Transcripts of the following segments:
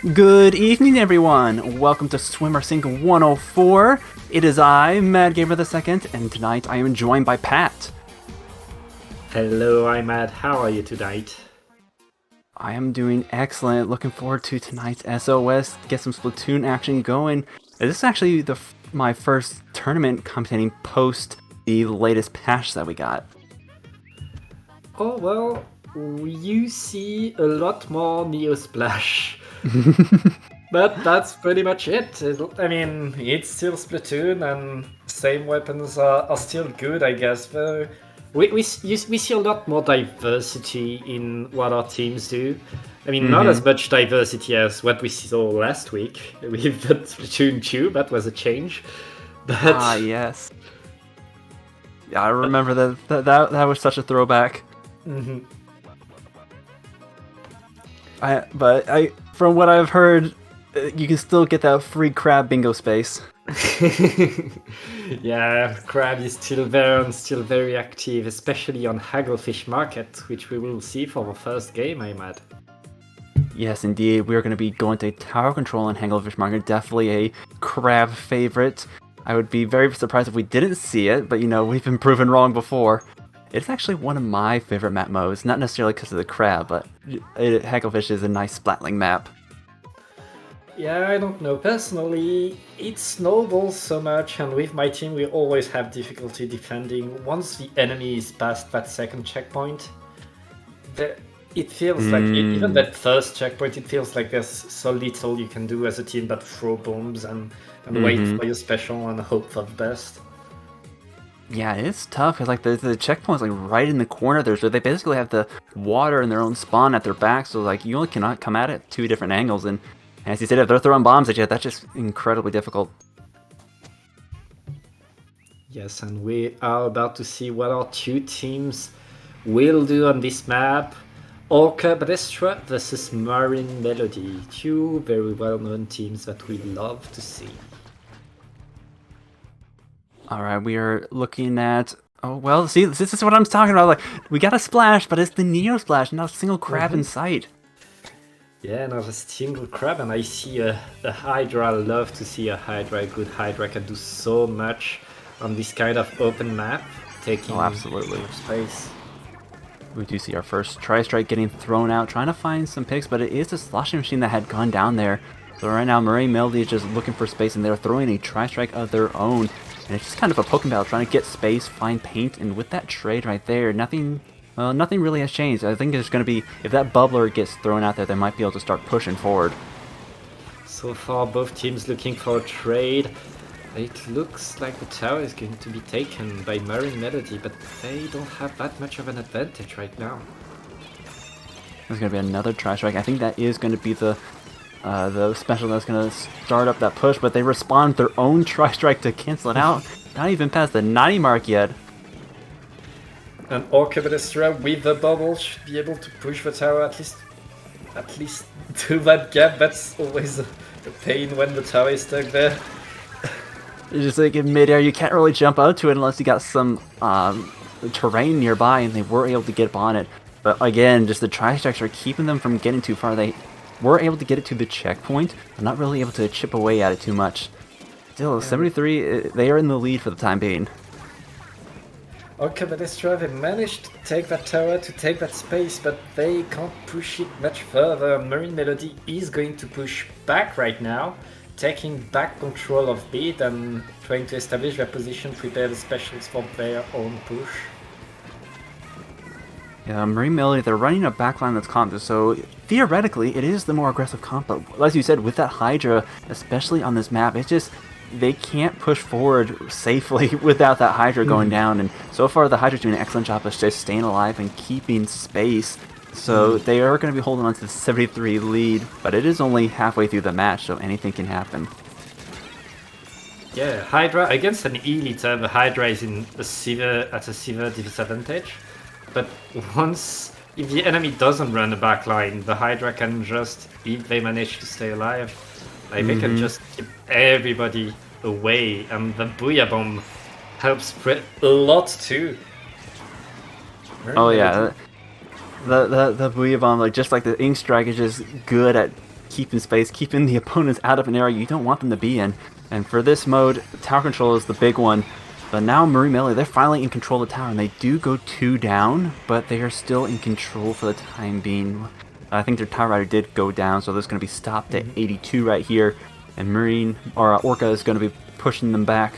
Good evening, everyone. Welcome to Swimmer Sync 104. It is I, Mad Gamer II, and tonight I am joined by Pat. Hello, I'm Matt. How are you tonight? I am doing excellent. Looking forward to tonight's SOS. Get some Splatoon action going. This is actually my first tournament commentating post the latest patch that we got. Oh, well, you see a lot more Neo Splash. But that's pretty much it. I mean, it's still Splatoon and same weapons are still good, I guess. But we see a lot more diversity in what our teams do. I mean, not as much diversity as what we saw last week with the Splatoon 2. That was a change. But Yes. Yeah, I remember that was such a throwback. From what I've heard, you can still get that free crab bingo space. Yeah, crab is still there and still very active, especially on Hagglefish Market, which we will see for the first game, I'm at. Yes, indeed. We are going to be going to tower control in Hagglefish Market. Definitely a crab favorite. I would be very surprised if we didn't see it, but we've been proven wrong before. It's actually one of my favorite map modes, not necessarily because of the crab, but Hagglefish is a nice splatling map. Yeah, I don't know. Personally, it snowballs so much, and with my team, we always have difficulty defending. Once the enemy is past that second checkpoint, it feels like, even that first checkpoint, it feels like there's so little you can do as a team but throw bombs and wait for your special and hope for the best. Yeah, it's tough because the checkpoint's right in the corner there, so they basically have the water in their own spawn at their back. So you only cannot come at it two different angles, and as you said, if they're throwing bombs at you, that's just incredibly difficult. Yes, and we are about to see what our two teams will do on this map. Orca Ballestra versus Marine Melody, two very well-known teams that we love to see. Alright, we are looking at... Oh, well, see, this is what I'm talking about. We got a splash, but it's the Neo Splash, not a single crab in sight. Yeah, not a single crab, and I see a Hydra. I love to see a Hydra. A good Hydra can do so much on this kind of open map, taking absolutely space. We do see our first Tri-Strike getting thrown out, trying to find some picks, but it is the sloshing machine that had gone down there. So right now, Marine Melody is just looking for space, and they're throwing a Tri-Strike of their own. And it's just kind of a Pokemon battle, trying to get space, find paint, and with that trade right there, nothing really has changed. I think it's going to be, if that bubbler gets thrown out there, they might be able to start pushing forward. So far, both teams looking for a trade. It looks like the tower is going to be taken by Marine Melody, but they don't have that much of an advantage right now. There's going to be another Tri-Strike. I think that is going to be the special that's going to start up that push, but they respond their own Tri-Strike to cancel it out. Not even past the 90 mark yet. And Orca Ballestra with the bubble should be able to push the tower at least to that gap. That's always a pain when the tower is stuck there. It's just in midair, you can't really jump out to it unless you got some terrain nearby, and they were able to get up on it. But again, just the Tri-Strikes are keeping them from getting too far. They were able to get it to the checkpoint, but not really able to chip away at it too much. Still, 73, they are in the lead for the time being. Orca Ballestra, they managed to take that tower, to take that space, but they can't push it much further. Marine Melody is going to push back right now, taking back control of bid and trying to establish their position, prepare the specials for their own push. Yeah, Marine Melody, they're running a backline that's comp, so theoretically it is the more aggressive comp, but as you said, with that Hydra, especially on this map, it's just, they can't push forward safely without that Hydra going down, and so far the Hydra's doing an excellent job of just staying alive and keeping space, so they are going to be holding on to the 73 lead, but it is only halfway through the match, so anything can happen. Yeah, Hydra against an Elite, the Hydra is at a severe disadvantage. But if the enemy doesn't run the backline, the Hydra can just, if they manage to stay alive, they can just keep everybody away, and the Booyah Bomb helps spread a lot too. Oh yeah, the Booyah Bomb, just like the Ink Strike, is just good at keeping space, keeping the opponents out of an area you don't want them to be in. And for this mode, tower control is the big one. But now Marine Melody, they're finally in control of the tower, and they do go 2 down, but they are still in control for the time being. I think their Tower Rider did go down, so this is going to be stopped at 82 right here. And Orca is going to be pushing them back.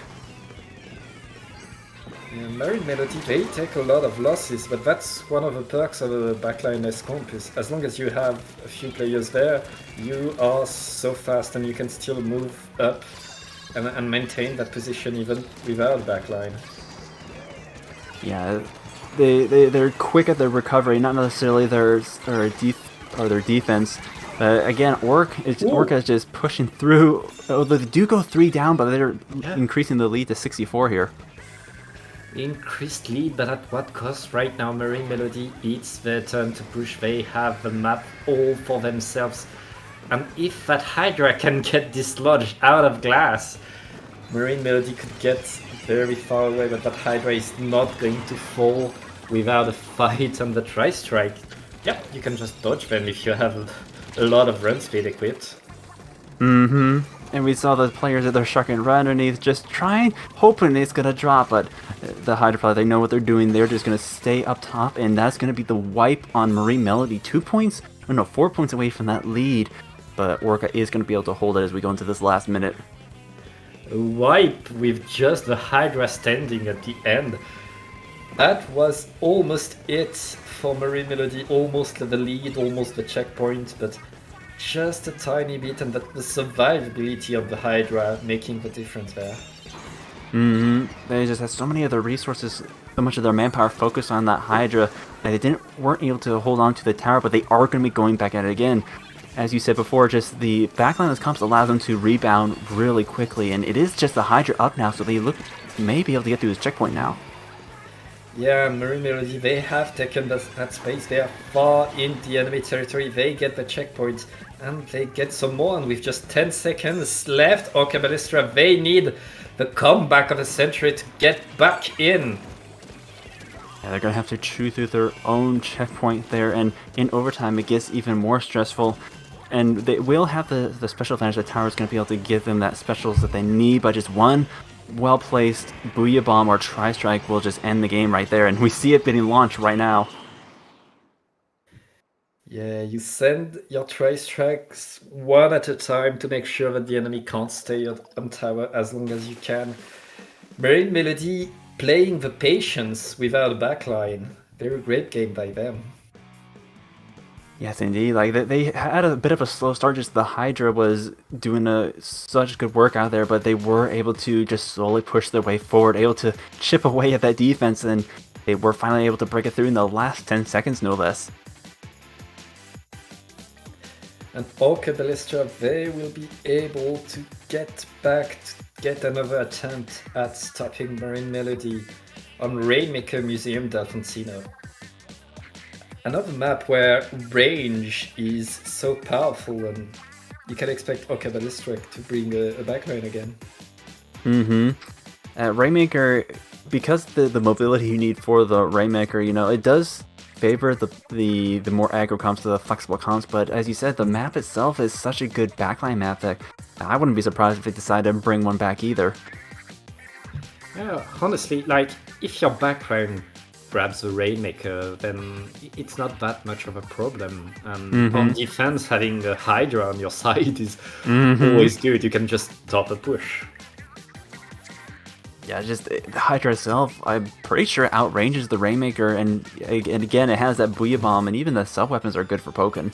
Yeah, Marine Melody, they take a lot of losses, but that's one of the perks of a backline-less comp, is as long as you have a few players there, you are so fast and you can still move up and maintain that position even without backline. Yeah, they're quick at their recovery, not necessarily their defense. Again, Orca is just pushing through. Although they do go 3 down, but they're increasing the lead to 64 here. Increased lead, but at what cost? Right now, Marine Melody, it's their turn to push. They have the map all for themselves. And if that Hydra can get dislodged out of glass, Marine Melody could get very far away, but that Hydra is not going to fall without a fight on the tri-strike. Yep, you can just dodge them if you have a lot of run speed equipped. Mm-hmm. And we saw the players that they're shucking right underneath, just hoping it's going to drop, but the Hydra player, they know what they're doing. They're just going to stay up top, and that's going to be the wipe on Marine Melody. 4 points away from that lead, but Orca is going to be able to hold it as we go into this last minute. A wipe with just the Hydra standing at the end. That was almost it for Marine Melody, almost the lead, almost the checkpoint, but just a tiny bit, and that the survivability of the Hydra making the difference there. They just have so many of their resources, so much of their manpower focused on that Hydra that they weren't able to hold on to the tower, but they are going to be going back at it again. As you said before, just the backline of comps allows them to rebound really quickly, and it is just the Hydra up now, so they may be able to get through this checkpoint now. Yeah, Marine Melody, they have taken that space. They are far in the enemy territory. They get the checkpoint, and they get some more. And with just 10 seconds left, Orca Ballestra, they need the comeback of the century to get back in. Yeah, they're going to have to chew through their own checkpoint there, and in overtime it gets even more stressful. And they will have the special advantage. The tower is going to be able to give them that specials that they need, but just one well-placed Booyah Bomb or Tri-Strike will just end the game right there, and we see it being launched right now. Yeah, you send your Tri-Strikes one at a time to make sure that the enemy can't stay on tower as long as you can. Marine Melody playing the patience without a backline. Very great game by them. Yes, indeed. Like they had a bit of a slow start. Just the Hydra was doing such good work out there, but they were able to just slowly push their way forward, able to chip away at that defense, and they were finally able to break it through in the last 10 seconds, no less. And Orca Ballestra, they will be able to get back, to get another attempt at stopping Marine Melody on Rainmaker Museum Delfino. Another map where range is so powerful, and you can expect Orca Ballestra to bring a backline again. Rainmaker, because the mobility you need for the Rainmaker, it does favor the more aggro comps, the flexible comps, but as you said, the map itself is such a good backline map that I wouldn't be surprised if they decide to bring one back either. Yeah, honestly, like, if your backline grabs the Rainmaker, then it's not that much of a problem. And on defense, having a Hydra on your side is always good. You can just stop a push. Yeah, just the Hydra itself, I'm pretty sure outranges the Rainmaker, and again, it has that Booyah Bomb, and even the sub-weapons are good for poking.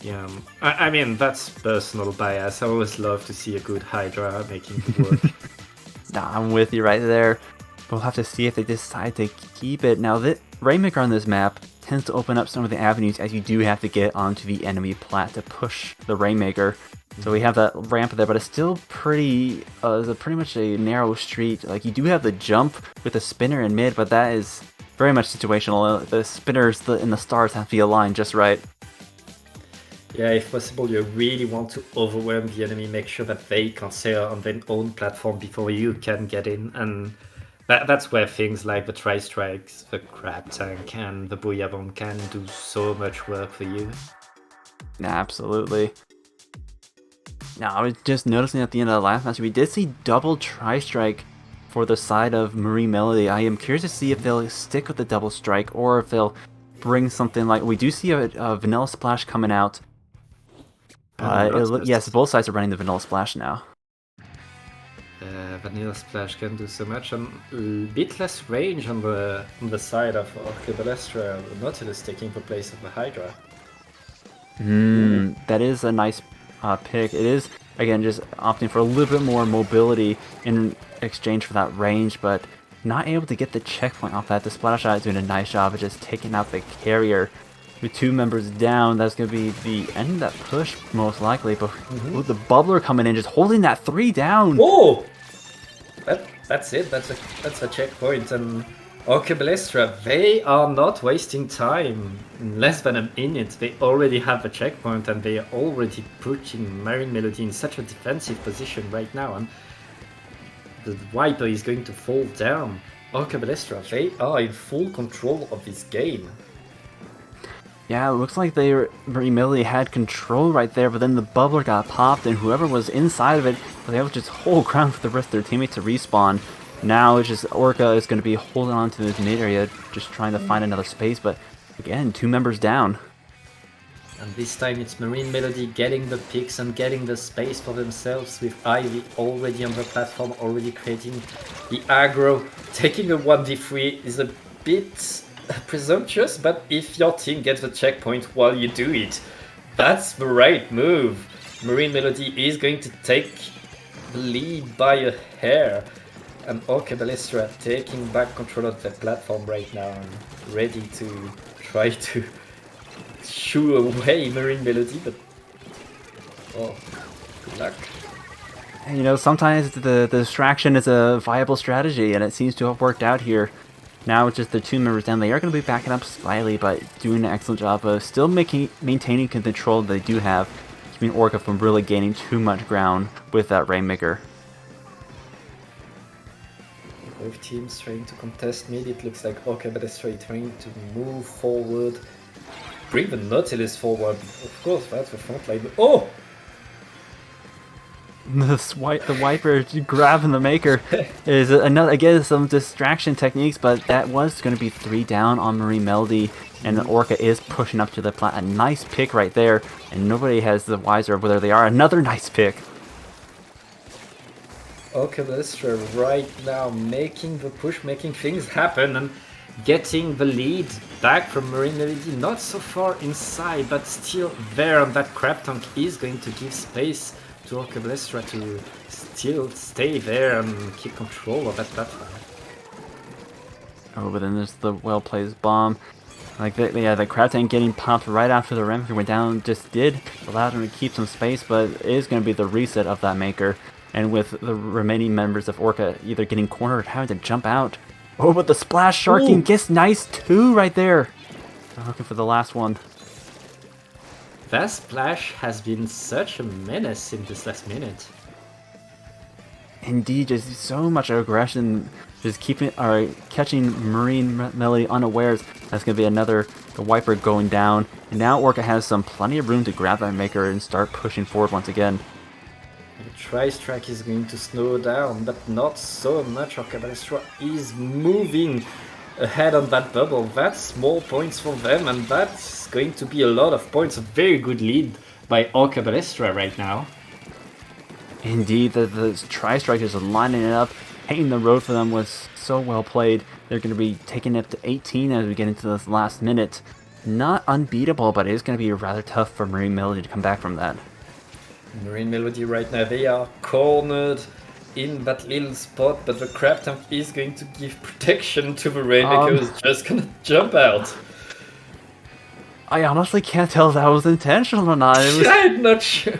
Yeah, I mean, that's personal bias. I always love to see a good Hydra making it work. Nah, I'm with you right there. We'll have to see if they decide to keep it. Now, the Rainmaker on this map tends to open up some of the avenues, as you do have to get onto the enemy plat to push the Rainmaker. So we have that ramp there, but it's still pretty much a narrow street. Like, you do have the jump with the spinner in mid, but that is very much situational. The spinners and the stars have to be aligned just right. Yeah, if possible, you really want to overwhelm the enemy, make sure that they can stay on their own platform before you can get in, and that's where things like the Tri-Strikes, the Crab Tank, and the Booyah Bomb can do so much work for you. Absolutely. Now, I was just noticing at the end of the last match, we did see double tri-strike for the side of Marine Melody. I am curious to see if they'll stick with the double strike or if they'll bring something like... We do see a Vanilla Splash coming out. Yes, both sides are running the Vanilla Splash now. Vanilla Splash can do so much, and a bit less range on the side of Orca, Ballestra, the Nautilus taking the place of the Hydra. That is a nice pick. It is, again, just opting for a little bit more mobility in exchange for that range, but not able to get the checkpoint off that. The Splash Shot is doing a nice job of just taking out the carrier. With 2 members down, that's going to be the end of that push, most likely. But with the Bubbler coming in, just holding that 3 down. Oh! That's it. That's a checkpoint. And Orca, Ballestra, they are not wasting time. In less than a minute, they already have a checkpoint, and they are already putting Marine Melody in such a defensive position right now. And the Viper is going to fall down. Orca, Ballestra, they are in full control of this game. Yeah, it looks like Marine Melody had control right there, but then the bubbler got popped, and whoever was inside of it was able to just hold ground for the rest of their teammates to respawn. Now it's just Orca is going to be holding on to his mid area, just trying to find another space, but again, 2 members down. And this time it's Marine Melody getting the picks and getting the space for themselves, with Ivy already on the platform, already creating the aggro. Taking a 1v3 is a bit presumptuous, but if your team gets the checkpoint while you do it, that's the right move. Marine Melody is going to take the lead by a hair, and Orca, Ballestra taking back control of the platform right now and ready to try to shoo away Marine Melody, but oh, good luck. And, you know, sometimes the distraction is a viable strategy, and it seems to have worked out here. Now it's just the 2 members down. They are going to be backing up slightly, but doing an excellent job of still maintaining control they do have, keeping Orca from really gaining too much ground with that Rainmaker. Both teams trying to contest mid. It looks like Orca, Ballestra trying to move forward, bring the Nautilus forward. Of course, that's the front line. Oh! The Wiper grabbing the Maker is another, again, some distraction techniques, but that was going to be 3 down on Marine Melody, and the Orca is pushing up to the plat. A nice pick right there, and nobody has the wiser of whether they are. Another nice pick. Orca, Ballestra right now making the push, making things happen, and getting the lead back from Marine Melody. Not so far inside, but still there, and that crab tank is going to give space to Orca, Ballestra to still stay there and keep control of that platform. Oh, but then there's the well-placed bomb. Like, the crab tank getting popped right after the Rainmaker went down just did allow them to keep some space, but it is going to be the reset of that Maker. And with the remaining members of Orca either getting cornered or having to jump out. Oh, but the Splash Sharking gets nice 2 right there. I'm looking for the last one. That Splash has been such a menace in this last minute. Indeed, just so much aggression, just catching Marine Melody unawares. That's going to be another Wiper going down. And now Orca has plenty of room to grab that Maker and start pushing forward once again. The Tri-Strike is going to slow down, but not so much. Orca, Ballestra is moving ahead on that bubble. That's small points for them, and that's going to be a lot of points. A very good lead by Orca, Ballestra right now. Indeed, the Tri-Strikers are lining it up. Painting the road for them was so well played. They're going to be taking it up to 18 as we get into this last minute. Not unbeatable, but it is going to be rather tough for Marine Melody to come back from that. Marine Melody right now, they are cornered in that little spot, but the crab tank is going to give protection to the Rainmaker, who's just gonna jump out. I honestly can't tell if that was intentional or not. I'm not sure.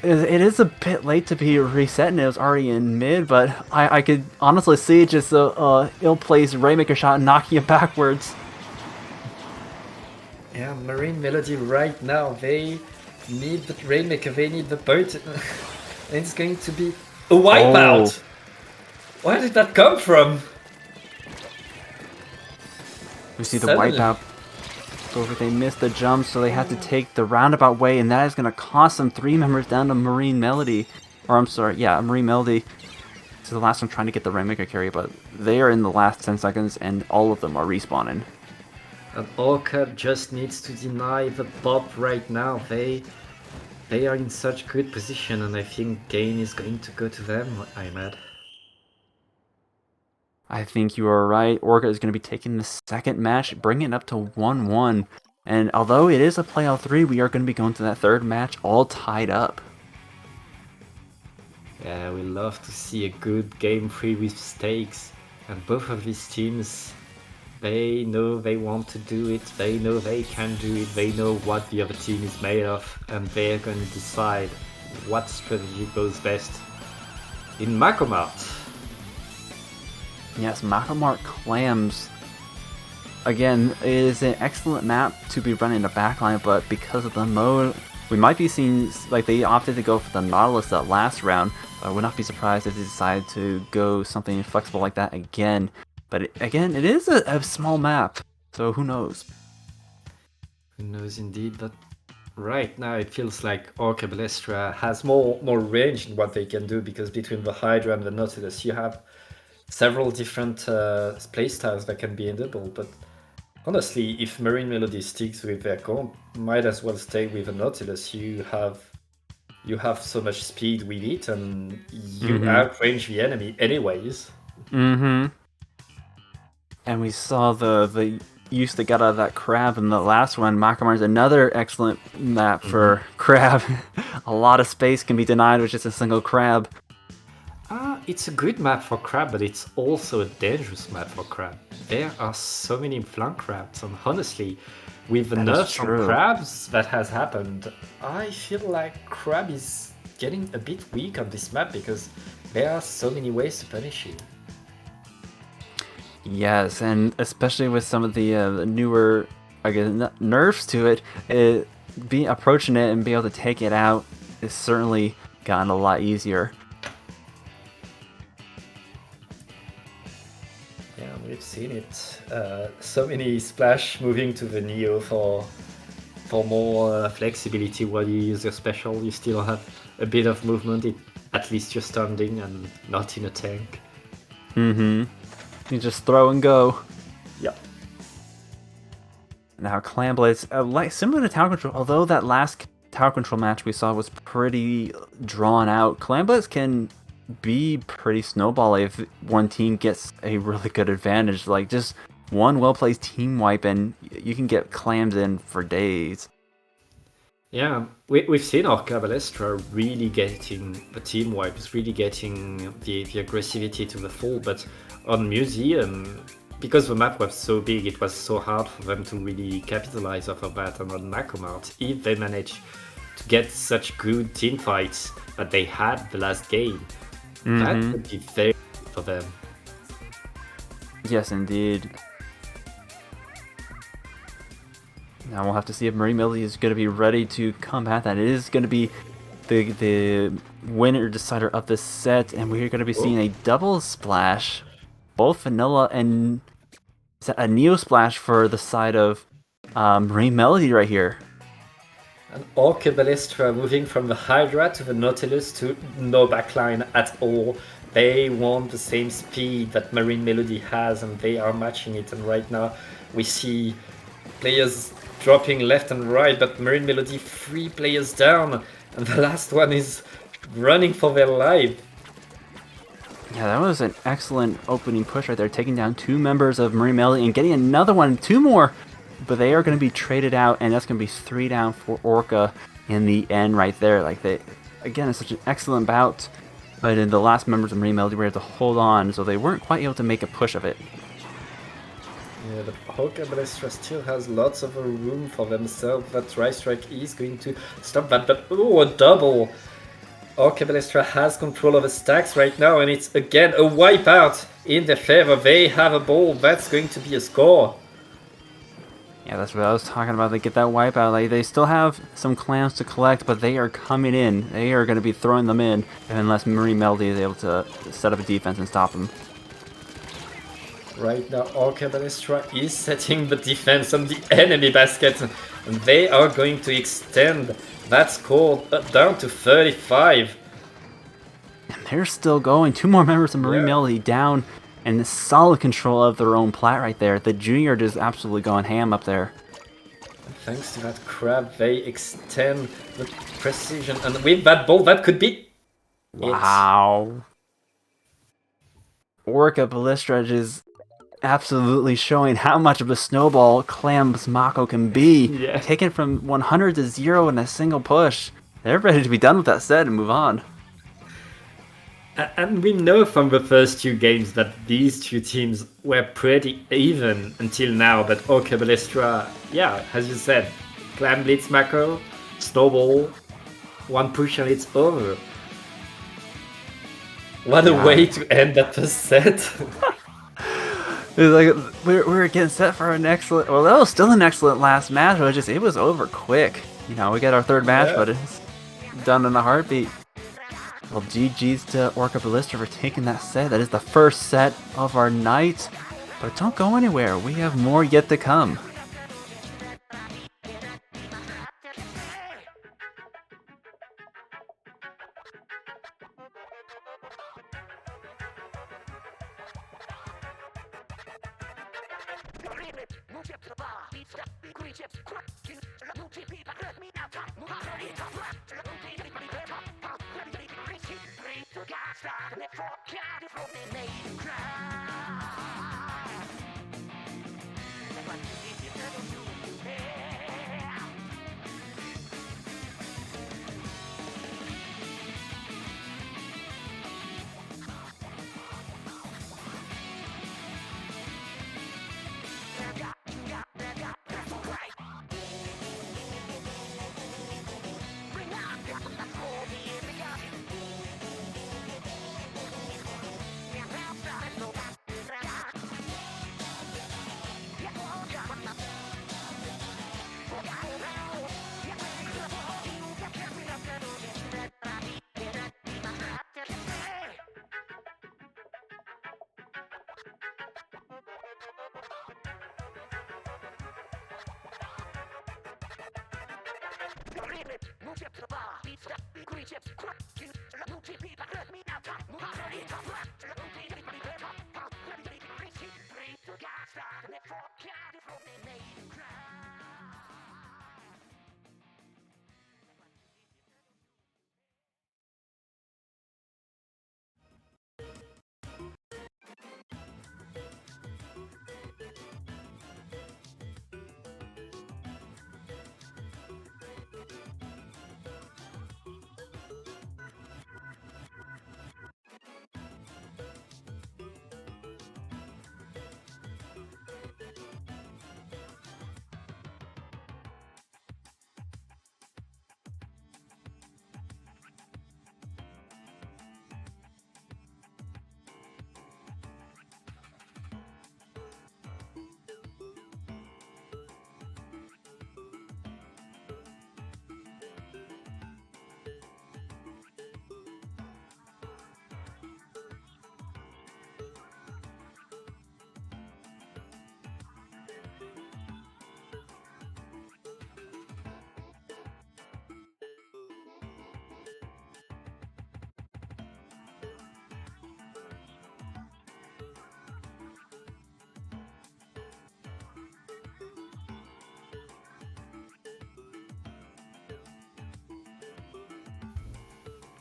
It is a bit late to be resetting. It was already in mid, but I could honestly see just a ill-placed Rainmaker shot knocking it backwards. Yeah, Marine Melody right now, they need the Rainmaker, they need the boat. And it's going to be a wipeout! Oh. Where did that come from? We see the wipeout. over. They missed the jump, so they had to take the roundabout way, and that is going to cost them 3 members down to Marine Melody. Or I'm sorry, yeah, Marine Melody. This is the last one trying to get the Rainmaker carry, but they are in the last 10 seconds, and all of them are respawning. And Orca just needs to deny the pop right now. They are in such good position, and I think gain is going to go to them, I'm at. I think you are right. Orca is going to be taking the second match, bringing it up to 1-1. And although it is a playoff 3, we are going to be going to that third match all tied up. Yeah, we love to see a good game 3 with stakes. And both of these teams, they know they want to do it, they know they can do it, they know what the other team is made of, and they're going to decide what strategy goes best in Macomart. Yes, Macomart Clams. Again, it is an excellent map to be running the backline, but because of the mode, we might be seeing, like, they opted to go for the Nautilus that last round. I would not be surprised if they decide to go something flexible like that again. But again, it is a small map, so who knows? Who knows indeed, but right now it feels like Orca Ballestra has more range in what they can do, because between the Hydra and the Nautilus you have several different playstyles that can be endable. But honestly, if Marine Melody sticks with their comp, might as well stay with the Nautilus. You have so much speed with it, and you outrange the enemy anyways. And we saw the use they got out of that crab in the last one. Macomar is another excellent map for crab. A lot of space can be denied with just a single crab. It's a good map for crab, but it's also a dangerous map for crab. There are so many flank crabs, and honestly, with the nerfs on crabs that has happened, I feel like crab is getting a bit weak on this map because there are so many ways to punish you. Yes, and especially with some of the newer, I guess, nerfs to it, approaching it and be able to take it out is certainly gotten a lot easier. Yeah, we've seen it. So many splash moving to the Neo for more flexibility. While you use your special, you still have a bit of movement. At least you're standing and not in a tank. You just throw and go. Yeah. Now Clan Blades, like similar to Tower Control, although that last Tower Control match we saw was pretty drawn out, Clan Blades can be pretty snowball if one team gets a really good advantage. Like just one well-placed team wipe and you can get clams in for days. Yeah, we've seen Orca Ballestra really getting the team wipes, really getting the aggressivity to the full, but on Museum, because the map was so big, it was so hard for them to really capitalize off of that. And on Macomart, if they manage to get such good team fights that they had the last game, that would be very good for them. Yes, indeed. Now we'll have to see if Marine Melody is going to be ready to combat that. It is going to be the winner decider of this set, and we're going to be seeing a double splash, both vanilla and a neo splash for the side of Marine Melody right here. And Orca Ballestra moving from the Hydra to the Nautilus to no backline at all. They want the same speed that Marine Melody has, and they are matching it. And right now we see players dropping left and right, but Marine Melody 3 players down, and the last one is running for their life. Yeah, that was an excellent opening push right there, taking down 2 members of Marine Melody and getting another one, 2 more, but they are going to be traded out, and that's going to be 3 down for Orca in the end right there. Like again, it's such an excellent bout, but in the last members of Marine Melody were able to hold on, so they weren't quite able to make a push of it. Yeah, but Orca Ballestra still has lots of room for themselves. That Dry Strike is going to stop that, but oh, a double! Orca Ballestra has control of the stacks right now, and it's again a wipeout in their favor. They have a ball, that's going to be a score. Yeah, that's what I was talking about. They get that wipeout. Like, they still have some clams to collect, but they are coming in. They are going to be throwing them in, unless Marine Melody is able to set up a defense and stop them. Right now, Orca Ballestra is setting the defense on the enemy basket, and they are going to extend that score down to 35. And they're still going. 2 more members of Marine Melody down, and the solid control of their own plat right there. The junior just absolutely going ham up there. And thanks to that crab, they extend the precision, and with that ball, that could be wow. Orca Ballestra is absolutely showing how much of a snowball Clams Mako can be. Yeah. Taken from 100 to 0 in a single push. They're ready to be done with that set and move on. And we know from the first 2 games that these 2 teams were pretty even until now, but Orca Ballestra, yeah, as you said, Clam Blitz Mako, Snowball, 1 push and it's over. What a way to end that first set. It was like we were getting set for an excellent. Well, that was still an excellent last match. But it was over quick. You know, we got our 3rd match, but it's done in a heartbeat. Well, GG's to Orca Ballestra for taking that set. That is the first set of our night. But don't go anywhere. We have more yet to come.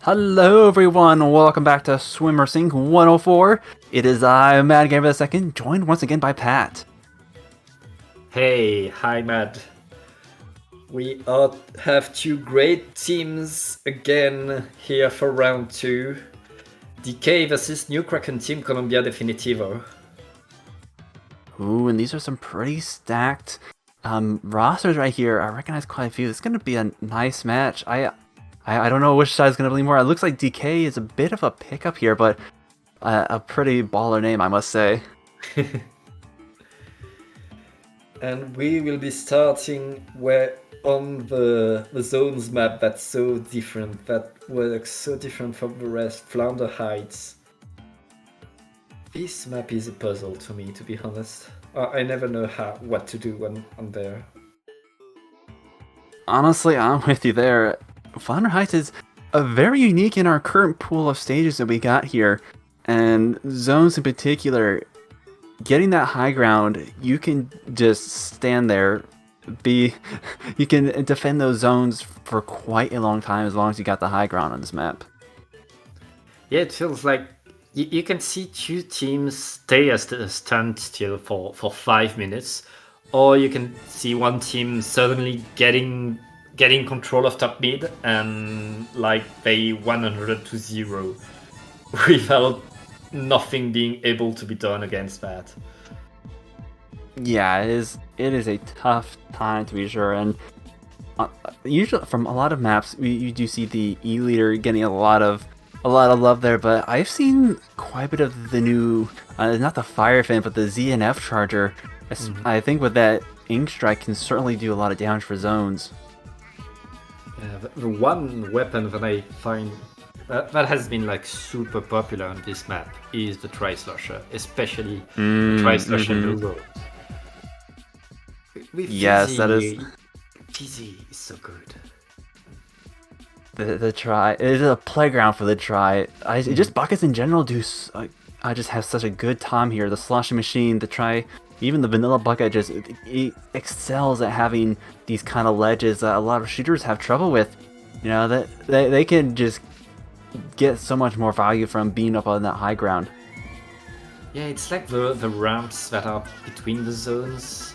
Hello everyone, welcome back to Swimmer Sync 104. It is I, Mad Gamer II, joined once again by Pat. Hey, hi Mad. We have 2 great teams again here for round 2. Decay versus new Kraken team Colombia Definitivo. Ooh, and these are some pretty stacked rosters right here. I recognize quite a few. It's going to be a nice match. I don't know which side's going to bleed more. It looks like Decay is a bit of a pickup here, but a pretty baller name, I must say. And we will be starting on the zones map that's so different, that works so different from the rest, Flounder Heights. This map is a puzzle to me, to be honest. I never know what to do on there. Honestly, I'm with you there. Flounder Heights is very unique in our current pool of stages that we got here, and zones in particular. Getting that high ground, you can just stand there, you can defend those zones for quite a long time as long as you got the high ground on this map. Yeah, it feels like you can see two teams stay as a standstill for 5 minutes, or you can see one team suddenly getting control of top mid and like they 100-0 without nothing being able to be done against that. Yeah, it is a tough time to be sure, and usually from a lot of maps you do see the E leader getting a lot of love there, but I've seen quite a bit of the new, not the Fire Fin, but the ZNF Charger. I think with that Ink Strike can certainly do a lot of damage for zones. Yeah, the one weapon that I find that has been like super popular on this map is the Tri-Slasher, especially the Tri-Slasher logo. Yes, Fizzy, that is. Fizzy is so good. The Tri, it is a playground for the Tri. Just buckets in general do. I just have such a good time here. The sloshing machine, the Tri, even the vanilla bucket just it excels at having these kind of ledges that a lot of shooters have trouble with. You know that they can just get so much more value from being up on that high ground. Yeah, it's like the ramps that are between the zones.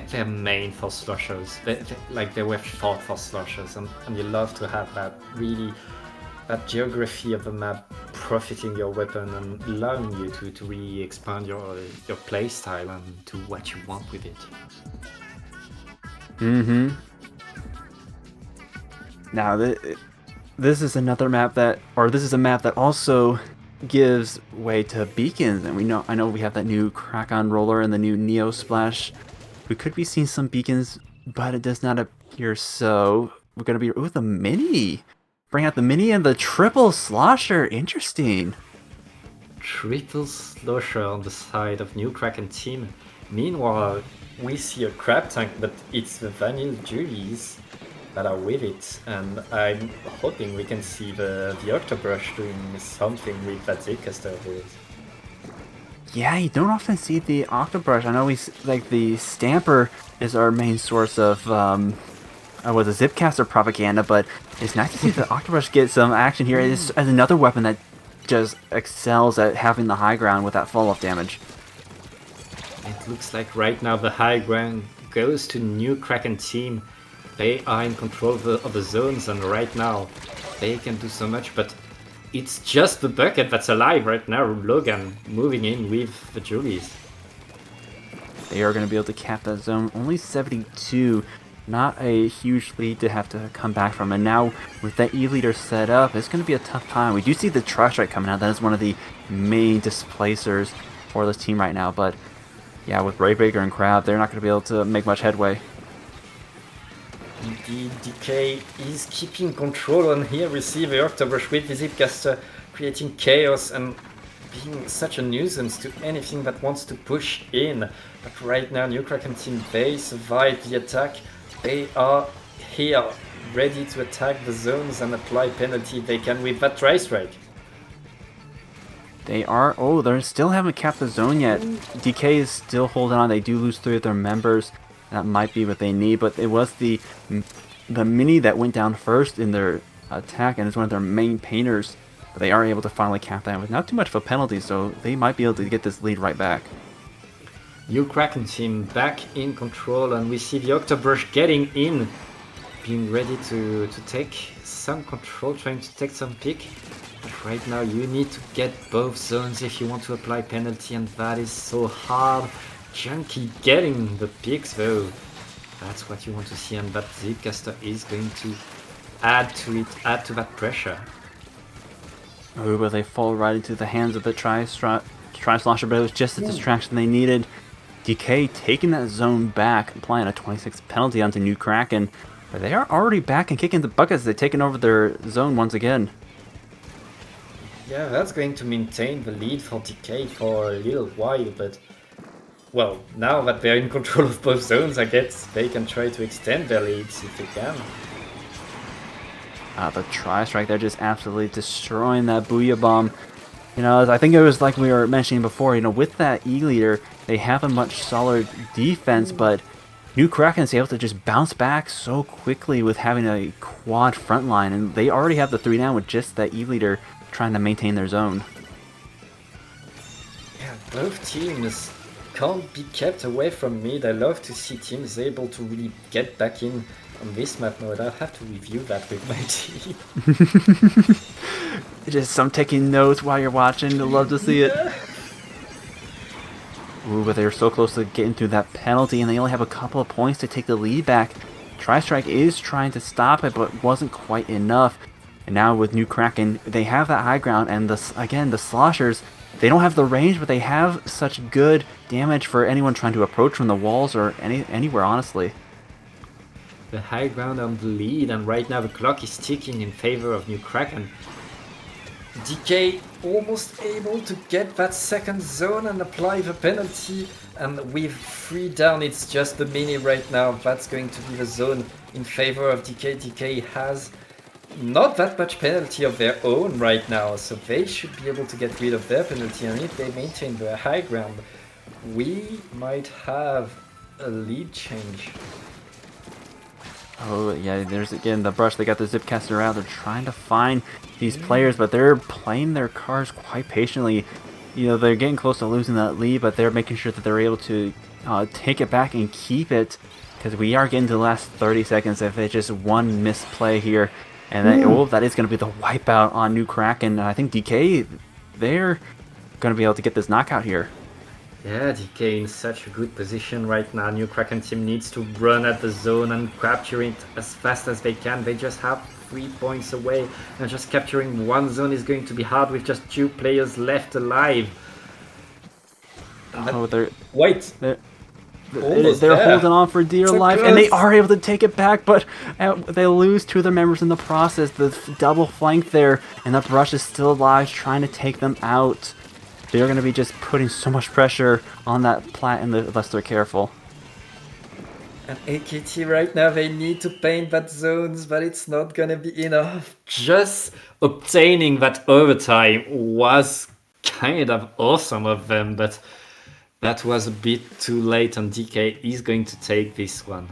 They're made for sloshers. They were thought for sloshers, and you love to have that geography of the map profiting your weapon and allowing you to really expand your playstyle and do what you want with it. Now this is another map this is a map that also gives way to beacons, and I know we have that new Kraken roller and the new Neo Splash. We could be seeing some beacons, but it does not appear so. We're going to be with the mini. Bring out the mini and the triple slosher. Interesting. Triple slosher on the side of new Kraken team. Meanwhile, we see a crab tank, but it's the vanilla Julies that are with it, and I'm hoping we can see the Octobrush doing something with that Zcaster of his. Yeah, you don't often see the Octobrush. I know the Stamper is our main source of was a Zipcaster propaganda, but it's nice to see the Octobrush get some action here. It's as another weapon that just excels at having the high ground with that fall-off damage. It looks like right now the high ground goes to new Kraken team. They are in control of the zones, and right now they can do so much, but it's just the bucket that's alive right now. Logan moving in with the Julies. They are going to be able to cap that zone. Only 72. Not a huge lead to have to come back from. And now with that E-leader set up, it's going to be a tough time. We do see the Trash Strike coming out. That is one of the main displacers for this team right now. But yeah, with Raybreaker and Crab, they're not going to be able to make much headway. Indeed, Decay is keeping control, and here we see the Octobrush with the Zipcaster creating chaos and being such a nuisance to anything that wants to push in. But right now, new Kraken team, they survived the attack. They are here, ready to attack the zones and apply penalty if they can with that Tri-Strike. They are. Oh, they still haven't capped the zone yet. Decay is still holding on. They do lose 3 of their members. That might be what they need, but it was the mini that went down first in their attack, and it's one of their main painters. But they are able to finally cap that with not too much of a penalty, so they might be able to get this lead right back. New Kraken team back in control, and we see the Octobrush getting in, being ready to take some control, trying to take some pick. But right now you need to get both zones if you want to apply penalty, and that is so hard. Junkie getting the picks though. That's what you want to see, and that Zipcaster is going to add to that pressure. Oh, but they fall right into the hands of the Tri-Slosher, but it was just the distraction they needed. Decay taking that zone back, applying a 26 penalty onto New Kraken. But they are already back and kicking the buckets. They've taken over their zone once again. Yeah, that's going to maintain the lead for Decay for a little while, but... Well, now that they're in control of both zones, I guess they can try to extend their leads if they can. The tri-strike, they're just absolutely destroying that Booyah Bomb. You know, I think it was like we were mentioning before, you know, with that E-Leader, they have a much solid defense, but New Kraken is able to just bounce back so quickly with having a quad front line, and they already have the 3 down with just that E-Leader trying to maintain their zone. Yeah, both teams can't be kept away from mid. I love to see teams able to really get back in on this map mode. I'll have to review that with my team. Just some taking notes while you're watching. I love to see it. Ooh, but they're so close to getting through that penalty, and they only have a couple of points to take the lead back. Tri-Strike is trying to stop it, but wasn't quite enough. And now with New Kraken, they have that high ground, and again, the Sloshers, they don't have the range, but they have such good damage for anyone trying to approach from the walls or anywhere, honestly. The high ground on the lead, and right now the clock is ticking in favor of New Kraken. Decay almost able to get that second zone and apply the penalty, and with 3 down it's just the mini right now. That's going to be the zone in favor of Decay. Decay has not that much penalty of their own right now, so they should be able to get rid of their penalty, and if they maintain their high ground, we might have a lead change. Oh, yeah, there's again the brush. They got the Zipcaster out. They're trying to find these players, but they're playing their cards quite patiently. You know, they're getting close to losing that lead, but they're making sure that they're able to take it back and keep it, because we are getting to the last 30 seconds. If it's just one misplay here, and that is going to be the wipeout on New Kraken. I think DK, they're going to be able to get this knockout here. Yeah, DK in such a good position right now. New Kraken team needs to run at the zone and capture it as fast as they can. They just have 3 points away, and just capturing one zone is going to be hard with just 2 players left alive. Oh, they're holding on for dear life, and they are able to take it back, but they lose 2 of their members in the process. The double flank there, and the brush is still alive, trying to take them out. They're going to be just putting so much pressure on that plat unless they're careful. And AKT right now, they need to paint that zones, but it's not going to be enough. Just obtaining that overtime was kind of awesome of them, but that was a bit too late, and DK is going to take this one.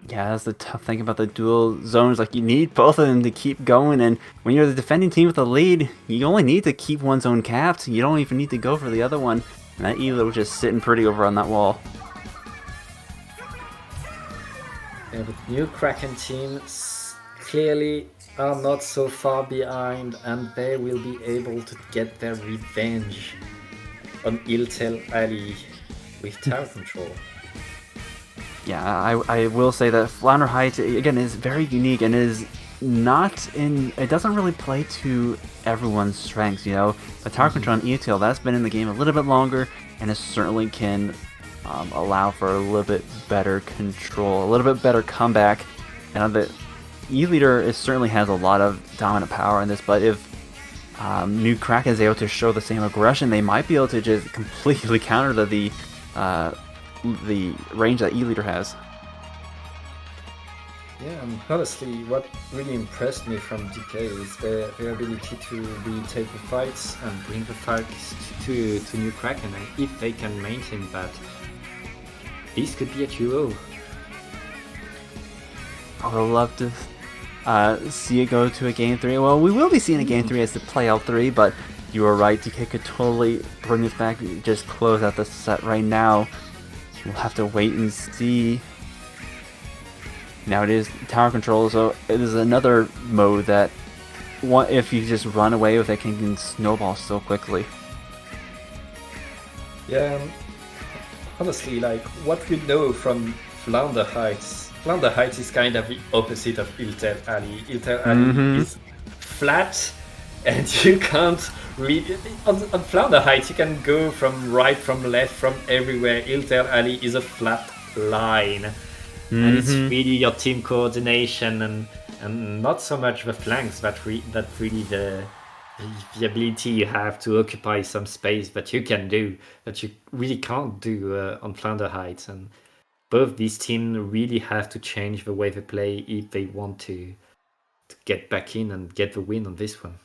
Yeah, that's the tough thing about the dual zones. Like, you need both of them to keep going, and when you're the defending team with the lead, you only need to keep one zone capped. You don't even need to go for the other one. And that Ela was just sitting pretty over on that wall. Yeah, but New Kraken team clearly are not so far behind, and they will be able to get their revenge on Iltel Ali with tower control. Yeah, I will say that Flounder Heights, again, is very unique and is not in... It doesn't really play to everyone's strengths, you know? The tower control on ETL, that's been in the game a little bit longer, and it certainly can allow for a little bit better control, a little bit better comeback. And the E-Leader certainly has a lot of dominant power in this, but if New Kraken is able to show the same aggression, they might be able to just completely counter the range that E-Leader has. Yeah, and honestly, what really impressed me from Decay is their ability to really take the fights and bring the fights to New Kraken, and if they can maintain that, this could be a 2-0. I would love to see it go to a Game 3. Well, we will be seeing a Game 3 as the playout 3, but you were right, DK could totally bring this back, just close out the set right now. We'll have to wait and see. Now it is tower control, so it is another mode that if you just run away with it, can snowball so quickly. Yeah, honestly, like what we know from Flounder Heights is kind of the opposite of Iltel Ali. Iltel Ali is flat, and you can't really... On Flounder Heights, you can go from right, from left, from everywhere. Iltel Ali is a flat line. And it's really your team coordination and not so much the flanks that really the ability you have to occupy some space that you can do, that you really can't do on Flounder Heights. And both these teams really have to change the way they play if they want to get back in and get the win on this one.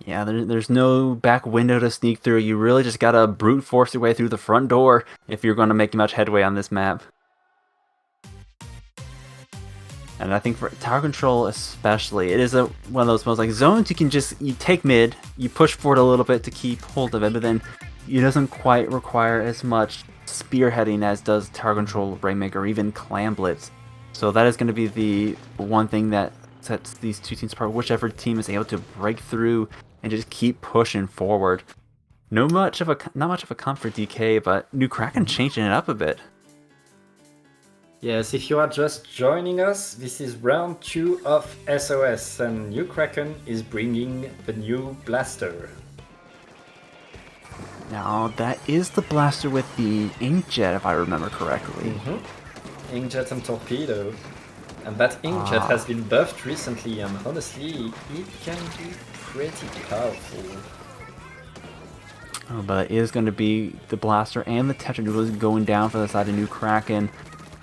Yeah, there's no back window to sneak through. You really just gotta brute force your way through the front door if you're going to make much headway on this map. And I think for tower control especially, it is one of those most like zones you take mid, you push forward a little bit to keep hold of it, but then it doesn't quite require as much spearheading as does tower control, Rainmaker, or even Clan Blitz. So that is going to be the one thing that sets these two teams apart. Whichever team is able to break through and just keep pushing forward. Not much of a comp for Decay, but New Kraken changing it up a bit. Yes, if you are just joining us, this is round 2 of SOS, and New Kraken is bringing the new blaster. Now, that is the blaster with the inkjet, if I remember correctly. Inkjet and torpedo. And that inkjet has been buffed recently, and honestly, it can be pretty powerful. Oh, but it is going to be the blaster and the Tetradoodle going down for the side of New Kraken.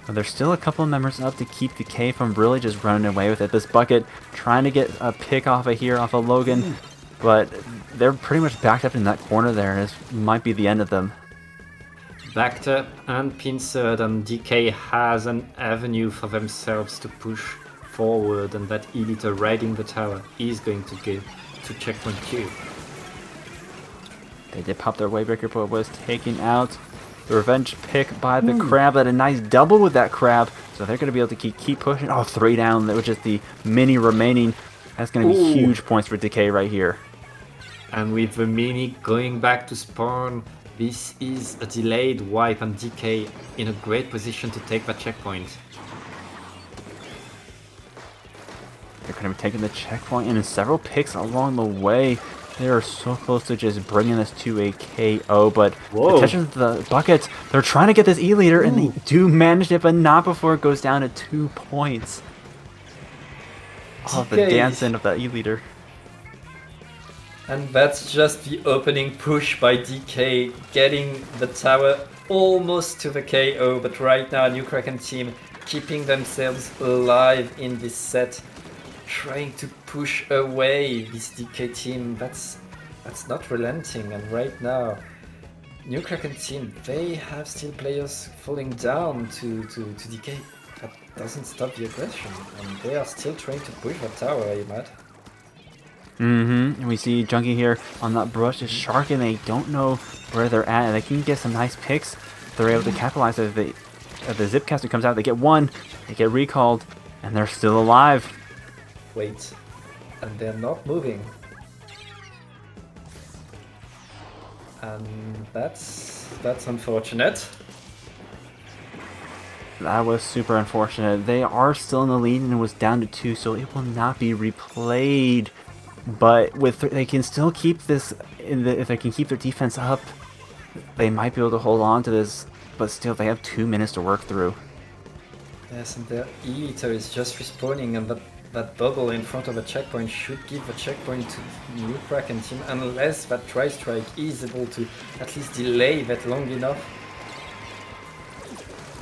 But there's still a couple of members up to keep Decay from really just running away with it. This Bucket trying to get a pick off of here, off of Logan. But they're pretty much backed up in that corner there, and this might be the end of them. Backed up and pincered, and Decay has an avenue for themselves to push forward, and that Elite riding the tower is going to go to checkpoint Q. They did pop their Waybreaker, but was taken out. The revenge pick by the Crab, that a nice double with that Crab, so they're going to be able to keep pushing. Oh, 3 down, which is the mini remaining. That's going to be huge points for Decay right here. And with the mini going back to spawn, this is a delayed wipe, and Decay in a great position to take that checkpoint. They're going to be taking the checkpoint, and in several picks along the way, they are so close to just bringing this to a KO, but attention to the Buckets. They're trying to get this E-Leader, and they do manage it, but not before it goes down to 2 points. Oh, the dancing of that E-Leader. And that's just the opening push by Decay, getting the tower almost to the KO, but right now New Kraken team keeping themselves alive in this set, trying to push away this Decay team. That's not relenting, and right now New Kraken team, they have still players falling down to Decay. That doesn't stop the aggression, and they are still trying to push the tower, are you mad? And we see Junkie here on that brush just sharking. They don't know where they're at, and they can get some nice picks. They're able to capitalize as the Zipcaster comes out. They get one, they get recalled, and they're still alive. Wait, and they're not moving. And that's unfortunate. That was super unfortunate. They are still in the lead, and it was down to 2, so it will not be replayed. But they can still keep this if they can keep their defense up, they might be able to hold on to this. But still, they have 2 minutes to work through. Yes, and their E-Liter is just respawning, and that bubble in front of a checkpoint should give a checkpoint to the New Kraken team, unless that Tri-Strike is able to at least delay that long enough.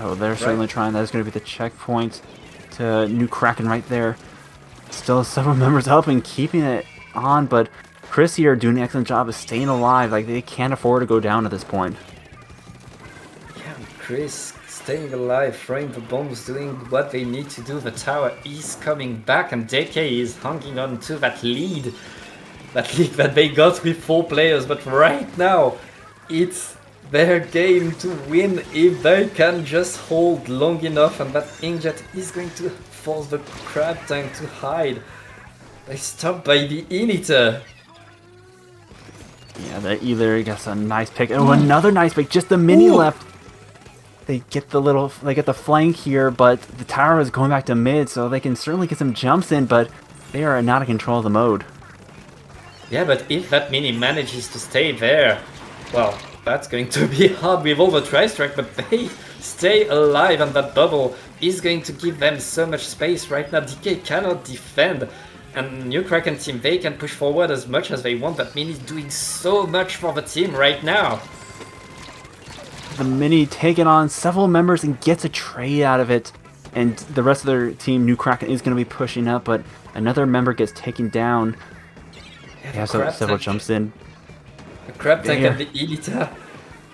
Oh, they're certainly trying. That is going to be the checkpoint to New Kraken right there. Still several members up and keeping it on, but Chris here doing an excellent job of staying alive. Like, they can't afford to go down at this point. Yeah, Chris staying alive, throwing the bombs, doing what they need to do. The tower is coming back, and Decay is hanging on to that lead. That lead that they got with 4 players, but right now, it's their game to win if they can just hold long enough, and that Inkjet is going to force the Crab tank to hide. They stopped by the E-Liter. Yeah, the E-Liter gets a nice pick. Oh, another nice pick. Just the mini left. They get the flank here, but the tower is going back to mid, so they can certainly get some jumps in, but they are not in control of the mode. Yeah, but if that mini manages to stay there, well, that's going to be hard with all the Tri-Strike, but they stay alive, and that bubble is going to give them so much space right now. Decay cannot defend And New Kraken team, they can push forward as much as they want. That Mini is doing so much for the team right now. The Mini taking on several members and gets a trade out of it. And the rest of their team, New Kraken, is going to be pushing up, but another member gets taken down. Yeah, so several jumps in. The Crab Tank and the Elita.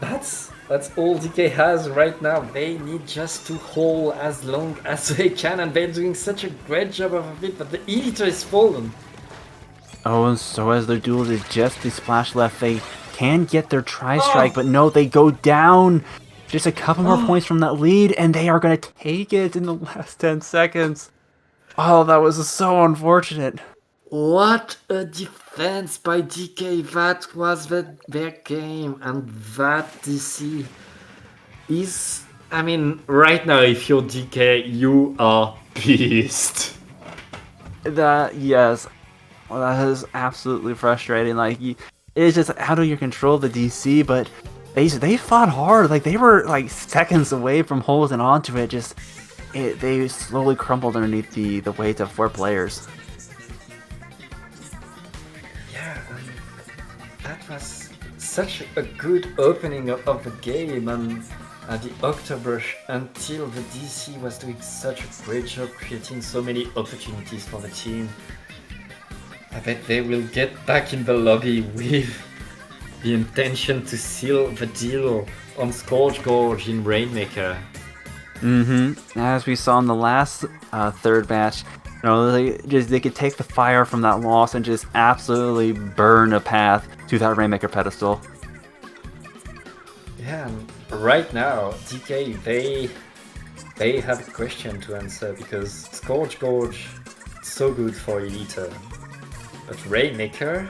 That's all Decay has right now. They need just to hold as long as they can, and they're doing such a great job of it, but the Elita is fallen. Oh, and so as their duel is just the splash left, they can get their tri-strike, but no, they go down. Just a couple more points from that lead, and they are going to take it in the last 10 seconds. Oh, that was so unfortunate. What a defense by DK. That was their game, and that DC is... I mean, right now, if you're DK, you are pissed. Yes. Well, that is absolutely frustrating. Like, it's just out of your control, the DC, but they fought hard. Like, they were, like, seconds away from holding onto it. They slowly crumbled underneath the weight of 4 players. That was such a good opening of the game, and the Octobrush until the DC was doing such a great job creating so many opportunities for the team. I bet they will get back in the lobby with the intention to seal the deal on Scourge Gorge in Rainmaker. As we saw in the last third match, they could take the fire from that loss and just absolutely burn a path to that Rainmaker pedestal. Yeah, right now, DK, they have a question to answer, because Scourge Gorge is so good for Elita. But Rainmaker...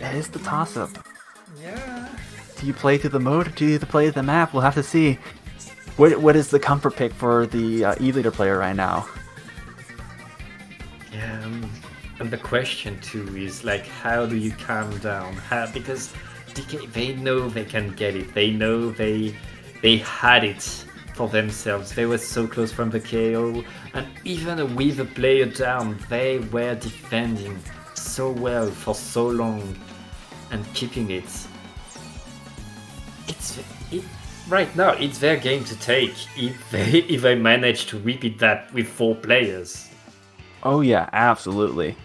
It is the toss-up. Yeah. Do you play through the mode or do you play the map? We'll have to see. What is the comfort pick for the E-Leader player right now? Yeah, and the question too is, like, how do you calm down? Because DK, they know they can get it. They know they had it for themselves. They were so close from the KO, and even with a player down, they were defending so well for so long and keeping it. Right now, it's their game to take if they manage to repeat that with 4 players. Oh yeah, absolutely.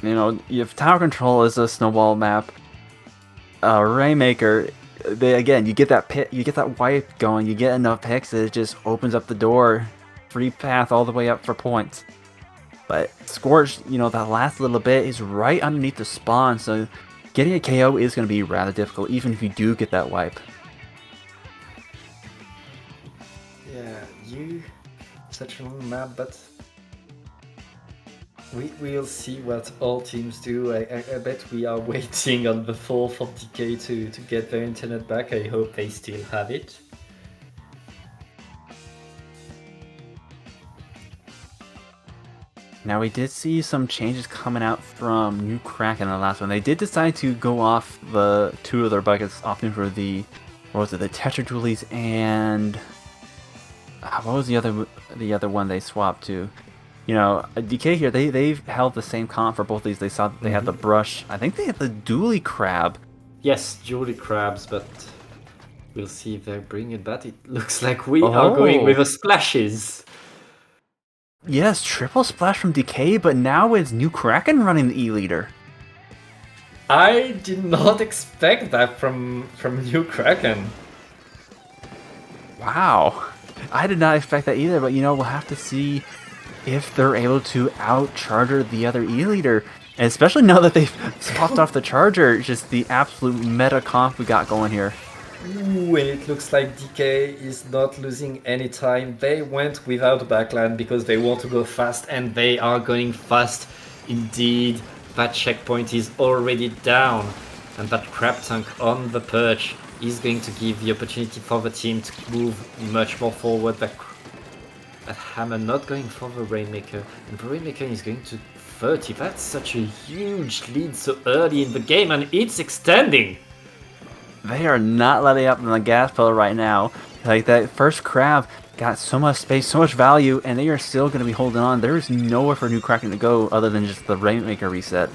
If Tower Control is a snowball map, Rainmaker, you get that wipe going, you get enough picks that it just opens up the door, free path all the way up for points. But Scorch, that last little bit is right underneath the spawn, so getting a KO is going to be rather difficult, even if you do get that wipe. Yeah, such a long map, but we'll see what all teams do. I bet we are waiting on the fall for Decay to get their internet back. I hope they still have it. Now, we did see some changes coming out from New Kraken in the last one. They did decide to go off the 2 of their buckets, opting for the Tetra Dualies and... what was the other one they swapped to? Decay here, they've held the same comp for both these. They saw that they had the brush. I think they had the Dually Crab. Yes, Dually Crabs, but we'll see if they bring it back. It looks like we are going with a splashes. Yes, triple splash from Decay, but now it's New Kraken running the E-Leader. I did not expect that from New Kraken. Wow. I did not expect that either, but we'll have to see if they're able to out-charger the other E-Leader. And especially now that they've swapped off the charger, just the absolute meta comp we got going here. Ooh, and it looks like Decay is not losing any time. They went without backline because they want to go fast, and they are going fast indeed. That checkpoint is already down, and that crab tank on the perch is going to give the opportunity for the team to move much more forward. That hammer not going for the Rainmaker, and the Rainmaker is going to 30. That's such a huge lead so early in the game, and it's extending. They are not letting up on the gas pedal right now. Like, that first crab, got so much space, so much value, and they are still going to be holding on. There is nowhere for new Kraken to go other than just the Rainmaker reset.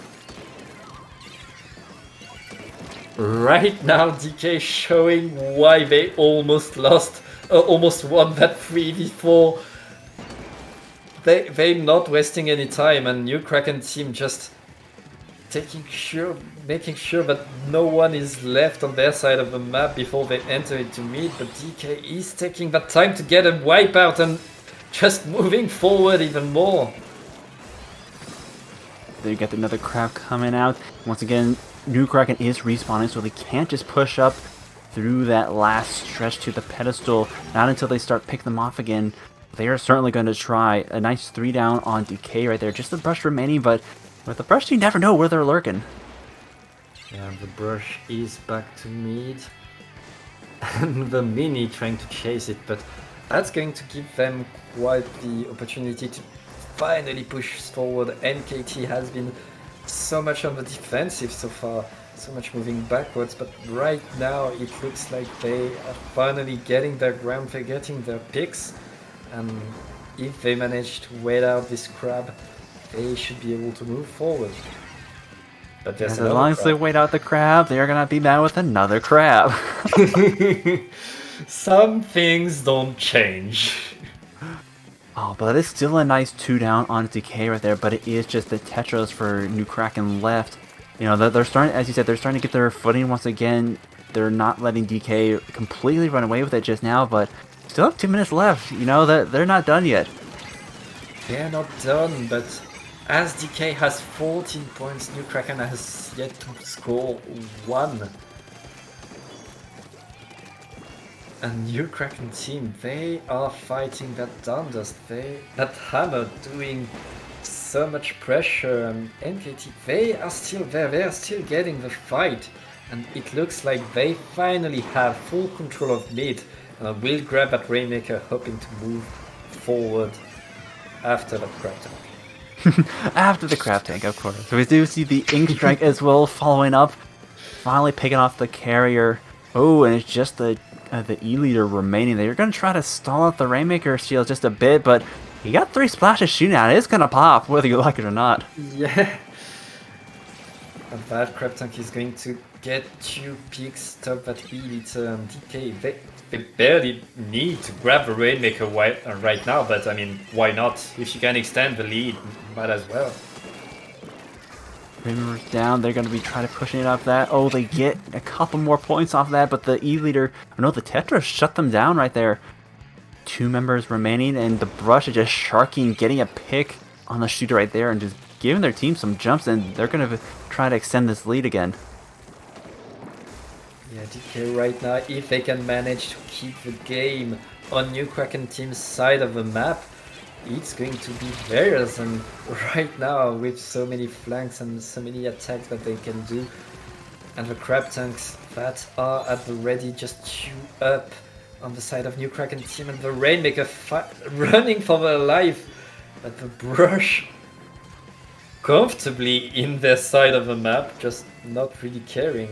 Right now, Decay showing why they almost almost won that 3v4. They not wasting any time, and new Kraken team just making sure that no one is left on their side of the map before they enter into mid. But DK is taking that time to get a wipeout and just moving forward even more. They get another crab coming out. Once again, new Kraken is respawning, so they can't just push up through that last stretch to the pedestal. Not until they start picking them off again. They are certainly going to try a nice 3 down on Decay right there. Just the brush remaining, but with the brush, you never know where they're lurking. Yeah, the brush is back to mid. And the mini trying to chase it, but that's going to give them quite the opportunity to finally push forward. NKT has been so much on the defensive so far, so much moving backwards, but right now it looks like they are finally getting their ground, they're getting their picks, and if they manage to wait out this crab, they should be able to move forward. But there's as long as they wait out the crab, they are going to be met with another crab. Some things don't change. Oh, but it's still a nice 2 down on Decay right there, but it is just the Tetras for new Kraken left. You know, they're starting, as you said, they're starting to get their footing once again. They're not letting Decay completely run away with it just now, but still have 2 minutes left. You know, they're not done yet. They're not done, but as Decay has 14 points, new Kraken has yet to score 1. And new Kraken team, they are fighting that Dundas, that hammer doing so much pressure, and NKT, they are still there, they are still getting the fight, and it looks like they finally have full control of mid, and will grab that Rainmaker, hoping to move forward after that crab tank. After the crab tank, of course. So we do see the Ink Strike as well following up, finally picking off the carrier. Oh, and it's just the E-leader remaining. They're going to try to stall out the Rainmaker shield just a bit, but he got 3 splashes shooting at it. It's going to pop, whether you like it or not. Yeah. And that crab tank is going to get 2 picks, stop that E-leader and DK. They barely need to grab the Rainmaker right now, but I mean, why not? If you can extend the lead, might as well. Rainmaker's down. They're going to be trying to pushing it off that. Oh, they get a couple more points off that, but the E-leader, oh no, the Tetra shut them down right there. 2 members remaining, and the brush is just sharking, getting a pick on the shooter right there, and just giving their team some jumps, and they're going to try to extend this lead again. Yeah, DK right now, if they can manage to keep the game on new Kraken team's side of the map, it's going to be theirs. And right now, with so many flanks and so many attacks that they can do, and the crab tanks that are at the ready just queue up on the side of new Kraken team, and the Rainmaker running for their life, but the brush comfortably in their side of the map, just not really caring.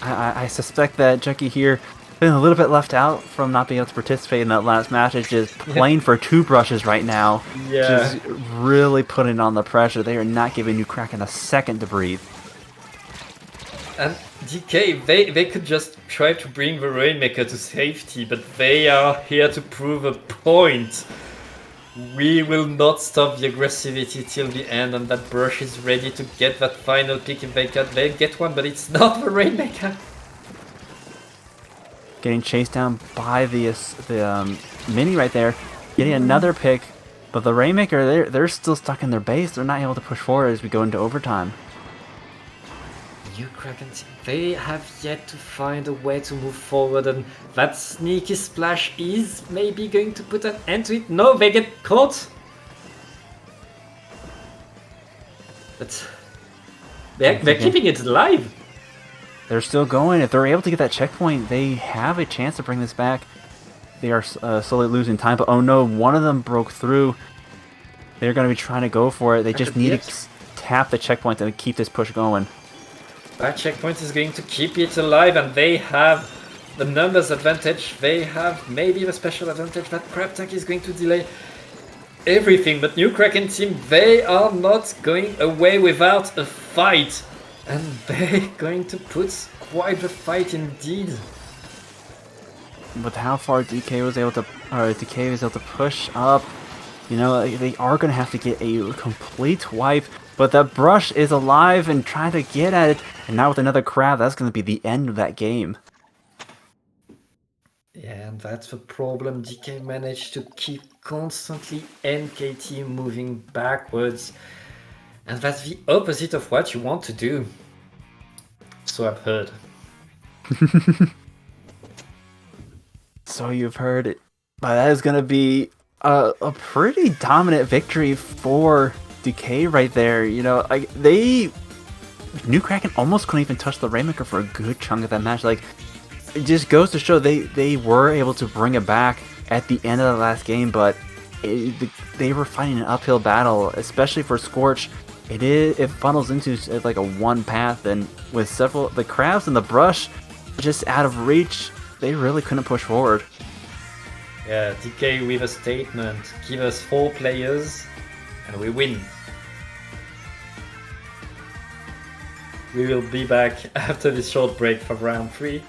I suspect that Junkie here been a little bit left out from not being able to participate in that last match. It's just playing for 2 brushes right now. Yeah. Just really putting on the pressure. They are not giving new Kraken a second to breathe. And DK, they could just try to bring the Rainmaker to safety, but they are here to prove a point. We will not stop the aggressivity till the end, and that brush is ready to get that final pick if they get one, but it's not the Rainmaker. Getting chased down by the mini right there, getting another pick, but the Rainmaker, they're still stuck in their base. They're not able to push forward as we go into overtime. New Kraken team, they have yet to find a way to move forward, and that sneaky splash is maybe going to put an end to it. No, they get caught. But they're keeping it alive. They're still going. If they're able to get that checkpoint, they have a chance to bring this back. They are slowly losing time, but oh no, one of them broke through. They're going to be trying to go for it. They just need to tap the checkpoint and keep this push going. That checkpoint is going to keep it alive, and they have the numbers advantage, they have maybe the special advantage that Crab Tank is going to delay everything, but new Kraken team, they are not going away without a fight, and they're going to put quite the fight indeed. With how far Decay was able to push up, you know, they are going to have to get a complete wipe, but that brush is alive and trying to get at it, and now with another crab, that's going to be the end of that game. Yeah, and that's the problem. DK managed to keep constantly NKT moving backwards. And that's the opposite of what you want to do. So I've heard. So you've heard it. But that is going to be a pretty dominant victory for Decay right there. You know, like New Kraken almost couldn't even touch the Rainmaker for a good chunk of that match. Like, it just goes to show they were able to bring it back at the end of the last game, but they were fighting an uphill battle, especially for Scorch. It funnels into like a one path, and with the crabs and the brush just out of reach, they really couldn't push forward. Yeah, DK with a statement. Give us 4 players and we win. We will be back after this short break for round 3.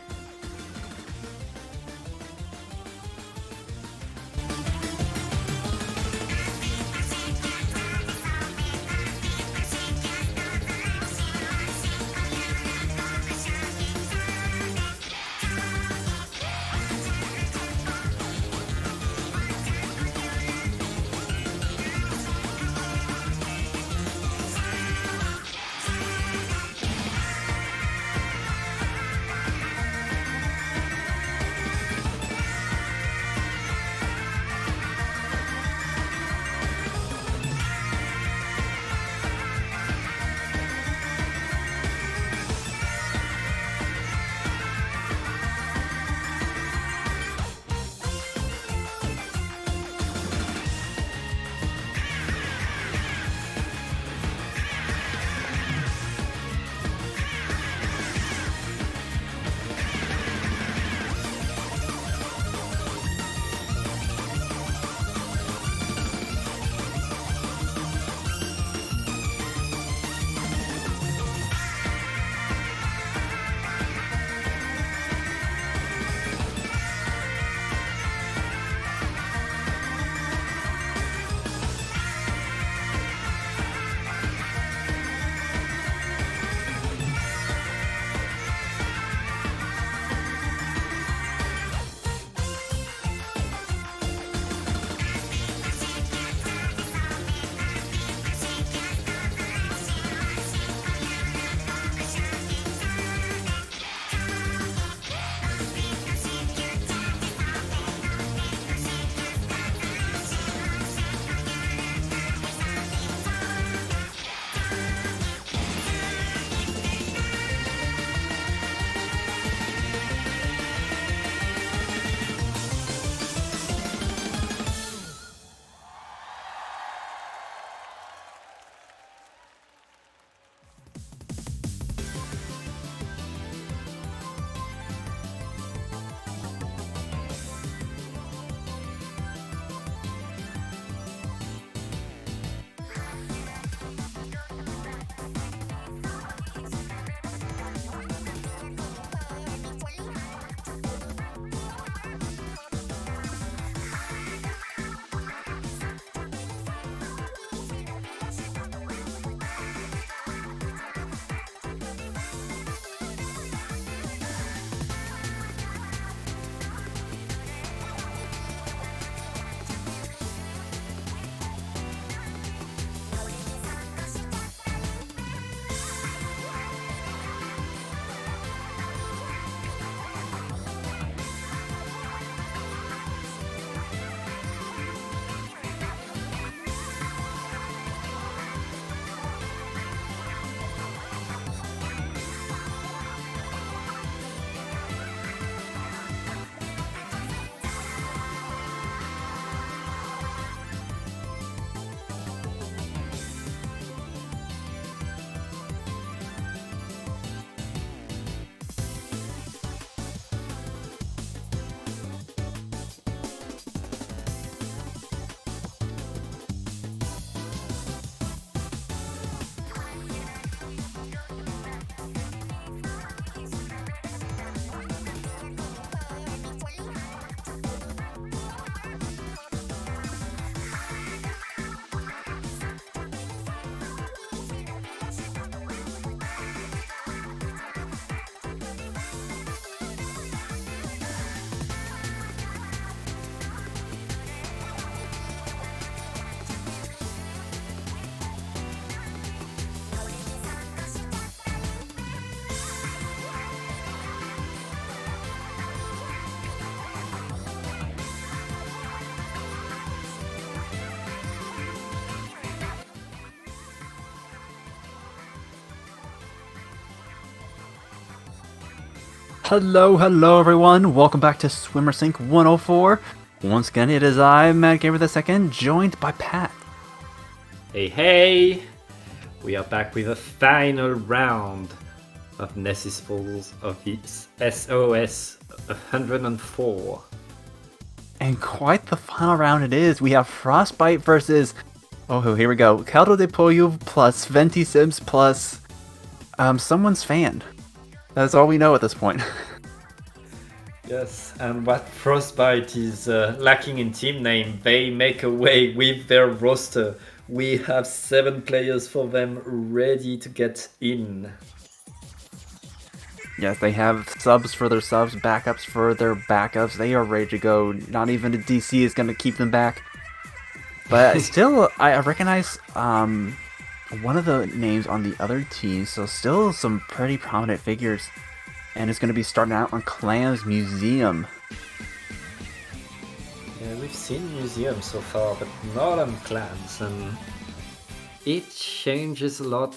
Hello everyone, welcome back to Swimmer Sync 104. Once again, it is I, Matt Gamer II, joined by Pat. Hey! We are back with a final round of Nessus Falls of the SOS 104. And quite the final round it is. We have Frostbite versus, oh here we go, Caldo de Pollo plus Venti Simps plus someone's fan. That's all we know at this point. Yes, and what Frostbite is lacking in team name, they make away with their roster. We have 7 players for them ready to get in. Yes, they have subs for their subs, backups for their backups. They are ready to go. Not even a DC is going to keep them back. But still, I recognize one of the names on the other team, so still some pretty prominent figures. And it's going to be starting out on Clam's Museum. Yeah, we've seen museums so far, but not on clans, and it changes a lot.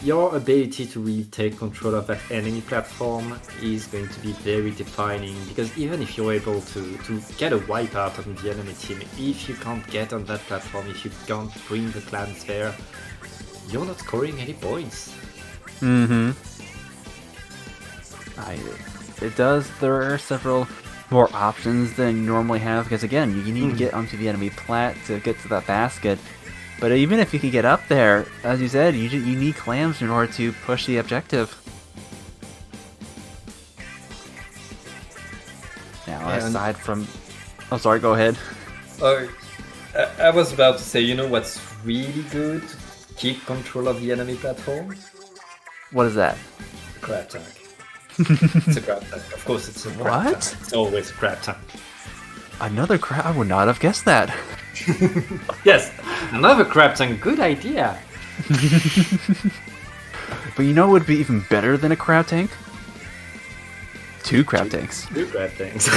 Your ability to really take control of that enemy platform is going to be very defining, because even if you're able to get a wipeout on the enemy team, if you can't get on that platform, if you can't bring the clans there, you're not scoring any points. Mm-hmm. It does. There are several more options than you normally have, because again, you need to get onto the enemy plat to get to that basket. But even if you can get up there, as you said, you need clams in order to push the objective. Now, aside from... Oh, sorry, go ahead. I was about to say, you know what's really good to keep control of the enemy platform? What is that? Crab tank. It's a crab tank. Of course, it's a crab tank. It's always a crab tank. Another crab? I would not have guessed that. Yes, another crab tank. Good idea. But you know what would be even better than a crab tank? 2 crab tanks. 2 crab tanks.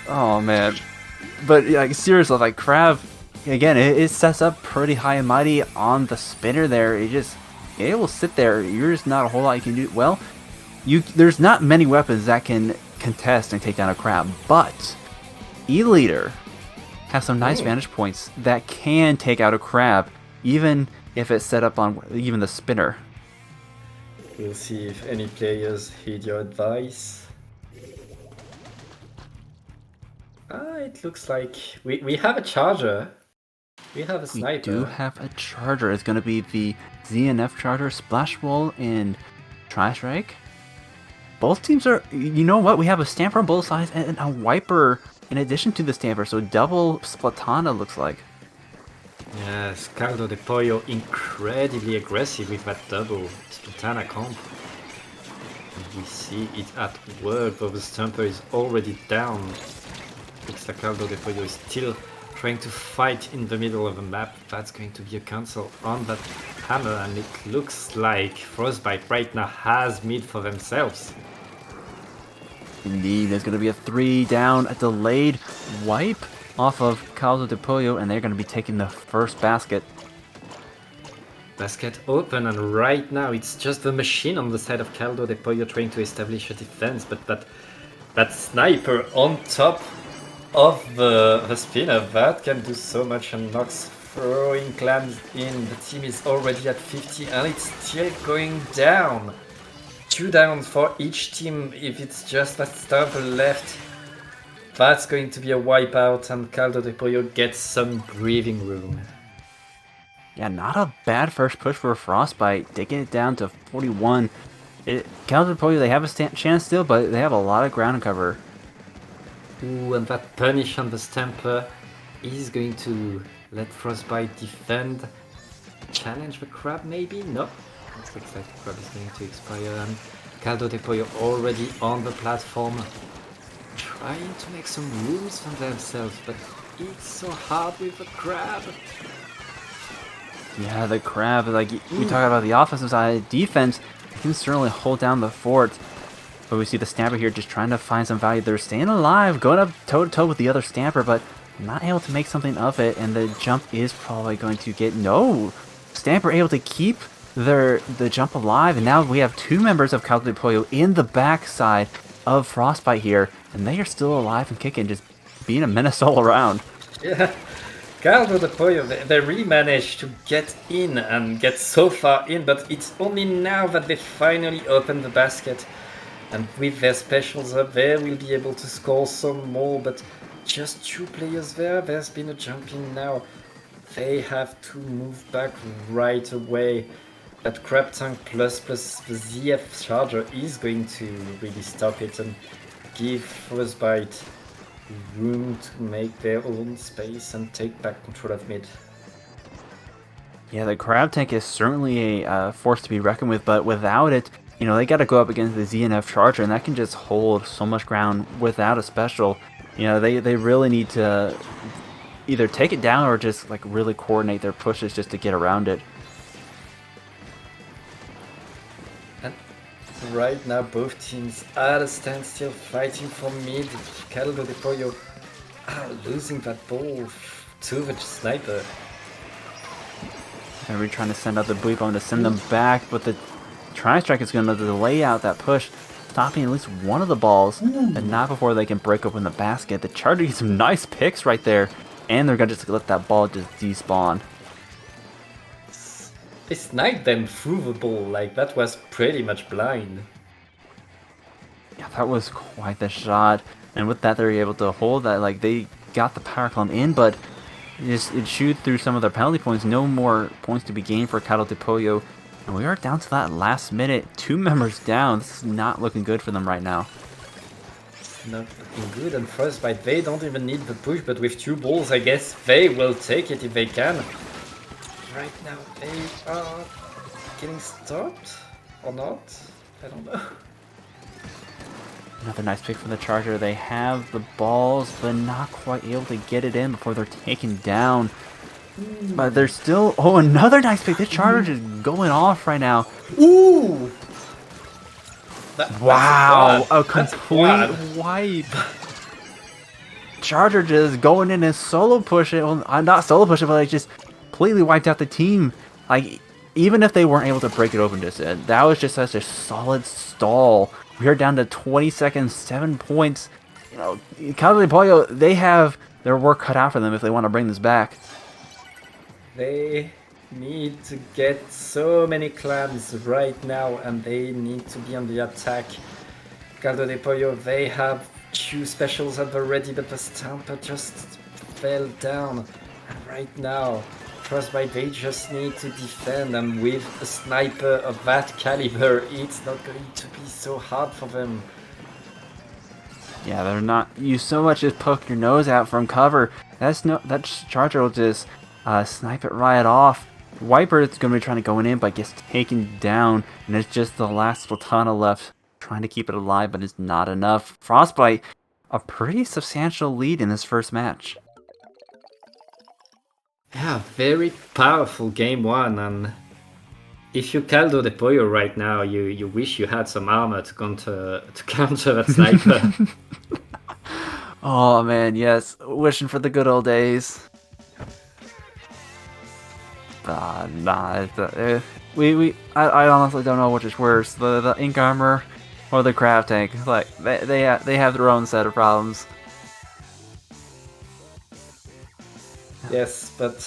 Oh man. But like seriously, like crab, again, it sets up pretty high and mighty on the spinner there. It will sit there. There's not a whole lot you can do. Well, there's not many weapons that can contest and take down a crab, but E-Leader has some nice vantage points that can take out a crab, even if it's set up on even the spinner. We'll see if any players heed your advice. It looks like we have a charger. We have a sniper. We do have a charger. It's going to be the ZNF charger, Splash Wall, and Tri-Strike. Both teams are... You know what? We have a Stamper on both sides and a Wiper in addition to the Stamper, so double Splatana looks like. Yes, Caldo de Pollo incredibly aggressive with that double Splatana comp. And we see it at work, though the Stamper is already down. Looks like Caldo de Pollo is still trying to fight in the middle of the map. That's going to be a cancel on that hammer, and it looks like Frostbite right now has mid for themselves. Indeed, there's going to be a 3 down, a delayed wipe off of Caldo de Pollo, and they're going to be taking the first basket. Basket open, and right now it's just the machine on the side of Caldo de Pollo trying to establish a defense, but that sniper on top of the spinner, that can do so much, and knocks throwing clams in. The team is already at 50 and it's still going down. 2 down for each team. If it's just that stamper left, that's going to be a wipeout, and Caldo de Pollo gets some breathing room. Yeah, not a bad first push for Frostbite. They get it down to 41. Caldo de Pollo, they have a chance still, but they have a lot of ground to cover. Ooh, and that punish on the Stamper is going to let Frostbite defend. Challenge the crab maybe? No. It looks like the crab is going to expire, and Caldo de Pollo already on the platform, trying to make some rooms for themselves, but it's so hard with the crab. Yeah, the crab, like we talk about the offensive side, defense can certainly hold down the fort. But we see the Stamper here just trying to find some value. They're staying alive, going up toe-to-toe with the other Stamper, but not able to make something of it, and the jump is probably going to get... No! Stamper able to keep the jump alive, and now we have 2 members of Caldo de Pollo in the backside of Frostbite here, and they are still alive and kicking, just being a menace all around. Yeah, Caldo de Pollo, they really managed to get in and get so far in, but it's only now that they finally open the basket. And with their specials up, they will be able to score some more, but just 2 players there, there's been a jump in now. They have to move back right away. That crab tank plus the ZF charger is going to really stop it and give Frostbite room to make their own space and take back control of mid. Yeah, the crab tank is certainly a force to be reckoned with, but without it, you know, they got to go up against the ZNF charger, and that can just hold so much ground without a special. You know, they really need to either take it down or just like really coordinate their pushes just to get around it. And right now, both teams at a standstill, fighting for mid. Caldo de Pollo are losing that ball to the sniper. They're really trying to send out the buoy bomb to send them back, but the Tri-Strike is going to delay out that push, stopping at least one of the balls, but not before they can break open the basket. The Charger gets some nice picks right there, and they're going to just let that ball just despawn. They sniped them through the ball, like that was pretty much blind. Yeah, that was quite the shot, and with that they're able to hold that. Like, they got the power column in, but it chewed through some of their penalty points. No more points to be gained for Caldo de Pollo. And we are down to that last minute. 2 members down. This is not looking good for them right now. Not looking good, and Frostbite, they don't even need the push, but with 2 balls, I guess they will take it if they can. Right now, they are getting stopped, or not? I don't know. Another nice pick from the Charger. They have the balls, but not quite able to get it in before they're taken down. But they're still... Oh, another nice pick. This Charger is going off right now. Ooh! Wow, a complete wipe. Charger just going in and solo push it. Well, not solo push it, but like just completely wiped out the team. Like, even if they weren't able to break it open just then, that was just such a solid stall. We are down to 20 seconds, 7 points. You know, Caldo de Pollo, they have their work cut out for them if they want to bring this back. They need to get so many clams right now, and they need to be on the attack. Caldo de Pollo, they have 2 specials at the ready, but the Stamper just fell down. And right now, Frostbite, they just need to defend, and with a sniper of that caliber, it's not going to be so hard for them. Yeah, they're not. You so much as poke your nose out from cover. That Charger will just snipe it right off. Wiper is going to be trying to go in, but gets taken down, and it's just the last Splatana left trying to keep it alive, but it's not enough. Frostbite, a pretty substantial lead in this first match. Yeah, very powerful game 1, and if you Caldo de Pollo right now, you wish you had some armor to counter that sniper. Oh man, yes, wishing for the good old days. Nah, I honestly don't know which is worse, the ink armor or the crab tank. Like they have their own set of problems. Yes, but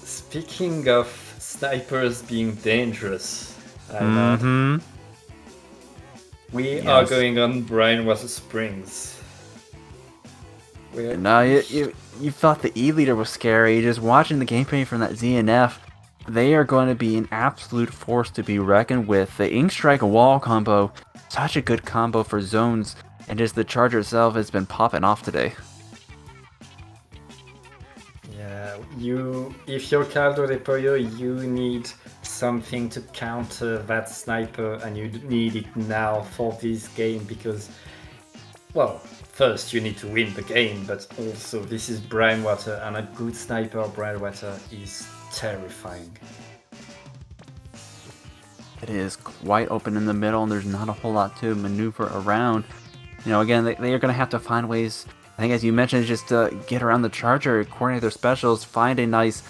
speaking of snipers being dangerous, we are going on Brainwater Springs. No, you thought the E-Leader was scary. Just watching the gameplay from that ZNF, they are going to be an absolute force to be reckoned with. The Ink Strike wall combo, such a good combo for zones, and just the Charger itself has been popping off today. Yeah, if you're Caldo de Pollo, you need something to counter that sniper, and you need it now for this game because, well, first you need to win the game, but also this is Brainwater, and a good sniper of Brainwater is terrifying. It is quite open in the middle, and there's not a whole lot to maneuver around. You know, again, they are going to have to find ways, I think as you mentioned, just to get around the Charger, coordinate their specials, find a nice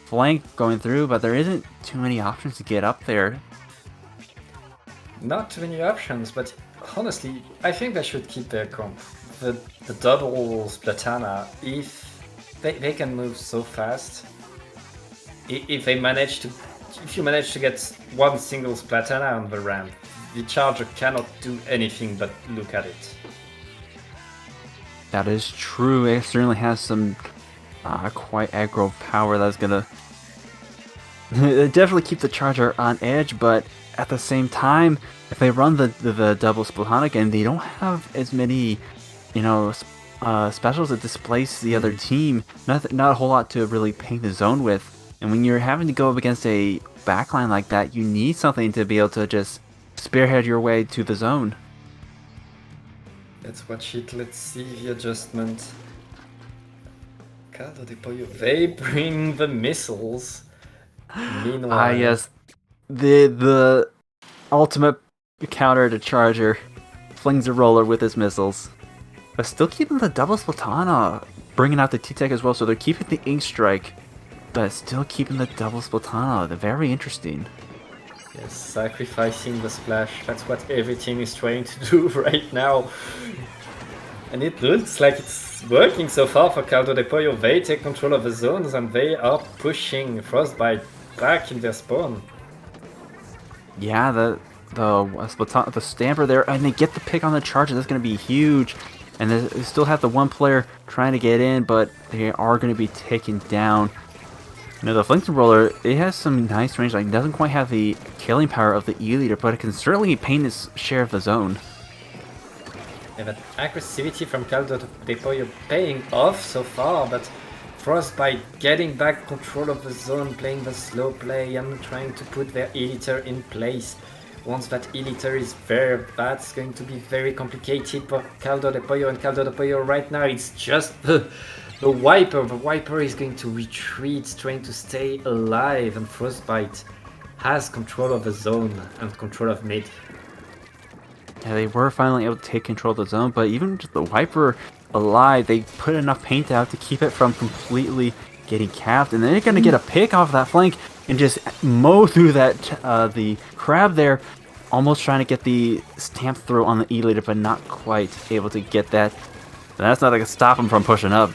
flank going through, but there isn't too many options to get up there. Not too many options, but honestly, I think they should keep their comp. The double Splatana, if they can move so fast, if you manage to get one single Splatana on the ramp, the charger cannot do anything but look at it. That is true. It certainly has some quite aggro power that's gonna definitely keep the charger on edge, but at the same time, if they run the double Splatoon again, they don't have as many, specials that displace the other team. Not a whole lot to really paint the zone with. And when you're having to go up against a backline like that, you need something to be able to just spearhead your way to the zone. Let's watch it. Let's see the adjustment. Caldo de pollo. They bring the missiles. Meanwhile, yes, the ultimate counter to Charger flings a roller with his missiles, but still keeping the double Splatana, bringing out the T-Tech as well. So they're keeping the Ink Strike, but still keeping the double Splatana. They're very interesting. Yes, sacrificing the splash. That's what every team is trying to do right now. And it looks like it's working so far for Caldo de Pollo. They take control of the zones and they are pushing Frostbite back in their spawn. Yeah, the Stamper there, and they get the pick on the Charger. That's going to be huge. And they still have the one player trying to get in, but they are going to be taken down. The Flinking Roller, it has some nice range. Like, it doesn't quite have the killing power of the E-Leader, but it can certainly paint its share of the zone. Yeah, that aggressivity from Caldo de Pollo paying off so far, but Frostbite getting back control of the zone, playing the slow play and trying to put their E-Leader in place. Once that E-Leader is there, that's going to be very complicated for Caldo de Pollo, and Caldo de Pollo right now, it's just the Wiper. The Wiper is going to retreat, trying to stay alive, and Frostbite has control of the zone and control of mid. Yeah, they were finally able to take control of the zone, but even just the Wiper alive, they put enough paint out to keep it from completely getting capped, and then they're going to get a pick off that flank and just mow through that the crab there, almost trying to get the stamp throw on the E-Leader, but not quite able to get that. And that's not going to stop him from pushing up.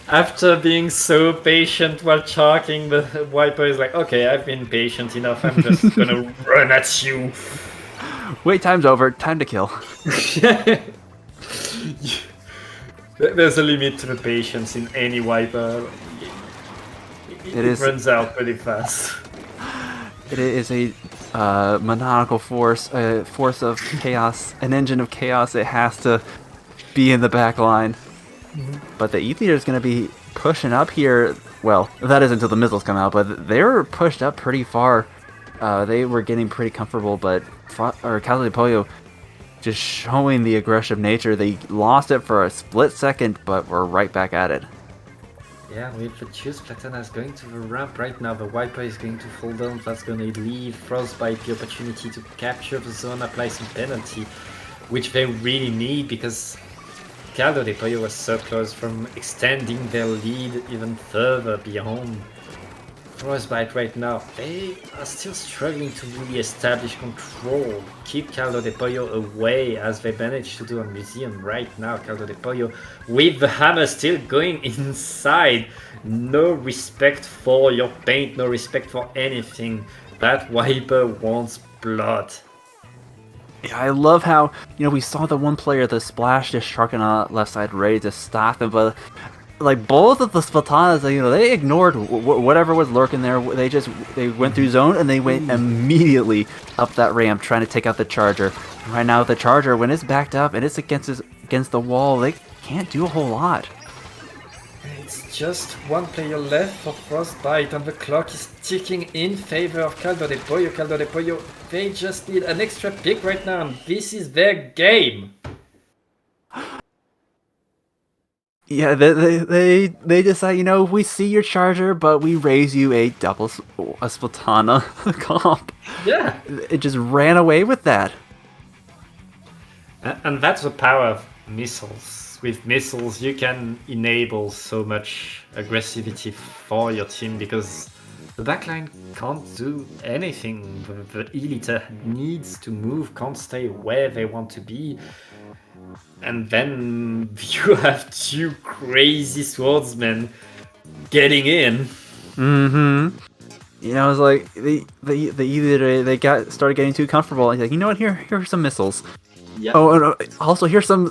After being so patient while chalking, the Wiper is like, okay, I've been patient enough, I'm just gonna run at you. Wait, time's over. Time to kill. There's a limit to the patience in any Wiper. It runs out pretty fast. It is a maniacal force, a force of chaos, an engine of chaos. It has to be in the back line. But the E-Leader is going to be pushing up here. Well, that is until the missiles come out, but they were pushed up pretty far. They were getting pretty comfortable, but Caldo de Pollo just showing the aggressive nature. They lost it for a split second, but we're right back at it. Yeah, with the Juice Platana is going to the ramp right now. The Wiper is going to fall down. That's going to leave Frostbite the opportunity to capture the zone, apply some penalty, which they really need because Caldo de Pollo was so close from extending their lead even further beyond. Frostbite right now, they are still struggling to really establish control, keep Caldo de Pollo away as they managed to do on Museum right now. Caldo de Pollo with the hammer still going inside. No respect for your paint, no respect for anything. That Wiper wants blood. Yeah, I love how, we saw the one player, the Splash, just sharking on left side ready to stop him, but like both of the Splatanas, they ignored whatever was lurking there. They went through zone and they went immediately up that ramp trying to take out the Charger. And right now the Charger, when it's backed up and it's against the wall, they can't do a whole lot. It's just one player left for Frostbite and the clock is ticking in favor of Caldo de Pollo. Caldo de Pollo, they just need an extra pick right now and this is their game. Yeah, they decide, we see your Charger, but we raise you a Splatana comp. Yeah. It just ran away with that. And that's the power of missiles. with missiles, you can enable so much aggressivity for your team because the backline can't do anything. The Elite needs to move, can't stay where they want to be. And then you have two crazy swordsmen getting in. Mm-hmm. You know, it's like they started getting too comfortable. Like, you know what? Here are some missiles. Yeah. Oh, and also here's some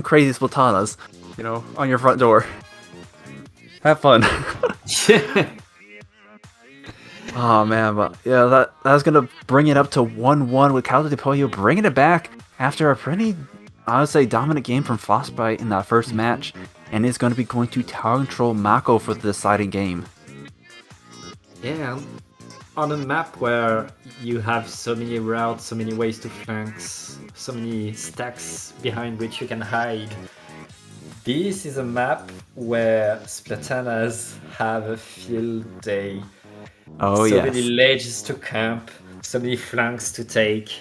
crazy Splatanas. You know, on your front door. Have fun. Oh man, but yeah, that's gonna bring it up to 1-1 with Caldo de Pollo bringing it back after a pretty, I would say, dominant game from Frostbite in that first match, and is going to be going to tower control Mako for the deciding game. Yeah, on a map where you have so many routes, so many ways to flanks, so many stacks behind which you can hide. This is a map where Splatanas have a field day. Oh so yes. many ledges to camp, so many flanks to take,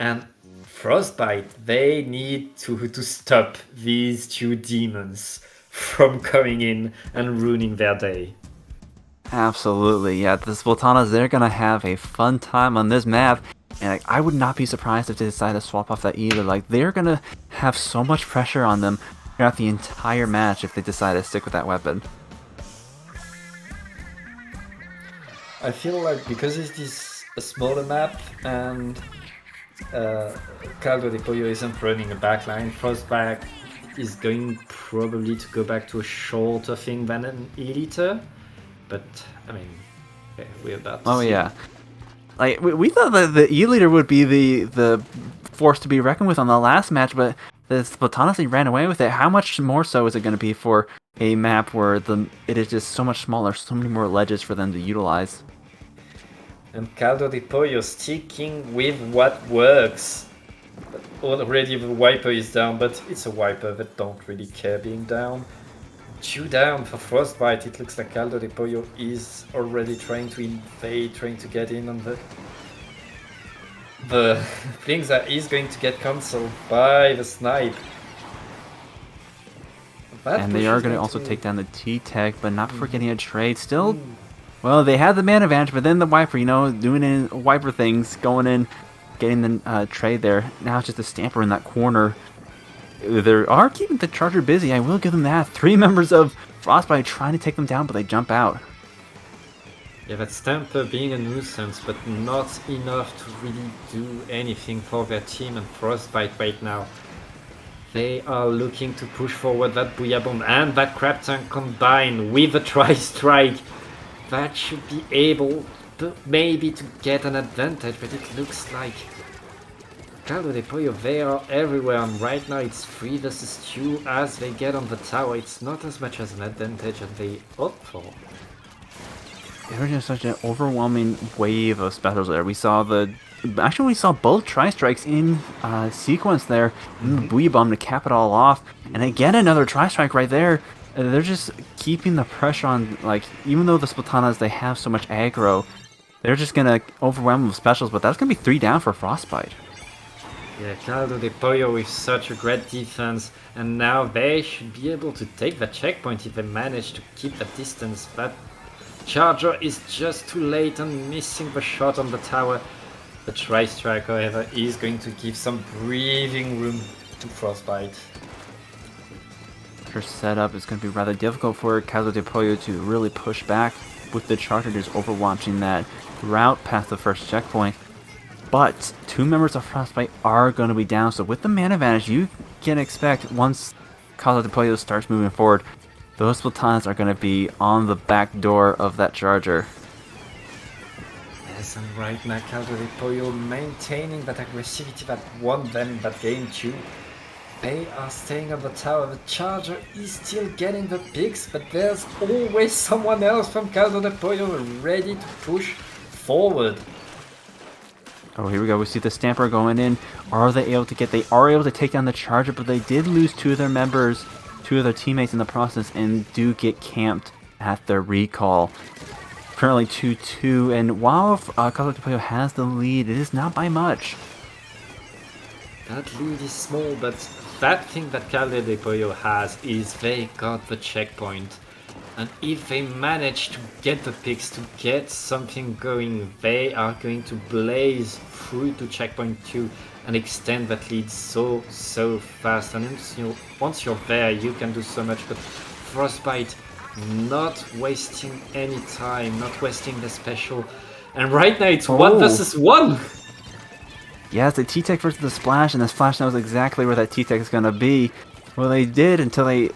and Frostbite, they need to stop these two demons from coming in and ruining their day. Absolutely, yeah. The Splatanas, they're gonna have a fun time on this map, and like, I would not be surprised if they decide to swap off that either. Like, they're gonna have so much pressure on them throughout the entire match if they decide to stick with that weapon. I feel like because it is a smaller map and Caldo de Pollo isn't running a backline, Frostbite is going probably to go back to a shorter thing than an Elite. But, I mean, okay, we're about to see. Yeah. Like, we thought that the E-Leader would be the force to be reckoned with on the last match, but the Splatanas ran away with it. How much more so is it going to be for a map where it is just so much smaller, so many more ledges for them to utilize? And Caldo de Pollo sticking with what works. Already the Wiper is down, but it's a Wiper that don't really care being down. 2 down for Frostbite. It looks like Caldo de Pollo is already trying to invade, trying to get in on the things that is going to get cancelled by the snipe. And they are going to also take down the T-Tech, but not forgetting a trade. Still, well, they had the man advantage, but then the Wiper, you know, doing in Wiper things, going in, getting the trade there. Now it's just a Stamper in that corner. They are keeping the Charger busy, I will give them that. 3 members of Frostbite trying to take them down, but they jump out. Yeah, that Stamper being a nuisance, but not enough to really do anything for their team and Frostbite right now. They are looking to push forward that Booyah Bomb and that Crab Tank combined with a Tri-Strike. That should be able to maybe to get an advantage, but it looks like Caldo de Pollo, they are everywhere, and right now it's 3 versus 2 as they get on the tower. It's not as much as an advantage as they opt for. There was just such an overwhelming wave of specials there. We saw both Tri-Strikes in sequence there. And the Booyah Bomb to cap it all off. And again, another Tri-Strike right there. They're just keeping the pressure on, like, even though the Splatanas, they have so much aggro, they're just going to overwhelm them with specials, but that's going to be 3 down for Frostbite. Yeah, Caldo de Pollo with such a great defense, and now they should be able to take the checkpoint if they manage to keep the distance. That Charger is just too late and missing the shot on the tower. The Tri-Strike, however, is going to give some breathing room to Frostbite. Her setup is going to be rather difficult for Caldo de Pollo to really push back with the Charger just overwatching that route past the first checkpoint. But 2 members of Frostbite are going to be down, so with the man advantage, you can expect once Caldo de Pollo starts moving forward, those Splatanas are going to be on the back door of that Charger. Yes, and right now Caldo de Pollo maintaining that aggressivity that won them that game too. They are staying on the tower. The Charger is still getting the picks, but there's always someone else from Caldo de Pollo ready to push forward. Oh, here we go. We see the Stamper going in. Are they able to get... They are able to take down the Charger, but they did lose 2 of their members, 2 of their teammates in the process, and do get camped at their recall. Currently 2-2, and while Caldo de Pollo has the lead, it is not by much. That lead is small, but that thing that Caldo de Pollo has is they got the checkpoint. And if they manage to get the picks, to get something going, they are going to blaze through to checkpoint 2 and extend that lead so fast. And once you're there, you can do so much. But Frostbite not wasting any time, not wasting the special. And right now it's 1 versus 1! Yeah, it's a T-Tech versus the Splash, and the Splash knows exactly where that T-Tech is going to be. Well, they did until they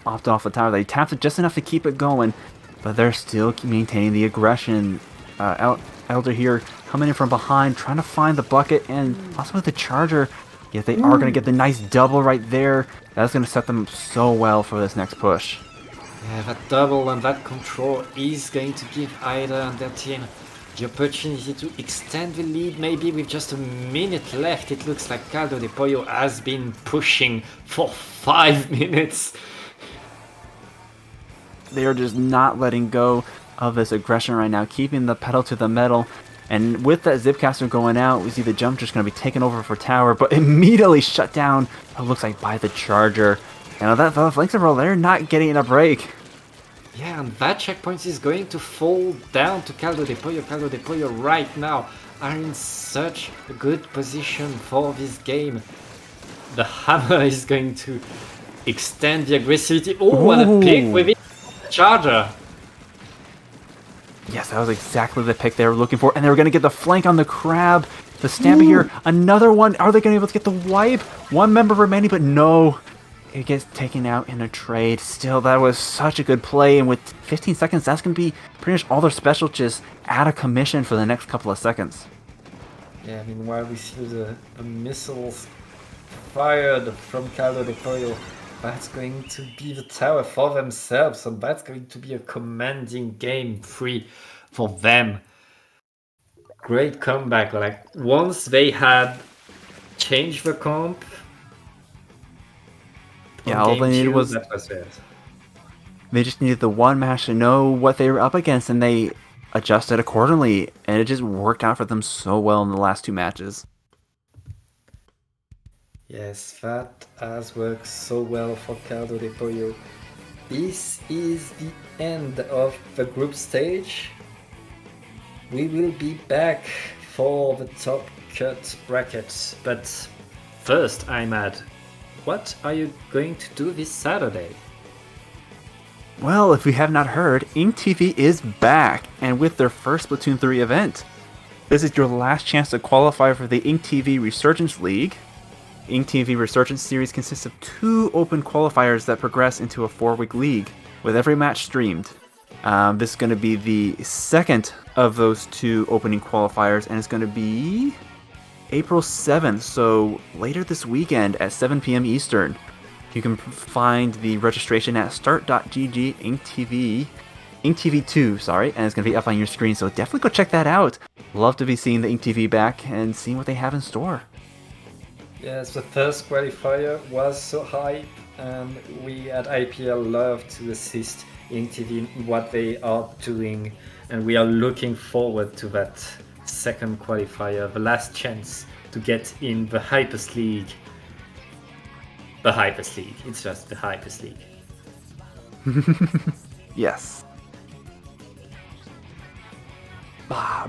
opted off the tower. They tapped it just enough to keep it going, but they're still maintaining the aggression. Elder here coming in from behind, trying to find the bucket, and also with the charger. Yet they are going to get the nice double right there. That's going to set them so well for this next push. Yeah, that double and that control is going to give Ida and their team the opportunity to extend the lead, maybe with just a minute left. It looks like Caldo de Pollo has been pushing for 5 minutes. They are just not letting go of this aggression right now, keeping the pedal to the metal. And with that Zipcaster going out, we see the jump just going to be taken over for tower, but immediately shut down, it looks like, by the charger. And that flanks roll, they're not getting a break. Yeah, and that checkpoint is going to fall down to Caldo de Pollo. Caldo de Pollo right now are in such a good position for this game. The hammer is going to extend the aggressivity. Oh, and a pick with it. Charger. Yes, that was exactly the pick they were looking for. And they were going to get the flank on the crab. The Stamper here, another one. Are they going to be able to get the wipe? One member remaining, but no. It gets taken out in a trade. Still, that was such a good play. And with 15 seconds, that's going to be pretty much all their special just out of commission for the next couple of seconds. Yeah, meanwhile, we see the missiles fired from Caldo de Pollo. That's going to be the tower for themselves. And that's going to be a commanding game 3 for them. Great comeback. Like, once they had changed the comp, yeah, all they needed was they just needed the one match to know what they were up against, and they adjusted accordingly, and it just worked out for them so well in the last 2 matches. Yes, that has worked so well for Caldo de Pollo. This is the end of the group stage. We will be back for the top cut bracket, but first, Imad, what are you going to do this Saturday? Well, if we have not heard, InkTV is back, and with their first Splatoon 3 event. This is your last chance to qualify for the InkTV Resurgence League. InkTV Resurgence Series consists of 2 open qualifiers that progress into a 4-week league, with every match streamed. This is going to be the second of those 2 opening qualifiers, and it's going to be April 7th, so later this weekend at 7 p.m. Eastern. You can find the registration at start.gg InkTV2, sorry, and it's going to be up on your screen, so definitely go check that out. Love to be seeing the InkTV back and seeing what they have in store. Yes, the first qualifier was so hype, and we at IPL love to assist InkTV in what they are doing, and we are looking forward to that second qualifier, the last chance to get in the Hypers League. The Hypers League, it's just the Hypers League. Yes.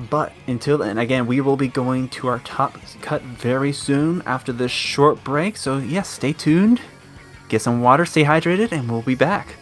But until then, again, we will be going to our top cut very soon after this short break. So yes, stay tuned, get some water, stay hydrated, and we'll be back.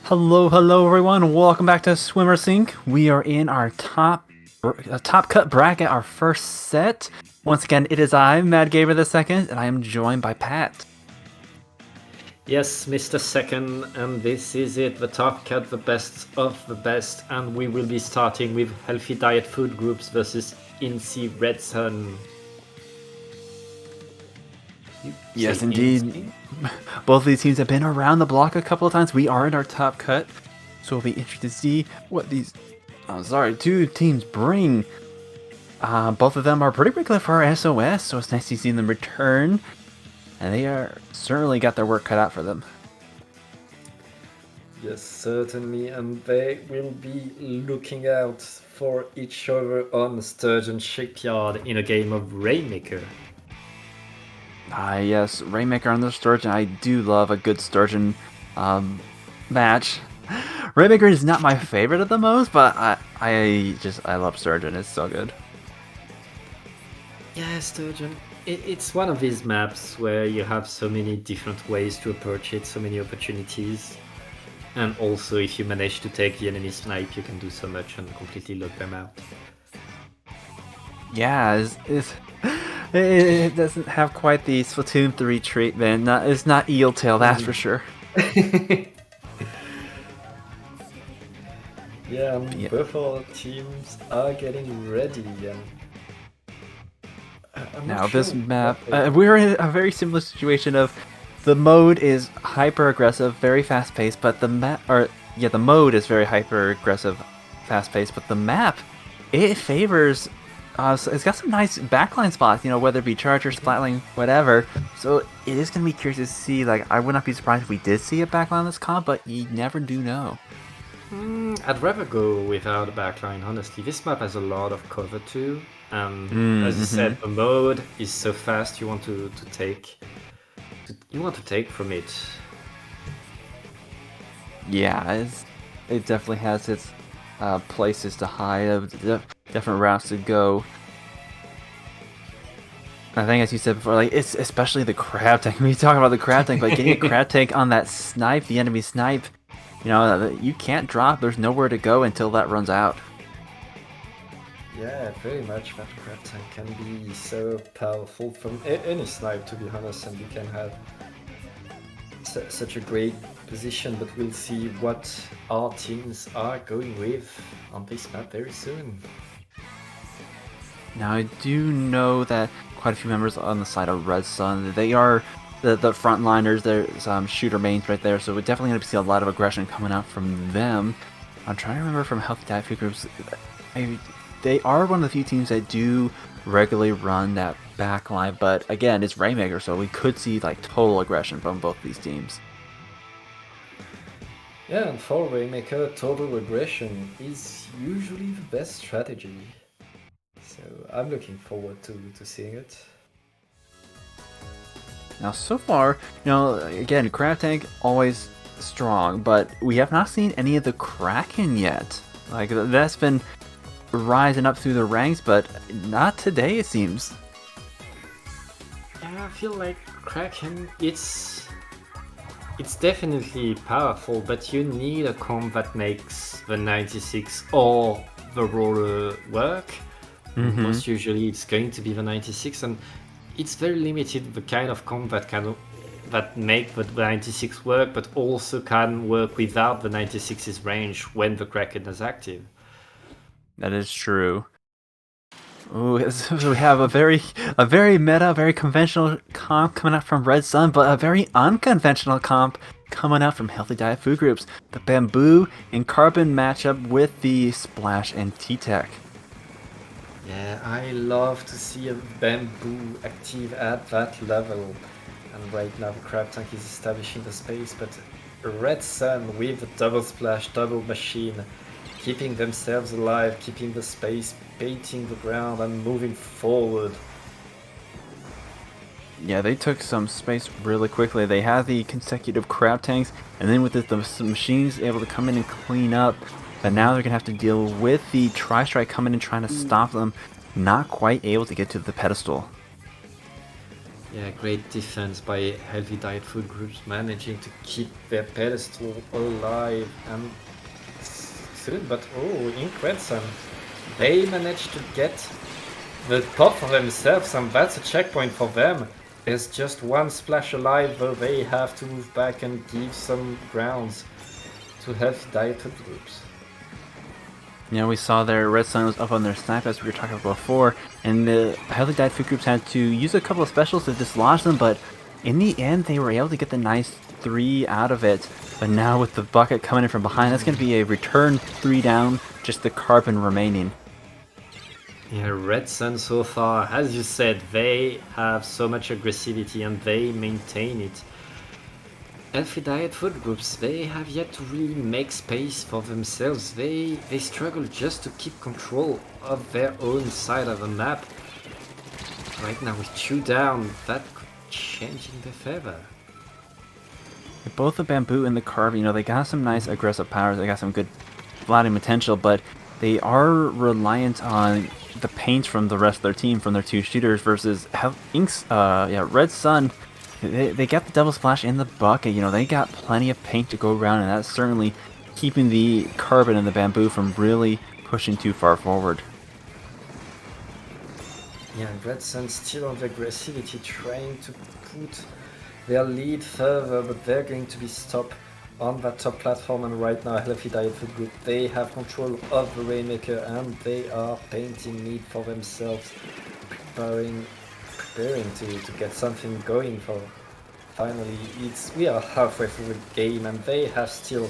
Hello everyone. Welcome back to Swimmer Sync. We are in our top cut bracket, our first set. Once again, it is I, Mad Gamer II, and I am joined by Pat. Yes, Mr. Second, and this is it, the top cut, the best of the best, and we will be starting with Healthy Diet Food Groups versus Incy Red Sun. Yes, indeed. Both of these teams have been around the block a couple of times. We are in our top cut, so we'll be interested to see what these two teams bring. Both of them are pretty regular for our SOS, so it's nice to see them return. And they are certainly got their work cut out for them. Yes, certainly, and they will be looking out for each other on Sturgeon Shipyard in a game of Rainmaker. Yes, Rainmaker on the Sturgeon. I do love a good Sturgeon match. Rainmaker is not my favorite of the most, but I love Sturgeon. It's so good. Yeah, Sturgeon. It's one of these maps where you have so many different ways to approach it, so many opportunities. And also, if you manage to take the enemy snipe, you can do so much and completely lock them out. Yeah, it doesn't have quite the Splatoon 3 treatment. It's not Eel Tail, that's for sure. Yeah, both our teams are getting ready. Now this map, we're in a very similar situation of the mode is hyper aggressive, very fast paced, but the mode is very hyper aggressive, fast paced, but the map, it favors. So it's got some nice backline spots, whether it be Charger, Splatling, whatever. So it is going to be curious to see. Like, I would not be surprised if we did see a backline on this comp, but you never do know. I'd rather go without a backline, honestly. This map has a lot of cover too. As you said, the mode is so fast. You want to take from it. Yeah, it definitely has its places to hide, different routes to go. I think, as you said before, like it's especially the crab tank. We talk about the crab tank, but getting a crab tank on that snipe, the enemy snipe, you can't drop. There's nowhere to go until that runs out. Yeah, very much. That crab tank can be so powerful from any snipe, to be honest, and you can have such a great position. But we'll see what our teams are going with on this map very soon. Now, I do know that quite a few members on the side of Red Sun, they are the frontliners. There's shooter mains right there, so we're definitely going to see a lot of aggression coming out from them. I'm trying to remember from Healthy Diet Food Groups. They are one of the few teams that do regularly run that back line, but again, it's Rainmaker, so we could see like total aggression from both these teams. Yeah, and for Rainmaker, total aggression is usually the best strategy. So I'm looking forward to seeing it. Now, so far, again, Crab Tank always strong, but we have not seen any of the Kraken yet. Like, that's been rising up through the ranks, but not today, it seems. Yeah, I feel like Kraken, it's definitely powerful, but you need a comp that makes the 96 or the roller work. Most usually it's going to be the 96, and it's very limited the kind of comp that make the 96 work, but also can work without the 96's range when the Kraken is active. That is true. Ooh, so we have a very meta, very conventional comp coming out from Red Sun, but a very unconventional comp coming out from Healthy Diet Food Groups. The Bamboo and Carbon matchup with the Splash and T-Tech. Yeah, I love to see a Bamboo active at that level. And right now the Crab Tank is establishing the space, but Red Sun with a double splash, double machine, keeping themselves alive, keeping the space, painting the ground and moving forward. Yeah, they took some space really quickly. They had the consecutive crab tanks, and then with the machines able to come in and clean up. But now they're going to have to deal with the Tri-Strike coming and trying to stop them. Not quite able to get to the pedestal. Yeah, great defense by healthy diet food groups, managing to keep their pedestal alive and soon. But oh, Incredson, they managed to get the top for themselves, and that's a checkpoint for them. There's just one splash alive, though they have to move back and give some grounds to healthy diet food groups. Yeah, we saw their Red Sun was up on their snipe as we were talking about before, and the heavily died food groups had to use a couple of specials to dislodge them, but in the end they were able to get the nice 3 out of it. But now with the bucket coming in from behind, that's going to be a return 3 down, just the carbon remaining. Yeah, Red Sun so far, as you said, they have so much aggressivity and they maintain it. Healthy diet food groups, they have yet to really make space for themselves. They struggle just to keep control of their own side of the map. Right now with 2 down, that could change in their favor. Both the bamboo and the carve, you know, they got some nice aggressive powers, they got some good flatting potential, but they are reliant on the paint from the rest of their team, from their 2 shooters, versus Red Sun. They got the double splash in the bucket, you know, they got plenty of paint to go around, and that's certainly keeping the carbon and the bamboo from really pushing too far forward. Yeah, Red Sun still on the aggressivity, trying to put their lead further, but they're going to be stopped on that top platform, and right now Healthy Diet Food Group, they have control of the Rainmaker and they are painting meat for themselves, preparing to get something going for finally. We are halfway through the game and they have still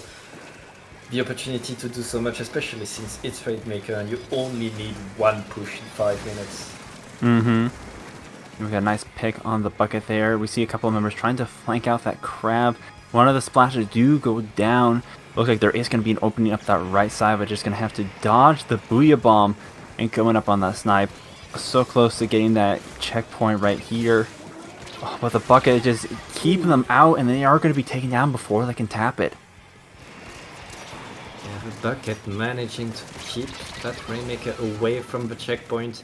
the opportunity to do so much, especially since it's Rainmaker and you only need 1 push in 5 minutes. We got a nice pick on the bucket there. We see a couple of members trying to flank out that crab. One of the splashes do go down. Looks like there is going to be an opening up that right side, but just going to have to dodge the Booyah Bomb and going up on that snipe. So close to getting that checkpoint right here. Oh, but the bucket is just keeping them out, and they are going to be taken down before they can tap it. Yeah, the bucket managing to keep that Rainmaker away from the checkpoint.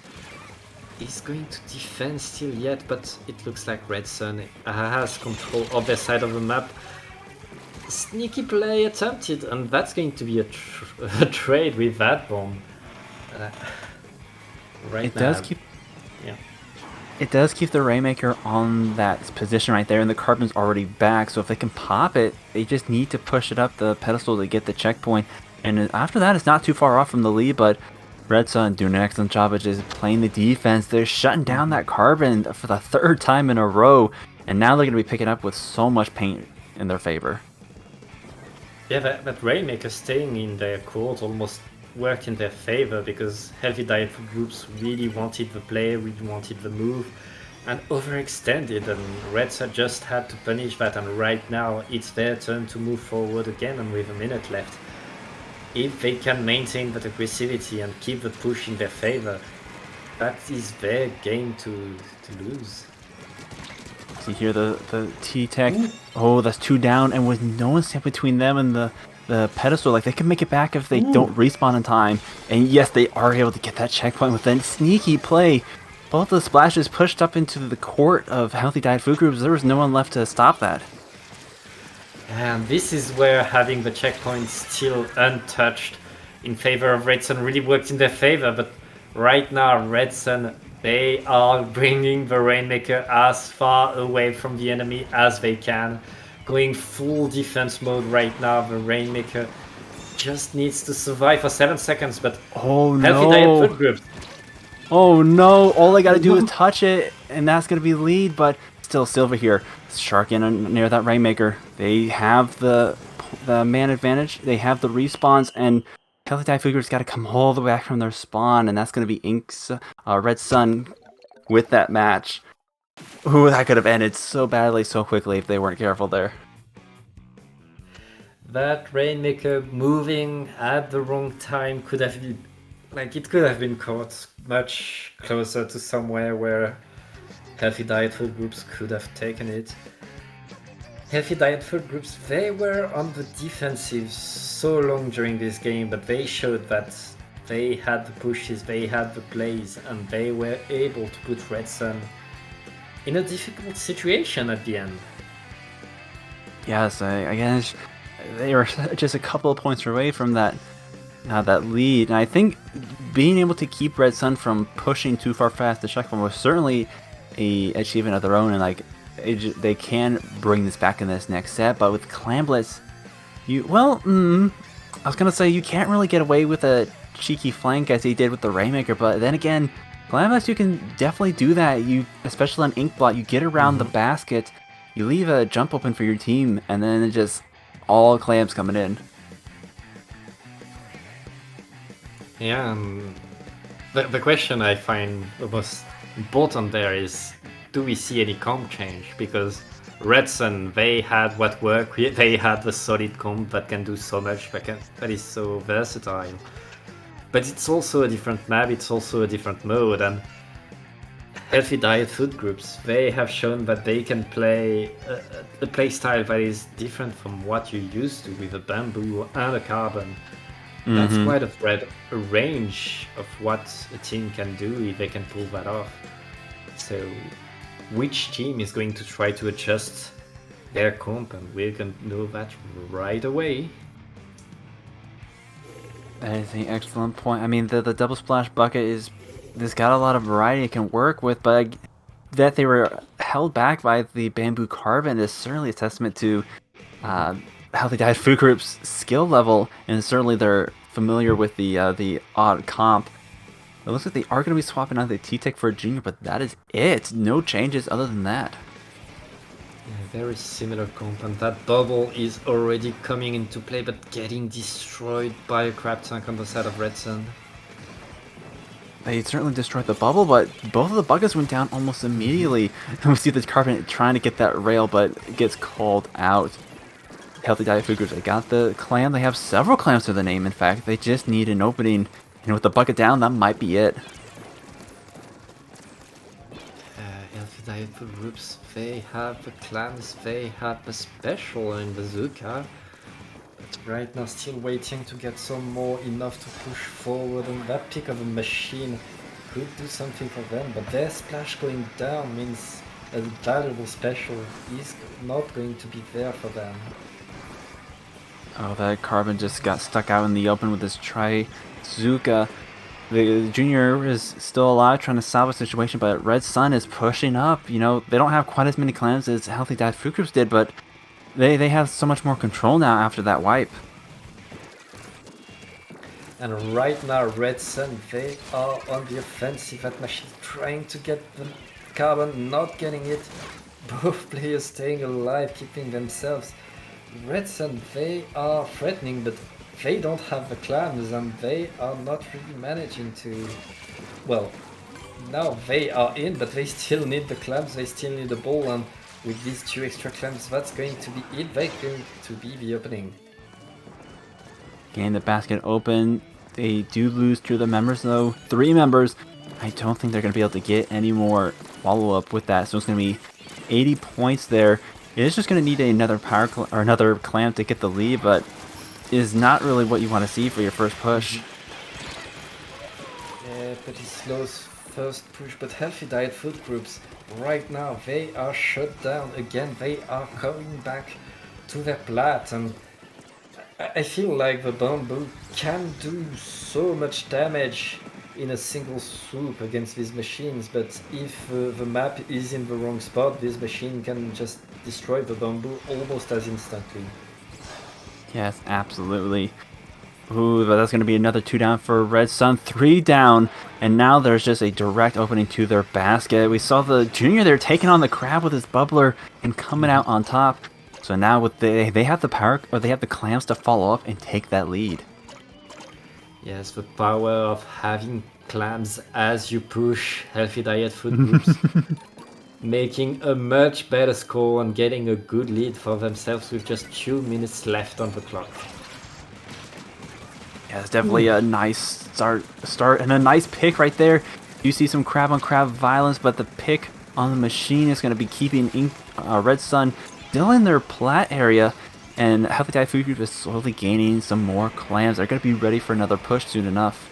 Is going to defend still yet, but it looks like Red Sun has control of their side of the map. Sneaky play attempted, and that's going to be a trade with that bomb. It does keep the Rainmaker on that position right there, and the carbon's already back, so if they can pop it, they just need to push it up the pedestal to get the checkpoint. And after that, it's not too far off from the lead, but Red Sun doing an excellent job of just playing the defense. They're shutting down that carbon for the 3rd time in a row, and now they're going to be picking up with so much paint in their favor. Yeah, that Rainmaker staying in their court almost worked in their favor, because heavy diet food groups really wanted the play, really wanted the move, and overextended, and Red Sun just had to punish that, and right now it's their turn to move forward again, and with a minute left. If they can maintain that aggressivity and keep the push in their favor, that is their game to lose. See here the T-Tech. Oh, that's 2 down, and with no one standing between them and the pedestal, like they can make it back if they don't respawn in time. And yes, they are able to get that checkpoint with a sneaky play. Both the splashes pushed up into the court of Healthy Diet Food Groups. There was no one left to stop that. And this is where having the checkpoint still untouched in favor of Red Sun really worked in their favor, but right now Red Sun, they are bringing the Rainmaker as far away from the enemy as they can, going full defense mode right now. The Rainmaker just needs to survive for 7 seconds, but Healthy Diet Food Groups. Oh no, all they gotta do is touch it, and that's gonna be lead, but still Silver here. Shark in near that Rainmaker. They have the man advantage. They have the respawns, and Healthy Diet Food Group's got to come all the way back from their spawn, and that's going to be Red Sun with that match. Ooh, that could have ended so badly, so quickly if they weren't careful there. That Rainmaker moving at the wrong time could have been, it could have been caught much closer to somewhere where Healthy Diet Food Groups could have taken it. Healthy Diet Food Groups, they were on the defensive so long during this game, but they showed that they had the pushes, they had the plays, and they were able to put Red Sun in a difficult situation at the end. Yes, I guess they were just a couple of points away from that lead, and I think being able to keep Red Sun from pushing too far past the checkpoint was certainly a achievement of their own, and like they can bring this back in this next set. But with Clamblitz, I was gonna say you can't really get away with a cheeky flank as he did with the Rainmaker, but then again, Clamblitz, you can definitely do that. You, especially on Inkblot, you get around the basket, you leave a jump open for your team, and then it just all clams coming in. Yeah, the question I find the most important there is, do we see any comp change? Because Red Sun, they had what worked, they had the solid comp that can do so much, that is so versatile. But it's also a different map, it's also a different mode, and Healthy Diet Food Groups, they have shown that they can play a play style that is different from what you're used to with a bamboo and a carbon. That's quite a range of what a team can do if they can pull that off. So, which team is going to try to adjust their comp, and we're going to know that right away. That is an excellent point. I mean, the double splash bucket there's got a lot of variety it can work with, but that they were held back by the bamboo carbon is certainly a testament to Healthy Diet Food Group's skill level, and certainly they're familiar with the odd comp. It looks like they are going to be swapping out the T-Tech for a Junior, but that is it. No changes other than that. Yeah, very similar comp, and that bubble is already coming into play, but getting destroyed by a crab tank on the side of Red Sun. They certainly destroyed the bubble, but both of the buckets went down almost immediately. And we see the carbon trying to get that rail, but it gets called out. Healthy Diet Food Groups, they got the clam. They have several clams to the name, in fact. They just need an opening. And with the bucket down, that might be it. Healthy Diet Food Groups, they have the clams, they have the special in Bazooka. But right now still waiting to get some more, enough to push forward, and that pick of a machine could do something for them, but their splash going down means a valuable special is not going to be there for them. Oh, that carbon just got stuck out in the open with his Trizuka. The Junior is still alive, trying to solve a situation, but Red Sun is pushing up. You know, they don't have quite as many clams as Healthy Diet Food Groups did, but they have so much more control now after that wipe. And right now, Red Sun, they are on the offensive. That machine trying to get the carbon, not getting it. Both players staying alive, keeping themselves. Red Sun, they are threatening, but they don't have the clams, and they are not really managing to... Well, now they are in, but they still need the clams, they still need the ball, and with these 2 extra clams, that's going to be it. They're going to be the opening. Getting the basket open. They do lose 2 of the members, though. 3 members. I don't think they're going to be able to get any more follow-up with that, so it's going to be 80 points there. It is just going to need another another clam to get the lead, but is not really what you want to see for your first push. Yeah, pretty slow first push, but Healthy Diet Food Groups, right now, they are shut down again. They are coming back to their plat, and I feel like the bamboo can do so much damage in a single swoop against these machines, but if the map is in the wrong spot, this machine can just destroy the bamboo almost as instantly. Yes, absolutely. Ooh, but that's going to be another 2 down for Red Sun, 3 down, and now there's just a direct opening to their basket. We saw the Junior there taking on the crab with his bubbler and coming out on top. So now with they have the power, or they have the clams to follow up and take that lead. Yes, the power of having clams as you push Healthy Diet Food Groups. Making a much better score and getting a good lead for themselves with just 2 minutes left on the clock. Yeah, it's definitely a nice start and a nice pick right there. You see some crab on crab violence, but the pick on the machine is going to be keeping Red Sun still in their plat area, and Healthy Diet Food Group is slowly gaining some more clams. They're going to be ready for another push soon enough.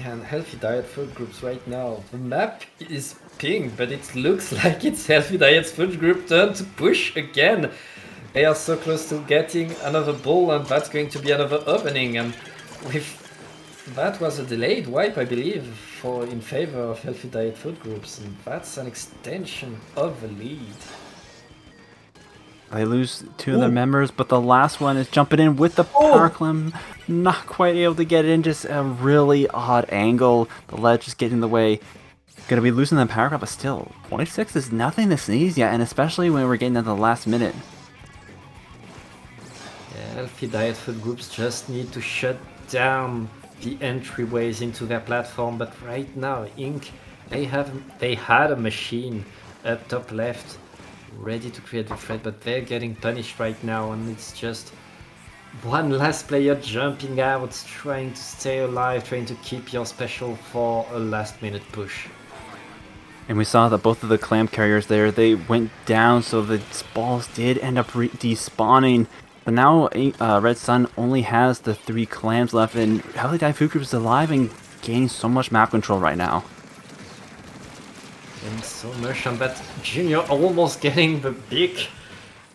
And healthy diet food groups right now. The map is pink, but it looks like it's healthy diet food group turn to push again. They are so close to getting another ball, and that's going to be another opening. And with that was a delayed wipe, I believe, in favor of healthy diet food groups, and that's an extension of the lead. They lose two of their members, but the last one is jumping in with the power climb. Not quite able to get in, just a really odd angle. The ledge is getting in the way. Gonna be losing the power climb, but still, 26 is nothing to sneeze yet, and especially when we're getting at the last minute. Yeah, healthy diet food groups just need to shut down the entryways into their platform, but right now, Ink, they had a machine up top left ready to create the threat, but they're getting punished right now, and it's just one last player jumping out, trying to stay alive, trying to keep your special for a last minute push. And we saw that both of the clam carriers there, they went down, so the balls did end up despawning. But now Red Sun only has the 3 clams left, and Healthy Diet Food Group is alive and gaining so much map control right now. And so much on that Junior almost getting the big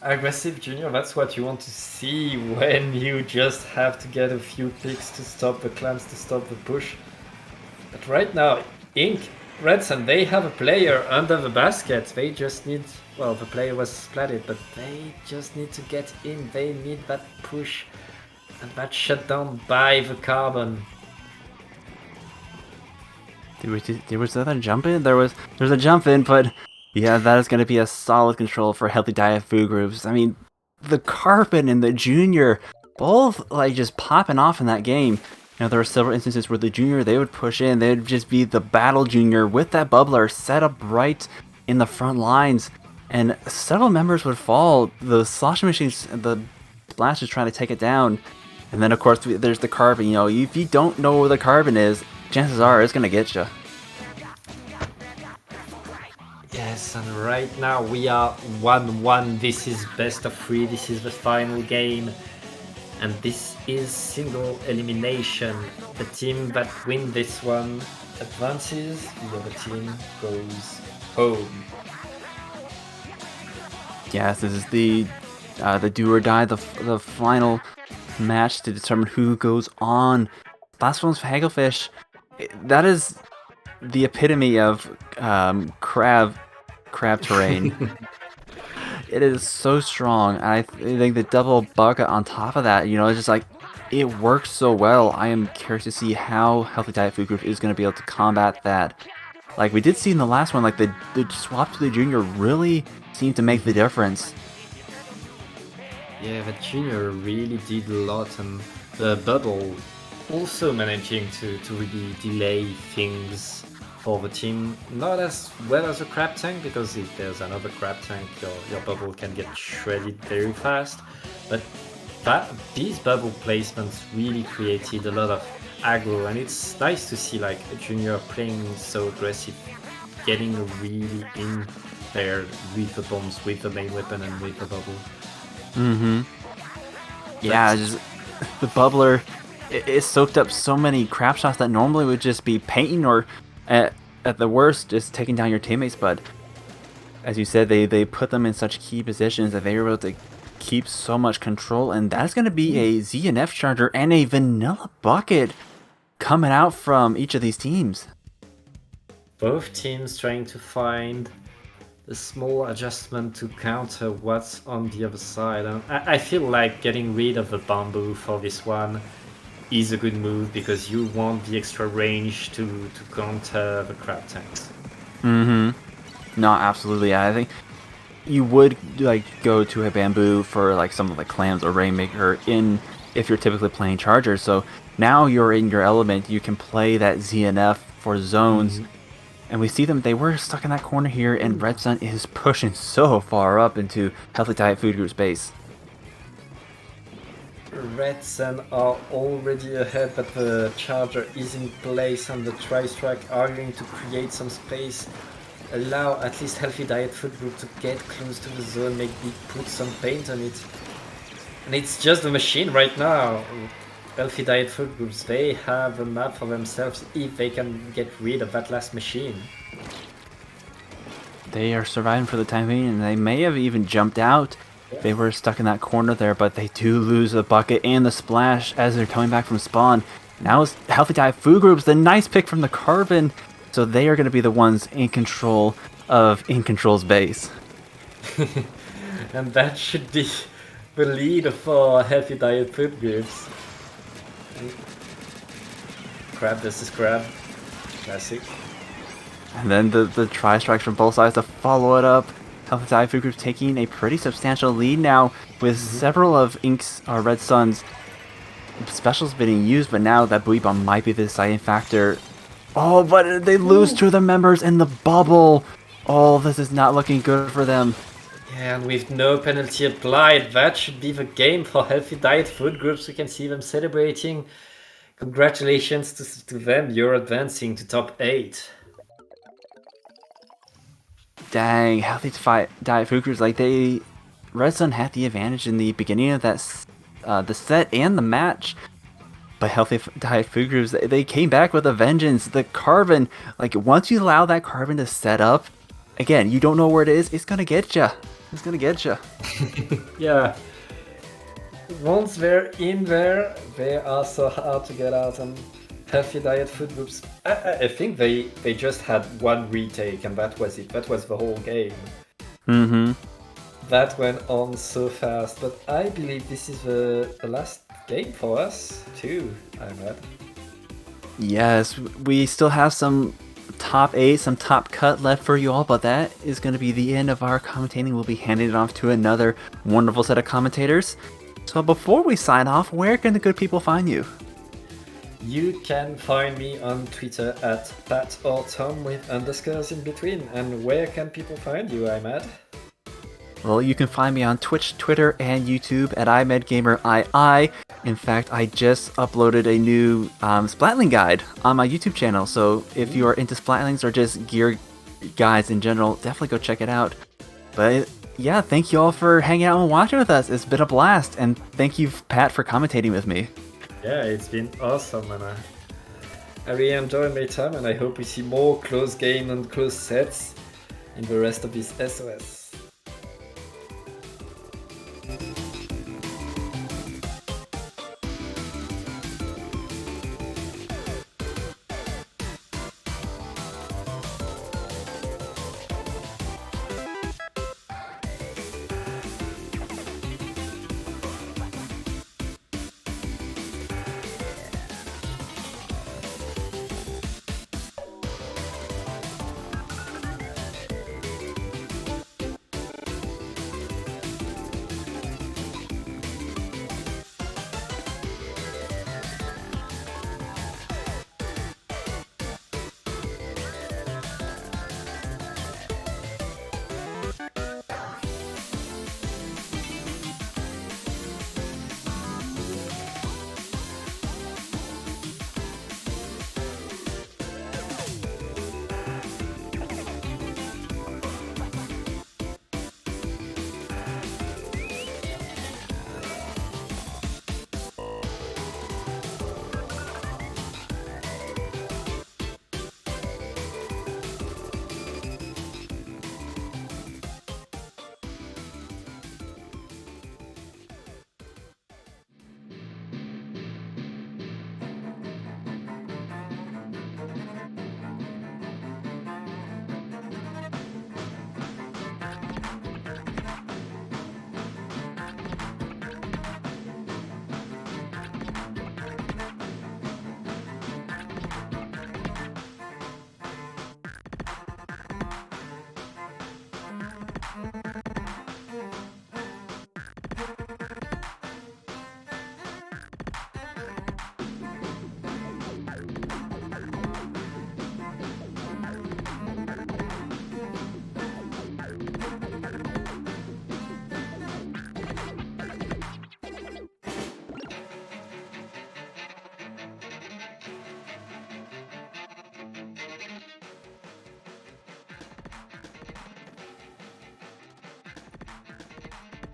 aggressive Junior. That's what you want to see when you just have to get a few picks to stop the clams, to stop the push. But right now, Ink, Red Sun, they have a player under the basket. They just need, well, the player was splatted, but they just need to get in. They need that push, and that shut down by the carbon. There was another jump in? There's a jump in, but yeah, that is going to be a solid control for Healthy Diet Food Groups. I mean, the Carbon and the Junior, both like just popping off in that game. You know, there were several instances where the Junior, they would push in, they would just be the Battle Junior with that bubbler set up right in the front lines, and several members would fall. The sloshing machines, the Splash is trying to take it down, and then of course there's the Carbon. You know, if you don't know where the Carbon is, chances are it's gonna get you. Yes, and right now we are 1-1. This is best of 3. This is the final game. And this is single elimination. The team that wins this one advances, the other team goes home. Yes, this is the do or die, the final match to determine who goes on. Last one's for Hagelfish. That is the epitome of crab terrain. It is so strong. I think the double bucket on top of that, you know, it's just like, it works so well. I am curious to see how Healthy Diet Food Group is going to be able to combat that. Like we did see in the last one, like the swap to the Junior really seemed to make the difference. Yeah, the Junior really did a lot, and the bubble also managing to really delay things for the team. Not as well as a crab tank, because if there's another crab tank, your bubble can get shredded very fast. But these bubble placements really created a lot of aggro, and it's nice to see like a Junior playing so aggressive, getting really in there with the bombs, with the main weapon, and with the bubble. Yeah, just, the bubbler, it soaked up so many crap shots that normally would just be painting or at the worst just taking down your teammates. But as you said, they put them in such key positions that they were able to keep so much control, and that's going to be a ZNF charger and a vanilla bucket coming out from each of these teams. Both teams trying to find a small adjustment to counter what's on the other side. And I feel like getting rid of the bamboo for this one is a good move, because you want the extra range to counter the crab tanks. No, absolutely. I think you would like go to a bamboo for like some of the clams or rainmaker if you're typically playing chargers. So now you're in your element. You can play that ZNF for zones. And we see them, they were stuck in that corner here, and Red Sun is pushing so far up into Healthy Diet Food Group's base. Red Sun are already ahead, but the charger is in place, and the tri-strike are going to create some space, allow at least Healthy Diet Food Group to get close to the zone, maybe put some paint on it. And it's just the machine right now. healthy diet food groups, they have a map for themselves if they can get rid of that last machine. They are surviving for the time being, and they may have even jumped out. Yeah. They were stuck in that corner there, but they do lose the bucket and the splash as they're coming back from spawn. Now it's healthy diet food groups, the nice pick from the Carbon. So they are going to be the ones in control of InControl's base. And that should be the lead for healthy diet food groups. Crab versus crab. Classic. And then the tri-strikes from both sides to follow it up. Healthy diet food groups taking a pretty substantial lead now with several of Ink's Red Sun's specials being used, but now that buoy bomb might be the deciding factor. Oh, but they lose two of the members in the bubble. Oh, this is not looking good for them. Yeah, and with no penalty applied, that should be the game for healthy diet food groups. We can see them celebrating. Congratulations to them, you're advancing to top 8. Dang, healthy diet food groups, like Red Sun had the advantage in the beginning of that the set and the match. But healthy diet food groups, they came back with a vengeance. The Carbon, like once you allow that Carbon to set up, again, you don't know where it is, it's gonna get you. It's gonna get you. Yeah. Once they're in there, they are so hard to get out. And healthy diet food groups, I think they just had one retake, and that was it. That was the whole game. Mm-hmm. That went on so fast, but I believe this is the last game for us too, Ahmed. Yes, we still have some top 8, some top cut left for you all, but that is going to be the end of our commentating. We'll be handing it off to another wonderful set of commentators. So before we sign off, where can the good people find you? You can find me on Twitter at Pat or Tom with underscores in between. And where can people find you, Ahmed? Well, you can find me on Twitch, Twitter, and YouTube at IMedGamerII. In fact, I just uploaded a new Splatling guide on my YouTube channel, so if you are into Splatlings or just gear guides in general, definitely go check it out. But yeah, thank you all for hanging out and watching with us. It's been a blast, and thank you, Pat, for commentating with me. Yeah, it's been awesome, and I really enjoyed my time, and I hope we see more close game and close sets in the rest of this SOS.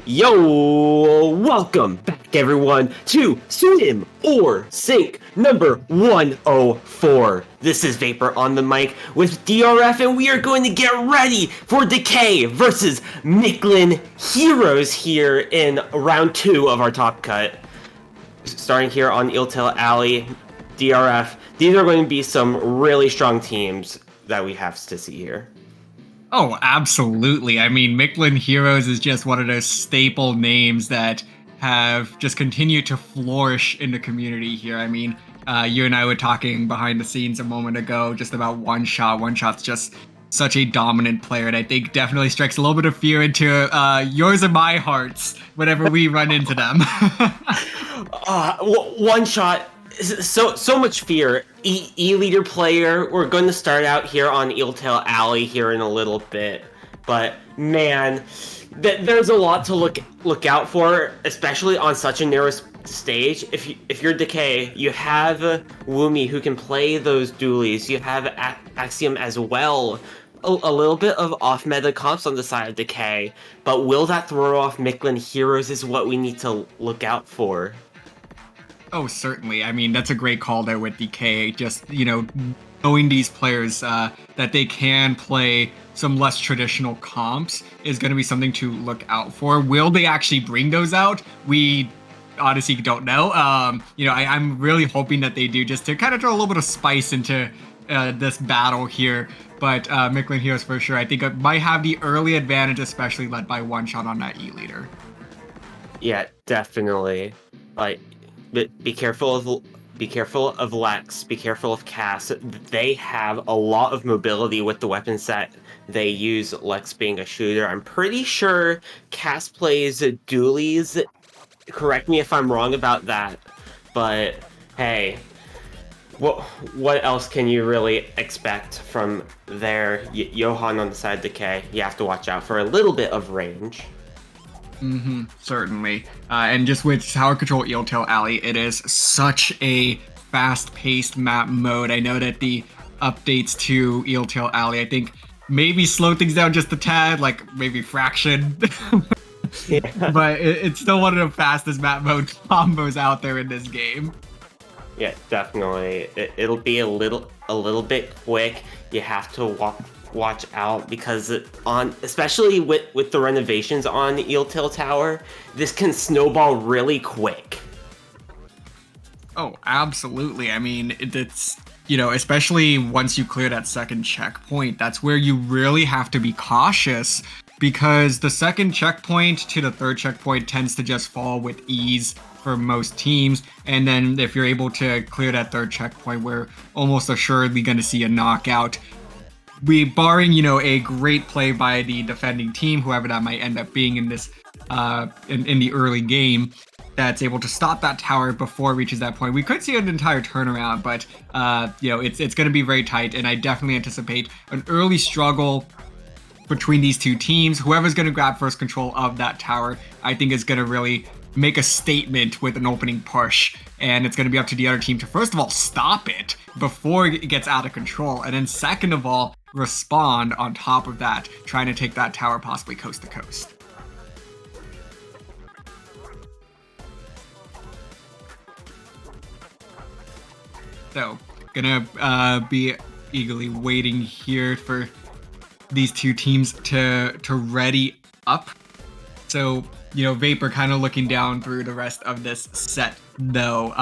Yo, welcome back back, everyone, to Swim or Sink number 104. This is Vapor on the mic with DRF, and we are going to get ready for Decay versus Mictlan Heroes here in round 2 of our top cut. Starting here on Eeltail Alley, DRF, these are going to be some really strong teams that we have to see here. Oh, absolutely. I mean, Mictlan Heroes is just one of those staple names that have just continued to flourish in the community here. I mean, you and I were talking behind the scenes a moment ago just about One Shot. One Shot's just such a dominant player, and I think definitely strikes a little bit of fear into yours and my hearts whenever we run into them. One Shot, so much fear. E-leader player. We're going to start out here on Eeltail Alley here in a little bit, but man, there's a lot to look out for, especially on such a narrow stage. If you're Decay, you have Woomy who can play those dualies. You have Axiom as well. A little bit of off-meta comps on the side of Decay, but will that throw off Mictlan Heroes is what we need to look out for. Oh, certainly. I mean, that's a great call there with Decay. Just, knowing these players that they can play some less traditional comps is going to be something to look out for. Will they actually bring those out? We honestly don't know. I'm really hoping that they do, just to kind of throw a little bit of spice into this battle here. But Mictlan Heroes for sure, I think it might have the early advantage, especially led by One Shot on that E-leader. Yeah, definitely. Be careful of Lex, be careful of Cass. They have a lot of mobility with the weapons that they use, Lex being a shooter. I'm pretty sure Cass plays dualies. Correct me if I'm wrong about that. But hey, what else can you really expect from there? Johan on the side of Decay, you have to watch out for a little bit of range. Certainly. And just with Tower Control Eeltail Alley, it is such a fast-paced map mode. I know that the updates to Eeltail Alley, I think, maybe slow things down just a tad, like maybe fraction. Yeah. But it's still one of the fastest map mode combos out there in this game. Yeah, definitely. It'll be a little bit quick. You have to watch out because especially with the renovations on Eeltail Tower, this can snowball really quick. Oh, absolutely. I mean, it's, especially once you clear that second checkpoint, that's where you really have to be cautious, because the second checkpoint to the third checkpoint tends to just fall with ease for most teams. And then if you're able to clear that third checkpoint, we're almost assuredly going to see a knockout. Barring, a great play by the defending team, whoever that might end up being in this, in the early game, that's able to stop that tower before it reaches that point. We could see an entire turnaround, but, it's going to be very tight, and I definitely anticipate an early struggle between these two teams. Whoever's going to grab first control of that tower, I think is going to really make a statement with an opening push, and it's going to be up to the other team to, first of all, stop it before it gets out of control, and then second of all, respond on top of that, trying to take that tower possibly coast to coast. So, gonna be eagerly waiting here for these two teams to ready up. So, Vapor kind of looking down through the rest of this set, though,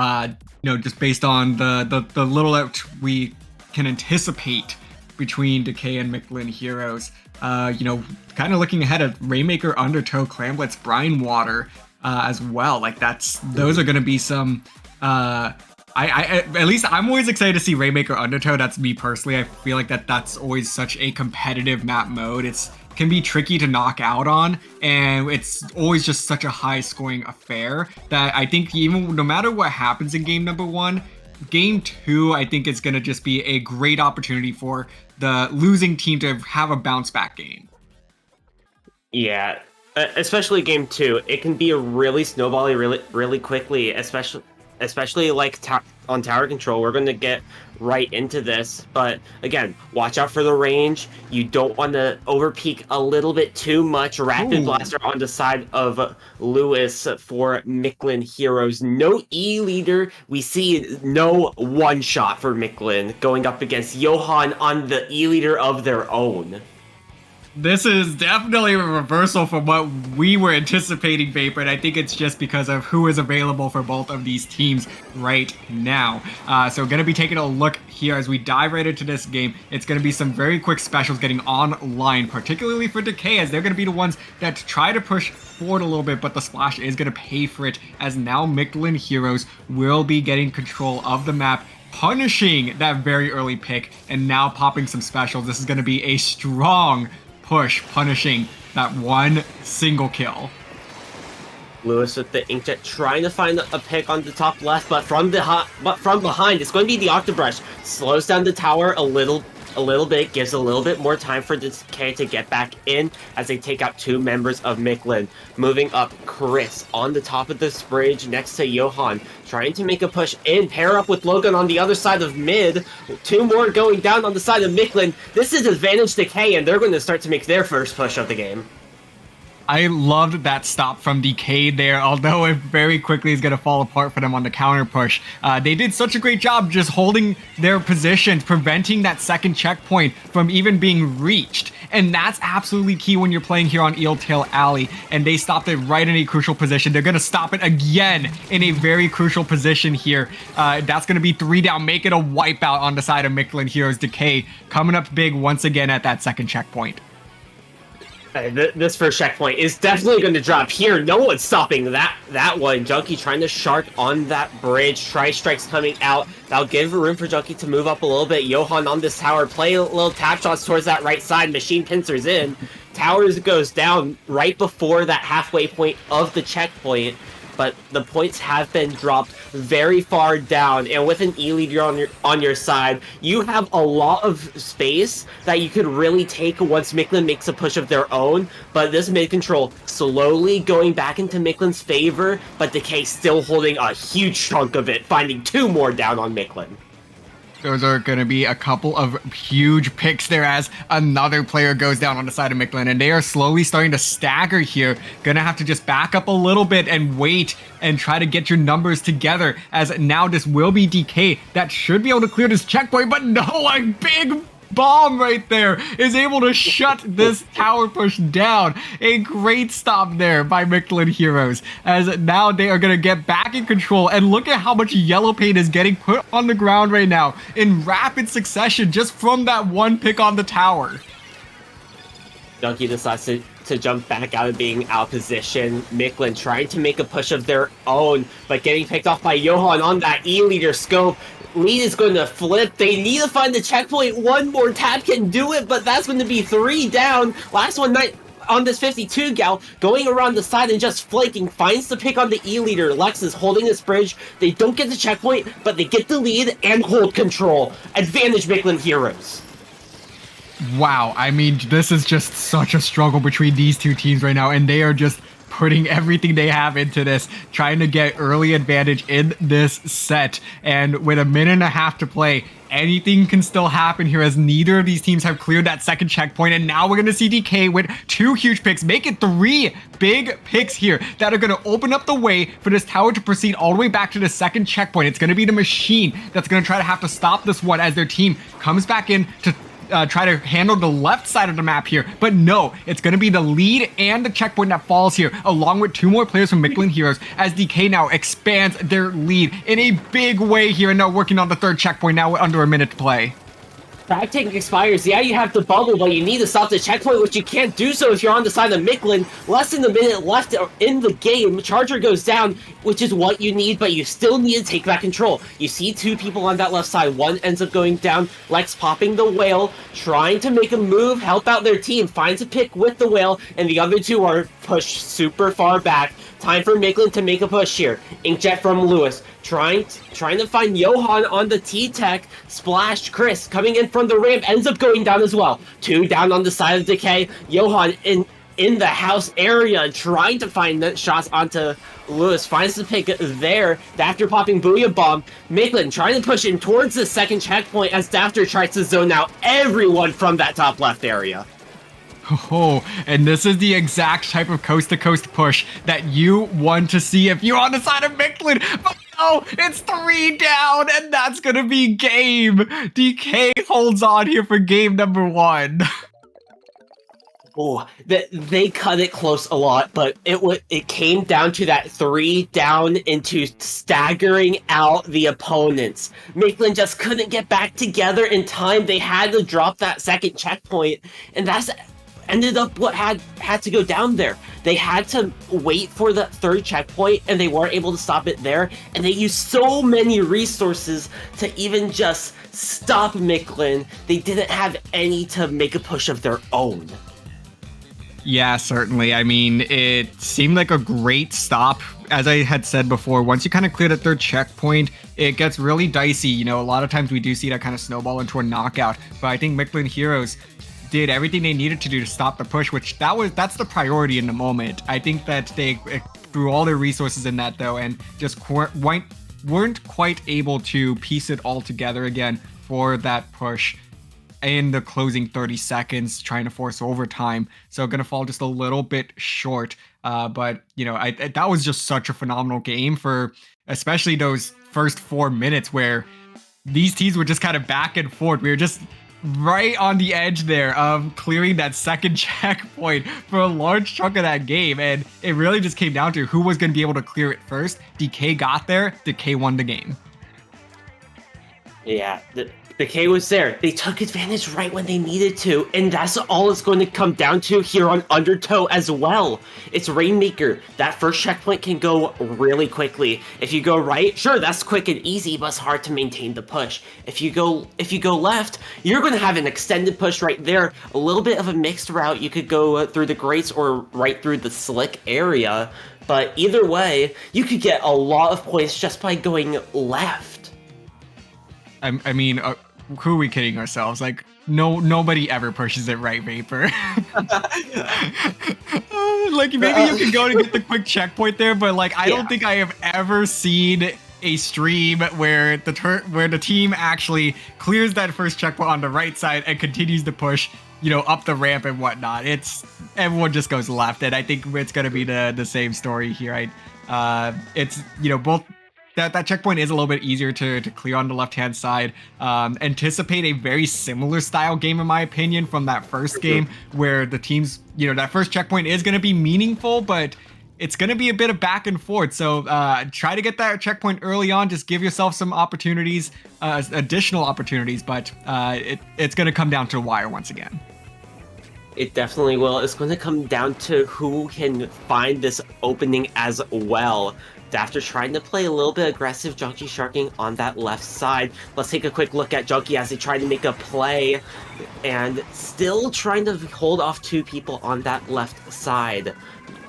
just based on the little that we can anticipate between Decay and Mictlan Heroes, kind of looking ahead at Rainmaker, Undertow, Clamblitz, Brine Water, as well. Like, those are going to be some, at least I'm always excited to see Rainmaker, Undertow. That's me personally. I feel like that's always such a competitive map mode. It can be tricky to knock out on, and it's always just such a high scoring affair that I think even no matter what happens in game number 1, game 2, I think it's going to just be a great opportunity for the losing team to have a bounce back game. Yeah, especially game 2, it can be a really snowbally really quickly, especially especially like on tower control. We're going to get right into this, but again, watch out for the range. You don't want to overpeak a little bit too much. Rapid Blaster on the side of Lewis for Mictlan Heroes. No E leader. We see no one shot for Mictlan going up against Johan on the E leader of their own. This is definitely a reversal from what we were anticipating, Vapor, and I think it's just because of who is available for both of these teams right now. So going to be taking a look here as we dive right into this game. It's going to be some very quick specials getting online, particularly for Decay, as they're going to be the ones that try to push forward a little bit, but the splash is going to pay for it, as now Mictlan Heroes will be getting control of the map, punishing that very early pick, and now popping some specials. This is going to be a strong push, punishing that one single kill. Lewis with the Inkjet trying to find a pick on the top left, but from behind, it's going to be the Octobrush. Slows down the tower a little bit, gives a little bit more time for Decay to get back in as they take out two members of Mictlan. Moving up, Chris on the top of this bridge next to Johan, trying to make a push in, pair up with Logan on the other side of mid. Two more going down on the side of Mictlan. This is advantage Decay, and they're going to start to make their first push of the game. I loved that stop from Decay there, although it very quickly is going to fall apart for them on the counter push. They did such a great job just holding their positions, preventing that second checkpoint from even being reached. And that's absolutely key when you're playing here on Eel Tail Alley. And they stopped it right in a crucial position. They're going to stop it again in a very crucial position here. That's going to be 3 down, make it a wipeout on the side of Mictlan Heroes. Decay coming up big once again at that second checkpoint. This first checkpoint is definitely going to drop here. No one's stopping that one. Junkie trying to shark on that bridge. Tri-strikes coming out. That'll give room for Junkie to move up a little bit. Johan on this tower, play a little tap shots towards that right side. Machine pincers in. Towers goes down right before that halfway point of the checkpoint. But the points have been dropped very far down, and with an E leader on your side, you have a lot of space that you could really take once Mictlan makes a push of their own. But this mid control slowly going back into Mictlan's favor, but Decay still holding a huge chunk of it, finding 2 more down on Mictlan. Those are going to be a couple of huge picks there as another player goes down on the side of Mictlan, and they are slowly starting to stagger here. Going to have to just back up a little bit and wait and try to get your numbers together, as now this will be Decay that should be able to clear this checkpoint, but no, a big bomb right there is able to shut this tower push down. A great stop there by Mictlan Heroes, as now they are going to get back in control. And look at how much yellow paint is getting put on the ground right now in rapid succession just from that one pick on the tower. Junkie decides to jump back out of being out of position. Mictlan trying to make a push of their own, but getting picked off by Johan on that E-leader scope. Lead is going to flip. They need to find the checkpoint. One more tap can do it, but that's going to be 3 down. Last one on this 52 gal, going around the side and just flanking, finds the pick on the E-leader. Lex is holding this bridge. They don't get the checkpoint, but they get the lead and hold control. Advantage Mictlan Heroes. Wow, I mean, this is just such a struggle between these two teams right now, and they are just putting everything they have into this, trying to get early advantage in this set. And with a minute and a half to play, anything can still happen here, as neither of these teams have cleared that second checkpoint. And now we're going to see Decay with 2 huge picks, make it 3 big picks here that are going to open up the way for this tower to proceed all the way back to the second checkpoint. It's going to be the machine that's going to try to have to stop this one as their team comes back in to try to handle the left side of the map here. But no, it's going to be the lead and the checkpoint that falls here, along with 2 more players from Mictlan Heroes, as Decay now expands their lead in a big way here, and now working on the 3rd checkpoint now with under a minute to play. Tactic expires. Yeah, you have the bubble, but you need to stop the checkpoint, which you can't do so if you're on the side of Mictlan. Less than a minute left in the game. Charger goes down, which is what you need, but you still need to take back control. You see 2 people on that left side. One ends up going down. Lex popping the whale, trying to make a move, help out their team, finds a pick with the whale, and the other 2 are pushed super far back. Time for Mictlan to make a push here. Inkjet from Lewis, trying to find Johan on the T-Tech. Splashed Chris coming in from the ramp, ends up going down as well. 2 down on the side of Decay. Johan in the house area, trying to find the shots onto Lewis. Finds the pick there. Dafter popping Booyah Bomb. Mictlan trying to push him towards the second checkpoint as Dafter tries to zone out everyone from that top left area. Oh, and this is the exact type of coast-to-coast push that you want to see if you're on the side of Mictlan. But no, it's 3 down, and that's gonna be game. Decay holds on here for game number 1. Oh, they cut it close a lot, but it came down to that 3 down into staggering out the opponents. Mictlan just couldn't get back together in time. They had to drop that second checkpoint, and that's ended up what had to go down there. They had to wait for the third checkpoint, and they weren't able to stop it there, and they used so many resources to even just stop Mictlan. They didn't have any to make a push of their own. Yeah, certainly. I mean, it seemed like a great stop. As I had said before, once you kind of clear the third checkpoint, it gets really dicey. You know, a lot of times we do see that kind of snowball into a knockout, but I think Mictlan Heroes did everything they needed to do to stop the push, which that's the priority in the moment. I think that they threw all their resources in that though, and just weren't quite able to piece it all together again for that push in the closing 30 seconds, trying to force overtime. So gonna fall just a little bit short. But you know, that was just such a phenomenal game for especially those first 4 minutes where these teams were just kind of back and forth. We were just right on the edge there of clearing that second checkpoint for a large chunk of that game, and it really just came down to who was going to be able to clear it first. Decay got there. Decay won the game. Yeah, Decay was there. They took advantage right when they needed to, and that's all it's going to come down to here on Undertow as well. It's Rainmaker. That first checkpoint can go really quickly. If you go right, sure, that's quick and easy, but it's hard to maintain the push. If you go left, you're going to have an extended push right there. A little bit of a mixed route. You could go through the grates or right through the slick area, but either way, you could get a lot of points just by going left. I mean, who are we kidding ourselves? Like, nobody ever pushes it right, Vapor. Like, maybe you can go to get the quick checkpoint there, but like, I don't think I have ever seen a stream where the team actually clears that first checkpoint on the right side and continues to push, you know, up the ramp and whatnot. Everyone just goes left, and I think it's gonna be the same story here. It's, you know, both. That checkpoint is a little bit easier to clear on the left-hand side. Anticipate a very similar style game, in my opinion, from that first game, where the teams, you know, that first checkpoint is going to be meaningful, but it's going to be a bit of back and forth. So try to get that checkpoint early on. Just give yourself some opportunities, additional opportunities, but it's going to come down to a wire once again. It definitely will. It's going to come down to who can find this opening as well. After trying to play a little bit aggressive, Junkie sharking on that left side. Let's take a quick look at Junkie as they try to make a play, and still trying to hold off 2 people on that left side.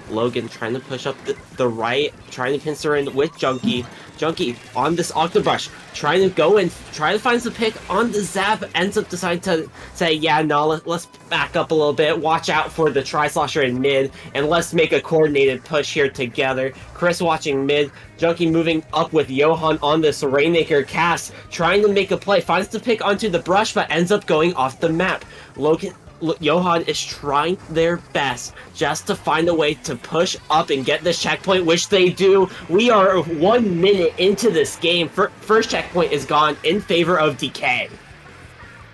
Logan trying to push up the right, trying to pincer in with Junkie. Junkie on this Octobrush, trying to go and try to find the pick on the Zap, ends up deciding to say, yeah, no, let's back up a little bit, watch out for the Tri-Slosher in mid, and let's make a coordinated push here together. Chris watching mid, Junkie moving up with Johan on this Rainmaker cast, trying to make a play, finds the pick onto the brush, but ends up going off the map. Johan is trying their best just to find a way to push up and get this checkpoint, which they do. We are 1 minute into this game. First checkpoint is gone in favor of Decay.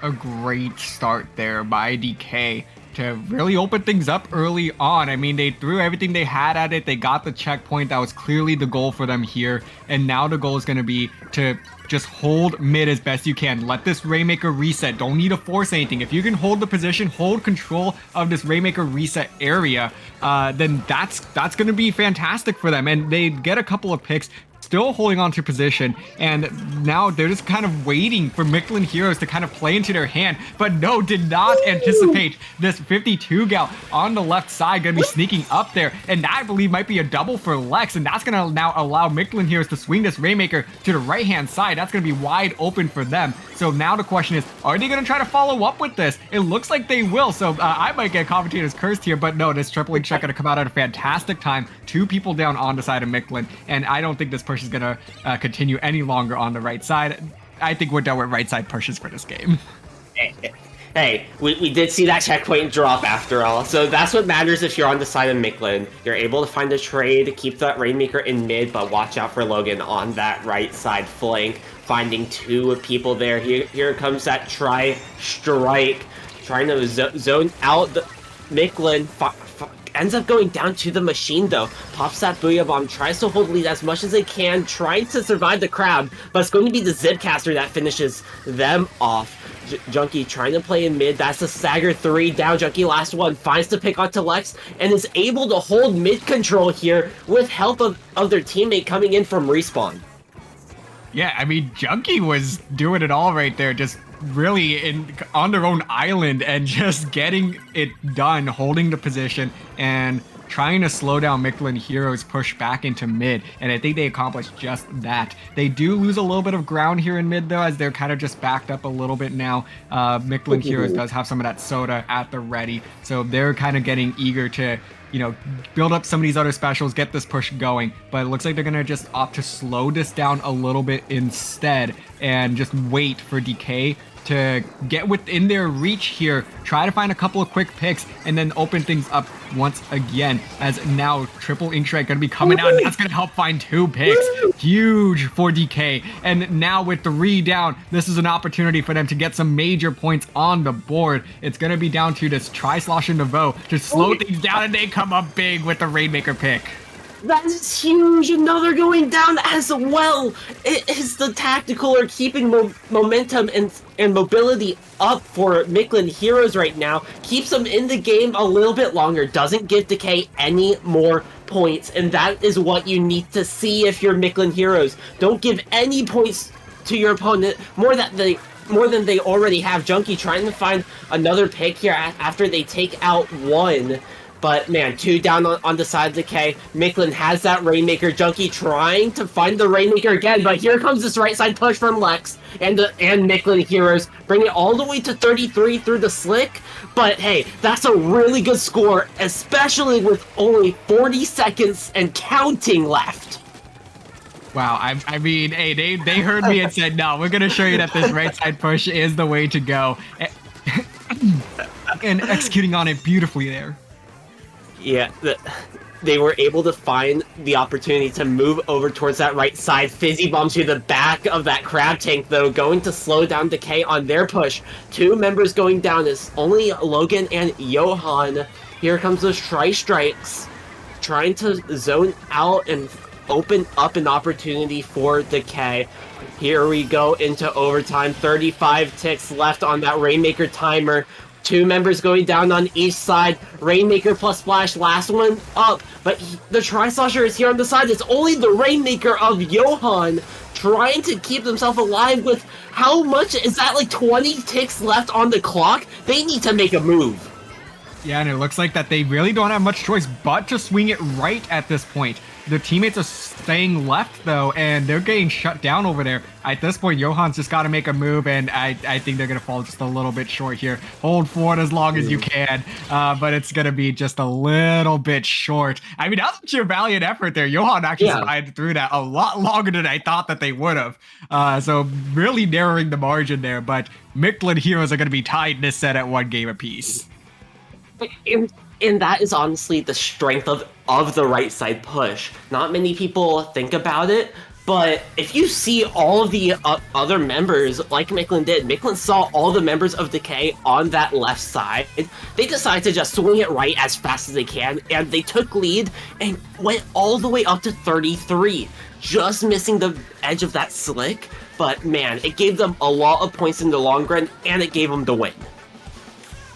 A great start there by Decay to really open things up early on. I mean, they threw everything they had at it. They got the checkpoint. That was clearly the goal for them here. And now the goal is going to be to just hold mid as best you can. Let this Rainmaker reset. Don't need to force anything. If you can hold the position, hold control of this Rainmaker reset area, then that's going to be fantastic for them. And they get a couple of picks. still holding on to position, and now they're just kind of waiting for Mictlan Heroes to kind of play into their hand, but no, did not anticipate this 52 gal on the left side going to be sneaking up there, and that I believe might be a double for Lex, and that's going to now allow Mictlan Heroes to swing this Rainmaker to the right-hand side. That's going to be wide open for them. So now the question is, are they going to try to follow up with this? It looks like they will, so I might get commentators cursed here, but no, this triple link check going to come out at a fantastic time. 2 people down on the side of Mictlan, and I don't think this push is going to continue any longer on the right side. I think we're done with right side pushes for this game. Hey, we did see that checkpoint drop after all, so that's what matters if you're on the side of Mictlan. You're able to find a trade, keep that Rainmaker in mid, but watch out for Logan on that right side flank, finding 2 people there. Here comes that strike, trying to zone out the Mictlan. Ends up going down to the machine though, pops that Booyah Bomb, tries to hold lead as much as they can, trying to survive the crowd, but it's going to be the Zipcaster that finishes them off. Junkie trying to play in mid, that's a stagger 3 down. Junkie last one, finds the pick onto Lex, and is able to hold mid control here with help of their teammate coming in from respawn. Yeah, I mean, Junkie was doing it all right there, just really on their own island and just getting it done, holding the position and trying to slow down Mictlan Heroes push back into mid, and I think they accomplished just that. They do lose a little bit of ground here in mid though, as they're kind of just backed up a little bit now. Mictlan Heroes does have some of that soda at the ready, so they're kind of getting eager to, you know, build up some of these other specials, get this push going, but it looks like they're gonna just opt to slow this down a little bit instead and just wait for Decay to get within their reach here, try to find a couple of quick picks, and then open things up once again, as now triple ink strike gonna be coming out, and that's gonna help find 2 picks. Huge for Decay, and now with 3 down, this is an opportunity for them to get some major points on the board. It's gonna be down to this Tri-Slosh and Nevo to slow things down, and they come up big with the Rainmaker pick. That is huge! Another going down as well! It is the tactical or keeping momentum and mobility up for Mictlan Heroes right now. Keeps them in the game a little bit longer. Doesn't give Decay any more points. And that is what you need to see if you're Mictlan Heroes. Don't give any points to your opponent more than they already have. Junkie trying to find another pick here after they take out 1. But man, 2 down on the side of Decay. Mictlan has that Rainmaker. Junkie trying to find the Rainmaker again, but here comes this right side push from Lex and Mictlan Heroes, bring it all the way to 33 through the slick. But hey, that's a really good score, especially with only 40 seconds and counting left. Wow, I mean, hey, they heard me and said, no, we're gonna show you that this right side push is the way to go, and executing on it beautifully there. Yeah, they were able to find the opportunity to move over towards that right side. Fizzy Bomb to the back of that Crab Tank, though, going to slow down Decay on their push. 2 members going down is only Logan and Johan. Here comes those Tri-Strikes, trying to zone out and open up an opportunity for Decay. Here we go into overtime. 35 ticks left on that Rainmaker timer. 2 members going down on each side. Rainmaker plus Splash, last one up. But the Tri-Slosher is here on the side. It's only the Rainmaker of Johan trying to keep himself alive with how much? Is that like 20 ticks left on the clock? They need to make a move. Yeah, and it looks like that they really don't have much choice but to swing it right at this point. Their teammates are staying left, though, and they're getting shut down over there. At this point, Johan's just got to make a move, and I think they're going to fall just a little bit short here. Hold forward as long as you can, but it's going to be just a little bit short. I mean, that was your valiant effort there. Johan actually survived through that a lot longer than I thought that they would have. So really narrowing the margin there, but Mictlan Heroes are going to be tied in this set at 1 game apiece. And that is honestly the strength of the right side push. Not many people think about it, but if you see all of the other members, like Mictlan did, Mictlan saw all the members of Decay on that left side. They decided to just swing it right as fast as they can, and they took lead and went all the way up to 33, just missing the edge of that slick. But man, it gave them a lot of points in the long run, and it gave them the win.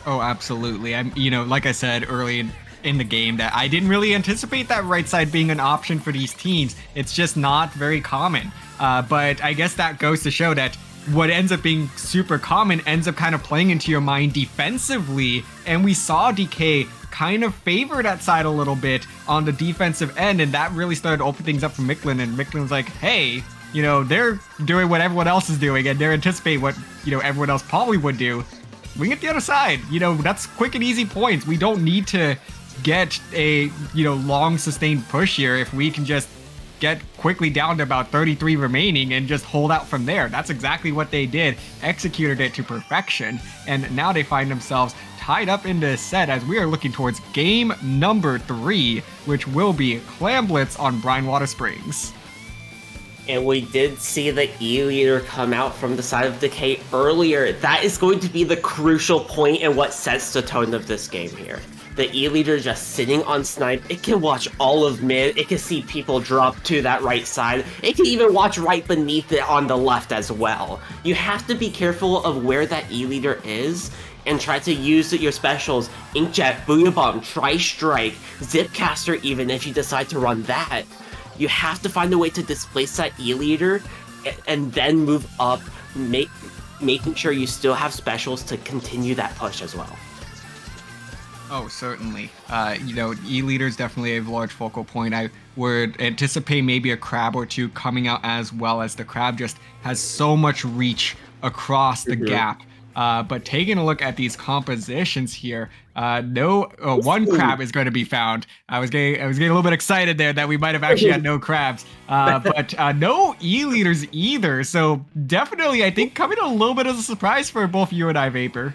Oh, absolutely. You know, like I said early in the game that I didn't really anticipate that right side being an option for these teams. It's just not very common. But I guess that goes to show that what ends up being super common ends up kind of playing into your mind defensively. And we saw Decay kind of favor that side a little bit on the defensive end, and that really started to open things up for Mictlan, and Mictlan was like, hey, you know, they're doing what everyone else is doing, and they're anticipating what, you know, everyone else probably would do. We get the other side. You know, that's quick and easy points. We don't need to get a, you know, long sustained push here if we can just get quickly down to about 33 remaining and just hold out from there. That's exactly what they did, executed it to perfection, and now they find themselves tied up in this set as we are looking towards game number 3, which will be Clam Blitz on Brinewater Springs. And we did see the E-Leader come out from the side of Decay earlier. That is going to be the crucial point and what sets the tone of this game here. The E-Leader just sitting on snipe. It can watch all of mid. It can see people drop to that right side. It can even watch right beneath it on the left as well. You have to be careful of where that E-Leader is and try to use your specials. Inkjet, Booyah Bomb, Tri-Strike, Zipcaster even if you decide to run that. You have to find a way to displace that E-Leader and then move up, making sure you still have specials to continue that push as well. Oh, certainly. You know, E-Leader is definitely a large focal point. I would anticipate maybe a crab or two coming out as well, as the crab just has so much reach across the gap. But taking a look at these compositions here, one crab is going to be found. I was getting a little bit excited there that we might have actually had no crabs, but no E-Leaders either. So definitely, I think coming a little bit as a surprise for both you and I, Vapor.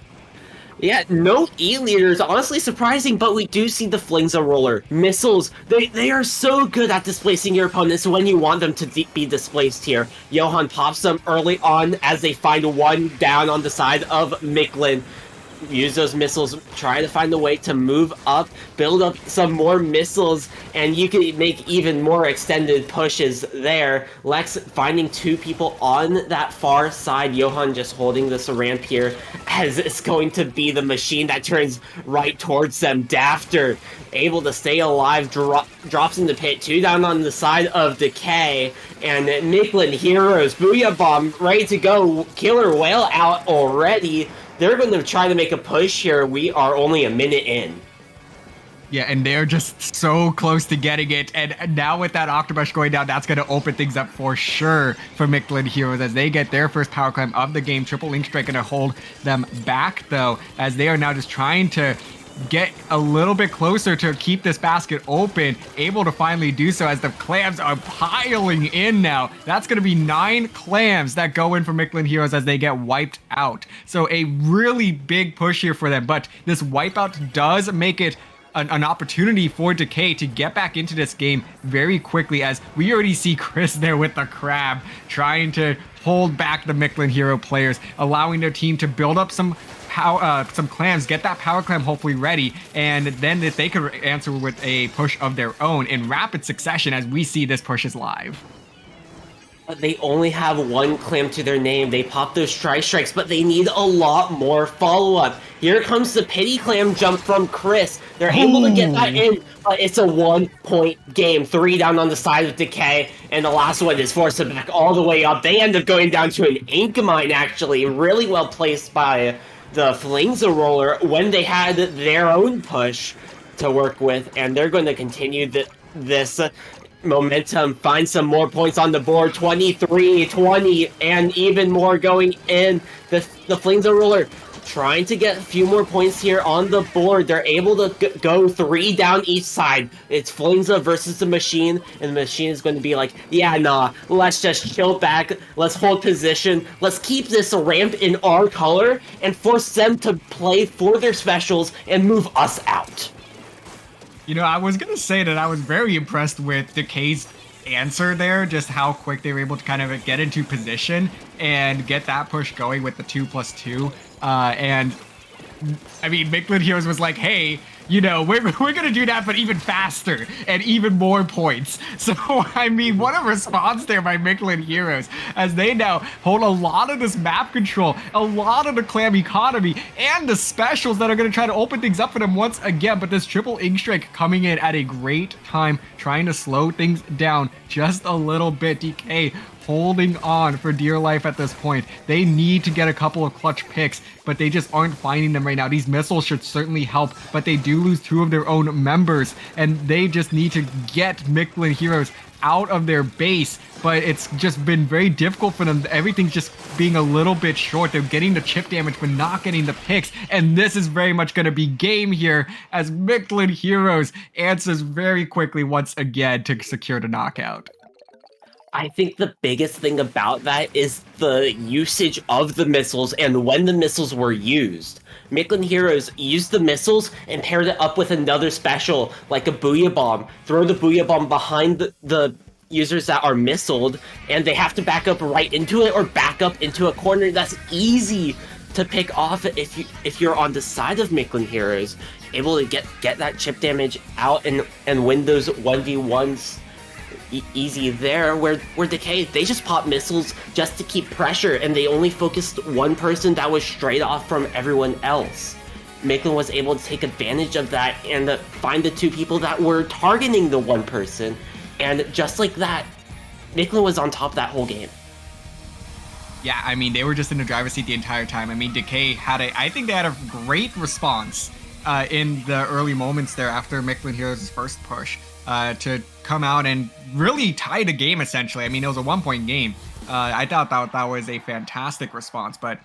Yeah, no E-Leaders, honestly surprising, but we do see the Flingza Roller. Missiles, they are so good at displacing your opponents when you want them to be displaced here. Johan pops them early on as they find one down on the side of Mictlan. Use those missiles, try to find a way to move up, build up some more missiles, and you can make even more extended pushes there. Lex finding two people on that far side. Johan just holding this ramp here as it's going to be the machine that turns right towards them. Dafter able to stay alive, drops in the pit, two down on the side of Decay, and Mictlan Heroes, Booyah Bomb ready to go, Killer Whale out already. They're going to try to make a push here. We are only a minute in. Yeah, and they're just so close to getting it. And now with that Octobrush going down, that's going to open things up for sure for Mictlan Heroes as they get their first power climb of the game. Triple Link Strike going to hold them back, though, as they are now just trying to get a little bit closer to keep this basket open, able to finally do so as the clams are piling in now. That's going to be 9 clams that go in for Mictlan Heroes as they get wiped out. So a really big push here for them, but this wipeout does make it an opportunity for Decay to get back into this game very quickly, as we already see Chris there with the crab trying to hold back the Mictlan Hero players, allowing their team to build up some clams, get that power clam hopefully ready, and then if they could answer with a push of their own in rapid succession as we see this push is live. But they only have one clam to their name. They pop those Tri-Strikes, but they need a lot more follow-up. Here comes the pity clam jump from Chris. They're able to get that in, but it's a 1-point game. 3 down on the side of Decay, and the last one is forced back all the way up. They end up going down to an ink mine, actually. Really well placed by the Flingza Roller when they had their own push to work with, and they're going to continue this momentum, find some more points on the board. 23, 20, and even more going in. The Flingza Roller trying to get a few more points here on the board. They're able to go 3 down each side. It's Flingza versus the machine, and the machine is going to be like, yeah, nah, let's just chill back, let's hold position, let's keep this ramp in our color, and force them to play for their specials and move us out. You know, I was going to say that I was very impressed with Decay's answer there, just how quick they were able to kind of get into position and get that push going with the 2+2. And I mean, Mictlan Heroes was like, hey, we're going to do that, but even faster and even more points. So, I mean, what a response there by Mictlan Heroes, as they now hold a lot of this map control, a lot of the clam economy, and the specials that are going to try to open things up for them once again. But this triple ink strike coming in at a great time, trying to slow things down just a little bit. Decay holding on for dear life at this point. They need to get a couple of clutch picks, but they just aren't finding them right now. These missiles should certainly help, but they do lose 2 of their own members, and they just need to get Mictlan Heroes out of their base, but it's just been very difficult for them. Everything's just being a little bit short. They're getting the chip damage, but not getting the picks, and this is very much going to be game here as Mictlan Heroes answers very quickly once again to secure the knockout. I think the biggest thing about that is the usage of the missiles and when the missiles were used. Mictlan Heroes used the missiles and paired it up with another special, like a Booyah Bomb. Throw the Booyah Bomb behind the users that are missiled, and they have to back up right into it or back up into a corner. That's easy to pick off if you're on the side of Mictlan Heroes, able to get that chip damage out and win those 1v1s. Easy there, where Decay, they just pop missiles just to keep pressure, and they only focused one person that was straight off from everyone else. Mictlan was able to take advantage of that and find the 2 people that were targeting the one person, and just like that, Mictlan was on top that whole game. Yeah, I mean, they were just in the driver's seat the entire time. I mean, Decay I think they had a great response in the early moments there after Mictlan Heroes' first push to come out and really tie the game, essentially. I mean, it was a 1-point game. I thought that was a fantastic response, but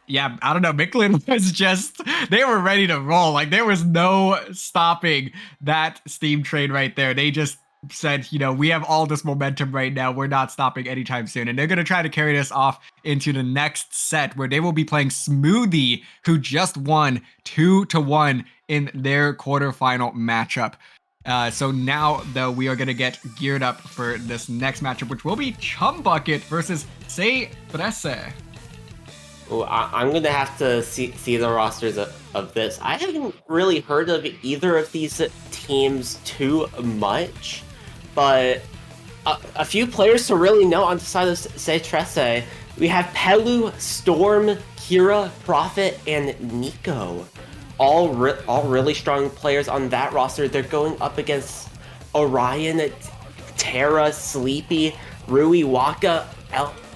yeah, I don't know. Mictlan was just, they were ready to roll. Like, there was no stopping that steam train right there. They just said, we have all this momentum right now. We're not stopping anytime soon. And they're going to try to carry this off into the next set, where they will be playing Smoothie, who just won 2-1 in their quarterfinal matchup. So now, though, we are going to get geared up for this next matchup, which will be Chum Bucket versus Trece. Ooh, I'm going to have to see the rosters of this. I haven't really heard of either of these teams too much, but a few players to really know on the side of Trece. We have Pelu, Storm, Kira, Prophet, and Nico. All really strong players on that roster. They're going up against Orion, Terra, Sleepy, Rui, Waka,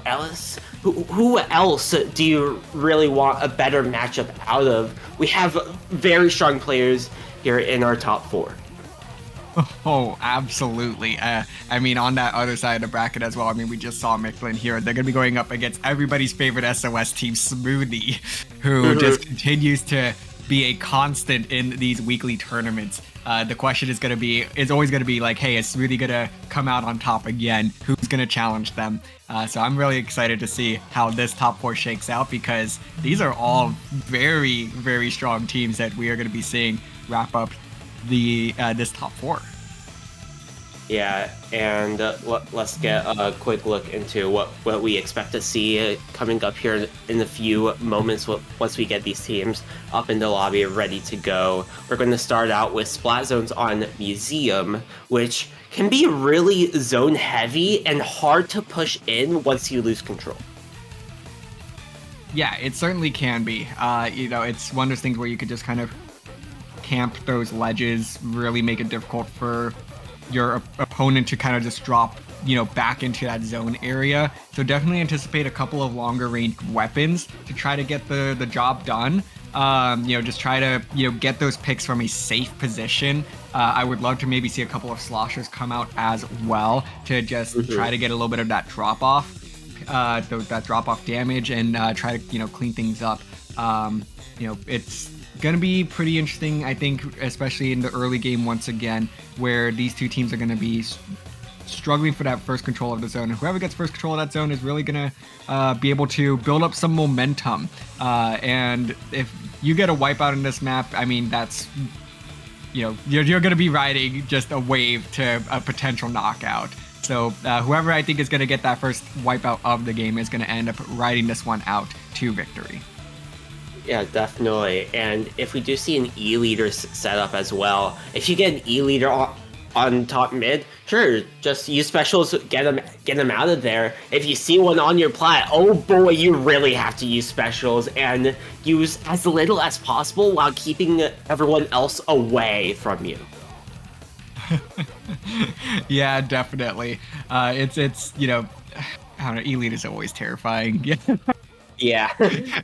Ellis. Who else do you really want a better matchup out of? We have very strong players here in our top 4. Oh, absolutely. I mean, on that other side of the bracket as well, I mean, we just saw Mictlan here. They're going to be going up against everybody's favorite SOS team, Smoothie, who just continues to be a constant in these weekly tournaments. The question is always going to be like, hey, is Smoothie going to come out on top again? Who's going to challenge them? So I'm really excited to see how this top 4 shakes out, because these are all very, very strong teams that we are going to be seeing wrap up this top 4. Yeah, and let's get a quick look into what we expect to see coming up here in a few moments once we get these teams up in the lobby ready to go. We're going to start out with Splat Zones on Museum, which can be really zone heavy and hard to push in once you lose control. Yeah, it certainly can be. It's one of those things where you could just kind of camp those ledges, really make it difficult for your opponent to kind of just drop, back into that zone area. So definitely anticipate a couple of longer range weapons to try to get the job done. Just try to, get those picks from a safe position. I would love to maybe see a couple of sloshers come out as well to just try to get a little bit of that drop off, damage, and try to, clean things up. It's going to be pretty interesting, I think, especially in the early game once again, where these two teams are going to be struggling for that first control of the zone. And whoever gets first control of that zone is really going to be able to build up some momentum. And if you get a wipeout in this map, I mean, that's, you're going to be riding just a wave to a potential knockout. So whoever I think is going to get that first wipeout of the game is going to end up riding this one out to victory. Yeah, definitely. And if we do see an E-leader set up as well, if you get an E-leader on top mid, sure, just use specials, get them out of there. If you see one on your plat, oh boy, you really have to use specials and use as little as possible while keeping everyone else away from you. Yeah, definitely. It's I don't know, Elite is always terrifying. Yeah.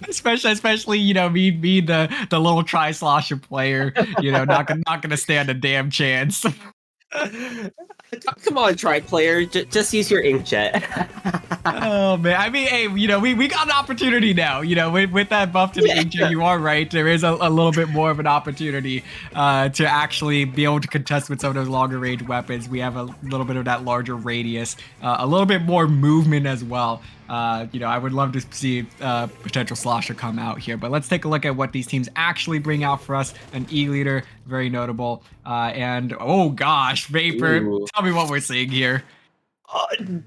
especially me the little tri-slosher player, not gonna stand a damn chance. Come on, try player, just use your inkjet. Oh man, I mean, hey, we got an opportunity now. With that buff to the inkjet, you are right. There is a little bit more of an opportunity to actually be able to contest with some of those longer range weapons. We have a little bit of that larger radius, a little bit more movement as well. I would love to see potential slosher come out here, but let's take a look at what these teams actually bring out for us. An E-leader, very notable, and oh gosh, Vapor. Ooh. Tell me what we're seeing here.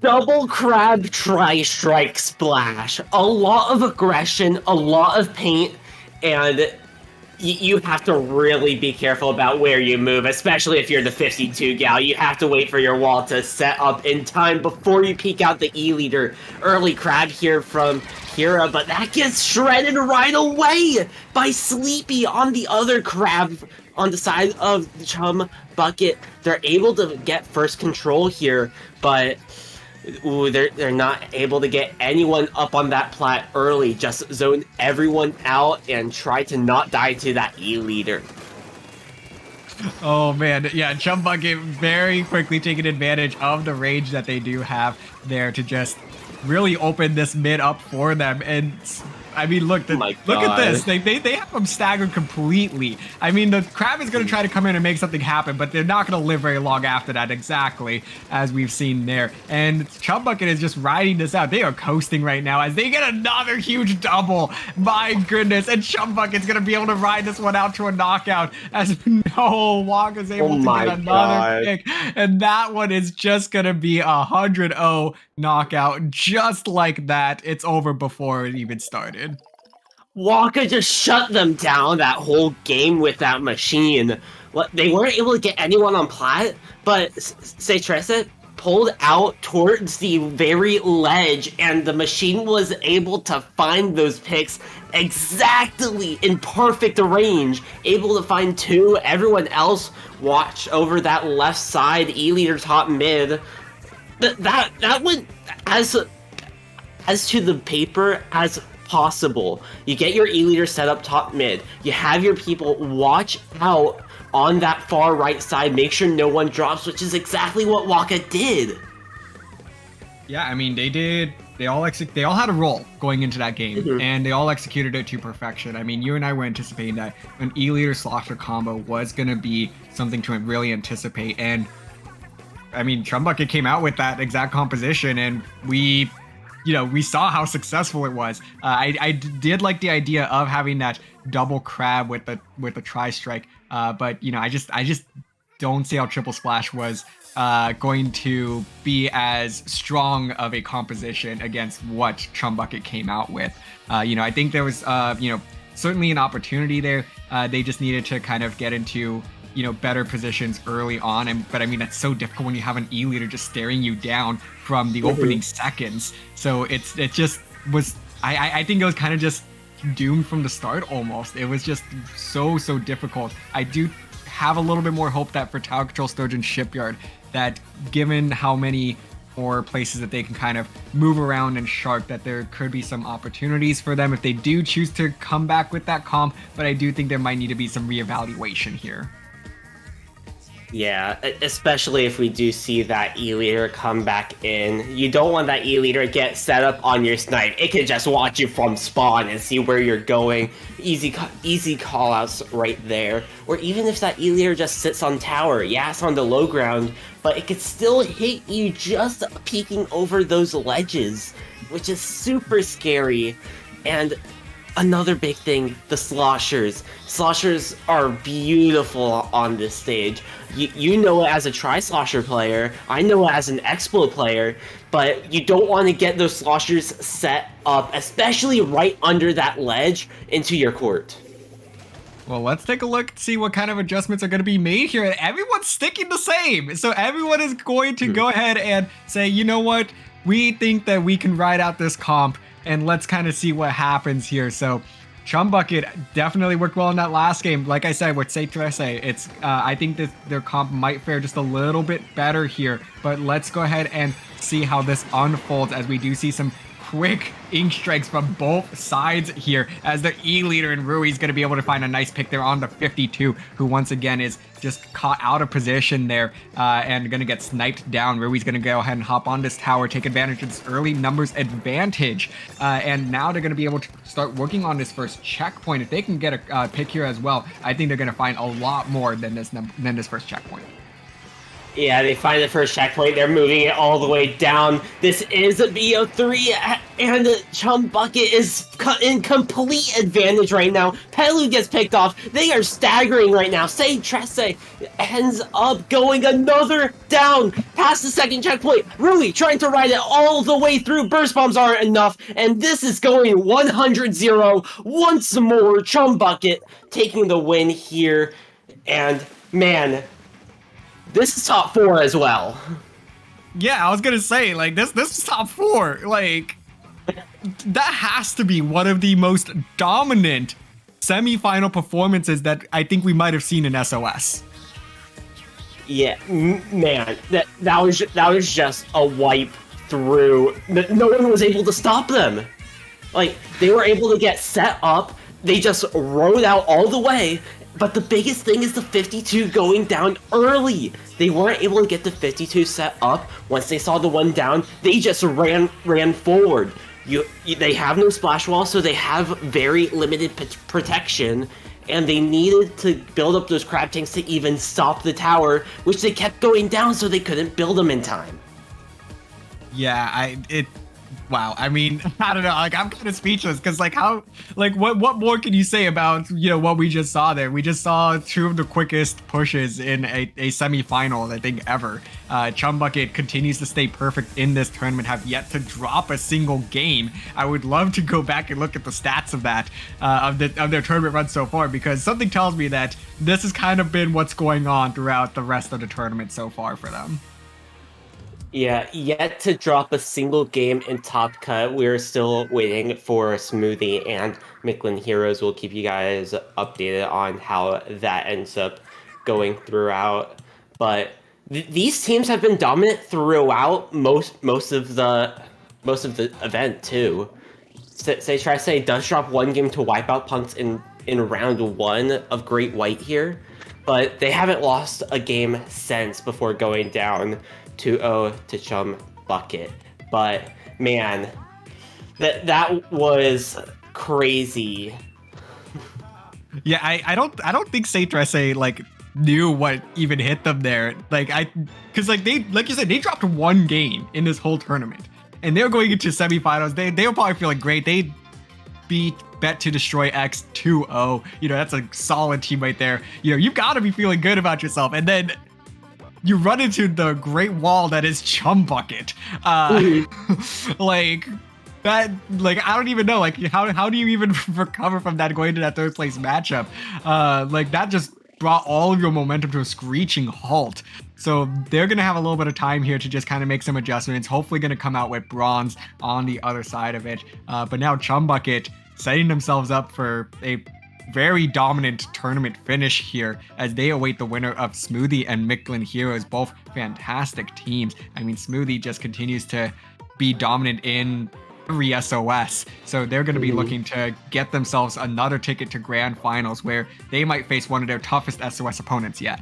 Double crab tri-strike splash. A lot of aggression, a lot of paint, and you have to really be careful about where you move, especially if you're the 52 gal. You have to wait for your wall to set up in time before you peek out the E-leader. Early crab here from Kira, but that gets shredded right away by Sleepy on the other crab on the side of the Chum bucket. They're able to get first control here, but they're not able to get anyone up on that plat early. Just zone everyone out and try to not die to that E-leader. Oh man, yeah, Chum Bucket very quickly taking advantage of the range that they do have there to just really open this mid up for them. And I mean, look at this. They have them staggered completely. I mean, the crab is going to try to come in and make something happen, but they're not going to live very long after that, exactly as we've seen there. And Chum Bucket is just riding this out. They are coasting right now as they get another huge double. My goodness. And Chum Bucket's going to be able to ride this one out to a knockout as no Wonka's able to get another pick. And that one is just going to be 100-0 knockout. Just like that, it's over before it even started. Wonka just shut them down that whole game with that machine. They weren't able to get anyone on plat, but trece pulled out towards the very ledge, and the machine was able to find those picks exactly in perfect range, able to find two. Everyone else watch over that left side, E-leader top mid. That went as to the paper as possible. You get your E-leader set up top mid. You have your people watch out on that far right side. Make sure no one drops, which is exactly what Waka did. Yeah, I mean, they did. They all had a role going into that game, and they all executed it to perfection. I mean, you and I were anticipating that an E-leader slosher combo was going to be something to really anticipate, and I mean, Chum Bucket came out with that exact composition, and we saw how successful it was. I did like the idea of having that double crab with the tri-strike, but I just don't see how triple splash was going to be as strong of a composition against what Chum Bucket came out with. I think there was certainly an opportunity there. They just needed to kind of get into better positions early on, but I mean, that's so difficult when you have an E-leader just staring you down from the opening seconds. So it just was, I think it was kind of just doomed from the start almost. It was just so difficult. I do have a little bit more hope that for Tower Control Sturgeon Shipyard, that given how many more places that they can kind of move around and shark, that there could be some opportunities for them if they do choose to come back with that comp, but I do think there might need to be some reevaluation here. Yeah, especially if we do see that E-leader come back in. You don't want that E-leader to get set up on your snipe. It can just watch you from spawn and see where you're going. Easy callouts right there. Or even if that E-leader just sits on tower, yeah, it's on the low ground, but it could still hit you just peeking over those ledges, which is super scary. And another big thing, the sloshers. Sloshers are beautiful on this stage. You know it as a tri-slosher player, I know it as an Explo player, but you don't want to get those sloshers set up, especially right under that ledge, into your court. Well, let's take a look and see what kind of adjustments are going to be made here. Everyone's sticking the same. So everyone is going to go ahead and say, you know what? We think that we can ride out this comp, and let's kind of see what happens here. So Chum Bucket definitely worked well in that last game. Like I said, with trece, it's I think that their comp might fare just a little bit better here. But let's go ahead and see how this unfolds, as we do see some quick ink strikes from both sides here, as the E leader in Rui is going to be able to find a nice pick there on the 52, who once again is just caught out of position there and going to get sniped down. Rui's going to go ahead and hop on this tower, take advantage of this early numbers advantage, and now they're going to be able to start working on this first checkpoint. If they can get a pick here as well, I think they're going to find a lot more than this first checkpoint. Yeah, they find the first checkpoint. They're moving it all the way down. This is a BO3, and Chum Bucket is in complete advantage right now. Pelu gets picked off. They are staggering right now. trece ends up going another down past the second checkpoint. Rui trying to ride it all the way through. Burst bombs aren't enough, and this is going 100-0 once more. Chum Bucket taking the win here, and man, this is top 4 as well. Yeah, I was gonna say, like, this is top 4. Like, that has to be one of the most dominant semi-final performances that I think we might have seen in SOS. Yeah, man, that was just a wipe through. No one was able to stop them. Like, they were able to get set up. They just rode out all the way. But the biggest thing is the 52 going down early. They weren't able to get the 52 set up. Once they saw the one down, they just ran forward. They have no splash wall, so they have very limited protection, and they needed to build up those crab tanks to even stop the tower, which they kept going down, so they couldn't build them in time. Yeah, wow. I mean, I don't know. Like, I'm kind of speechless because, like, what more can you say about, what we just saw there? We just saw 2 of the quickest pushes in a semi-final, I think, ever. Chum Bucket continues to stay perfect in this tournament, have yet to drop a single game. I would love to go back and look at the stats of that, of their tournament run so far, because something tells me that this has kind of been what's going on throughout the rest of the tournament so far for them. Yeah, yet to drop a single game in Top Cut. We're still waiting for Smoothie, and Mictlan Heroes will keep you guys updated on how that ends up going throughout. But these teams have been dominant throughout most of the event too. trece does drop one game to wipe out Punks in round 1 of Great White here, but they haven't lost a game since before going down 2-0 to Chum Bucket. But man, that was crazy. Yeah, I don't think trece like knew what even hit them there. Because they, like you said, they dropped one game in this whole tournament, and they're going into semifinals. They'll probably feel like great. They beat Bet to Destroy X 2-0. That's a solid team right there. You've got to be feeling good about yourself, and then you run into the great wall that is Chum Bucket. Like that, I don't even know, how do you even recover from that going into that 3rd place matchup? That just brought all of your momentum to a screeching halt. So they're going to have a little bit of time here to just kind of make some adjustments, hopefully going to come out with bronze on the other side of it. But now Chum Bucket setting themselves up for a very dominant tournament finish here as they await the winner of Smoothie and Mictlan Heroes, both fantastic teams. I mean, Smoothie just continues to be dominant in every SOS, so they're going to be looking to get themselves another ticket to grand finals where they might face one of their toughest SOS opponents yet.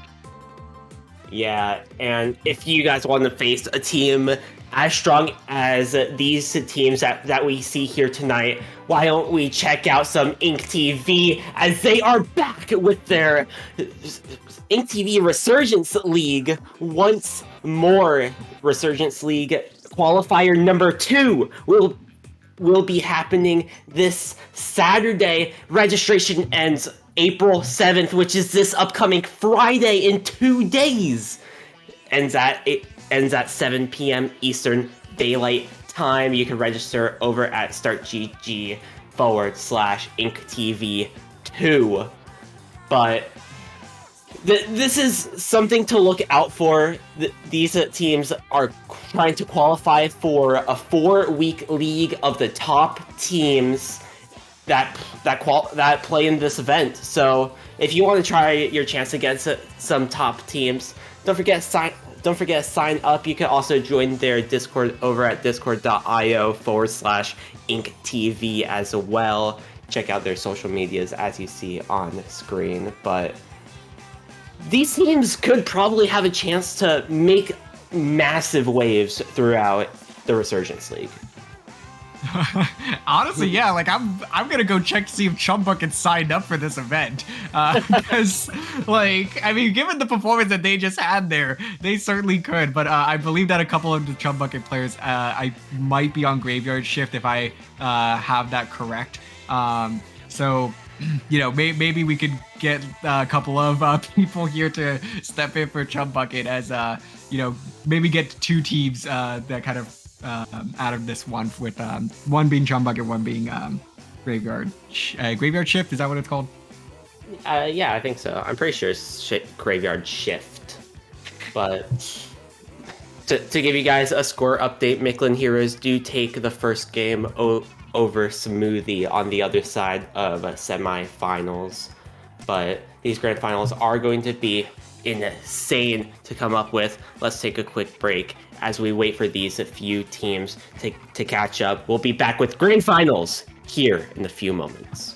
Yeah, and if you guys want to face a team as strong as these teams that we see here tonight, why don't we check out some Ink TV, as they are back with their Ink TV Resurgence League once more. Resurgence League qualifier number 2 will will be happening this Saturday. Registration ends April 7th, which is this upcoming Friday in 2 days. Ends at 7 p.m. Eastern Daylight Time. You can register over at startgg.com/InkTV2. But this is something to look out for. These teams are trying to qualify for a 4-week league of the top teams that play in this event. So if you want to try your chance against some top teams, don't forget to sign up. You can also join their Discord over at discord.io/InkTV as well. Check out their social medias as you see on screen. But these teams could probably have a chance to make massive waves throughout the Resurgence League. Honestly, yeah, like I'm gonna go check to see if Chum Bucket signed up for this event, because like, I mean, given the performance that they just had there, they certainly could. But I believe that a couple of the Chum Bucket players, I might be on graveyard shift if I have that correct. So, you know, maybe we could get a couple of people here to step in for Chum Bucket as you know, maybe get 2 teams that kind of out of this one, with one being Chum Bucket, one being graveyard shift. Is that what it's called? Yeah, I think so. I'm pretty sure it's graveyard shift. But to give you guys a score update, Mictlan Heroes do take the first game over Smoothie on the other side of semifinals. But these grand finals are going to be insane to come up with. Let's take a quick break as we wait for these few teams to catch up. We'll be back with grand finals here in a few moments.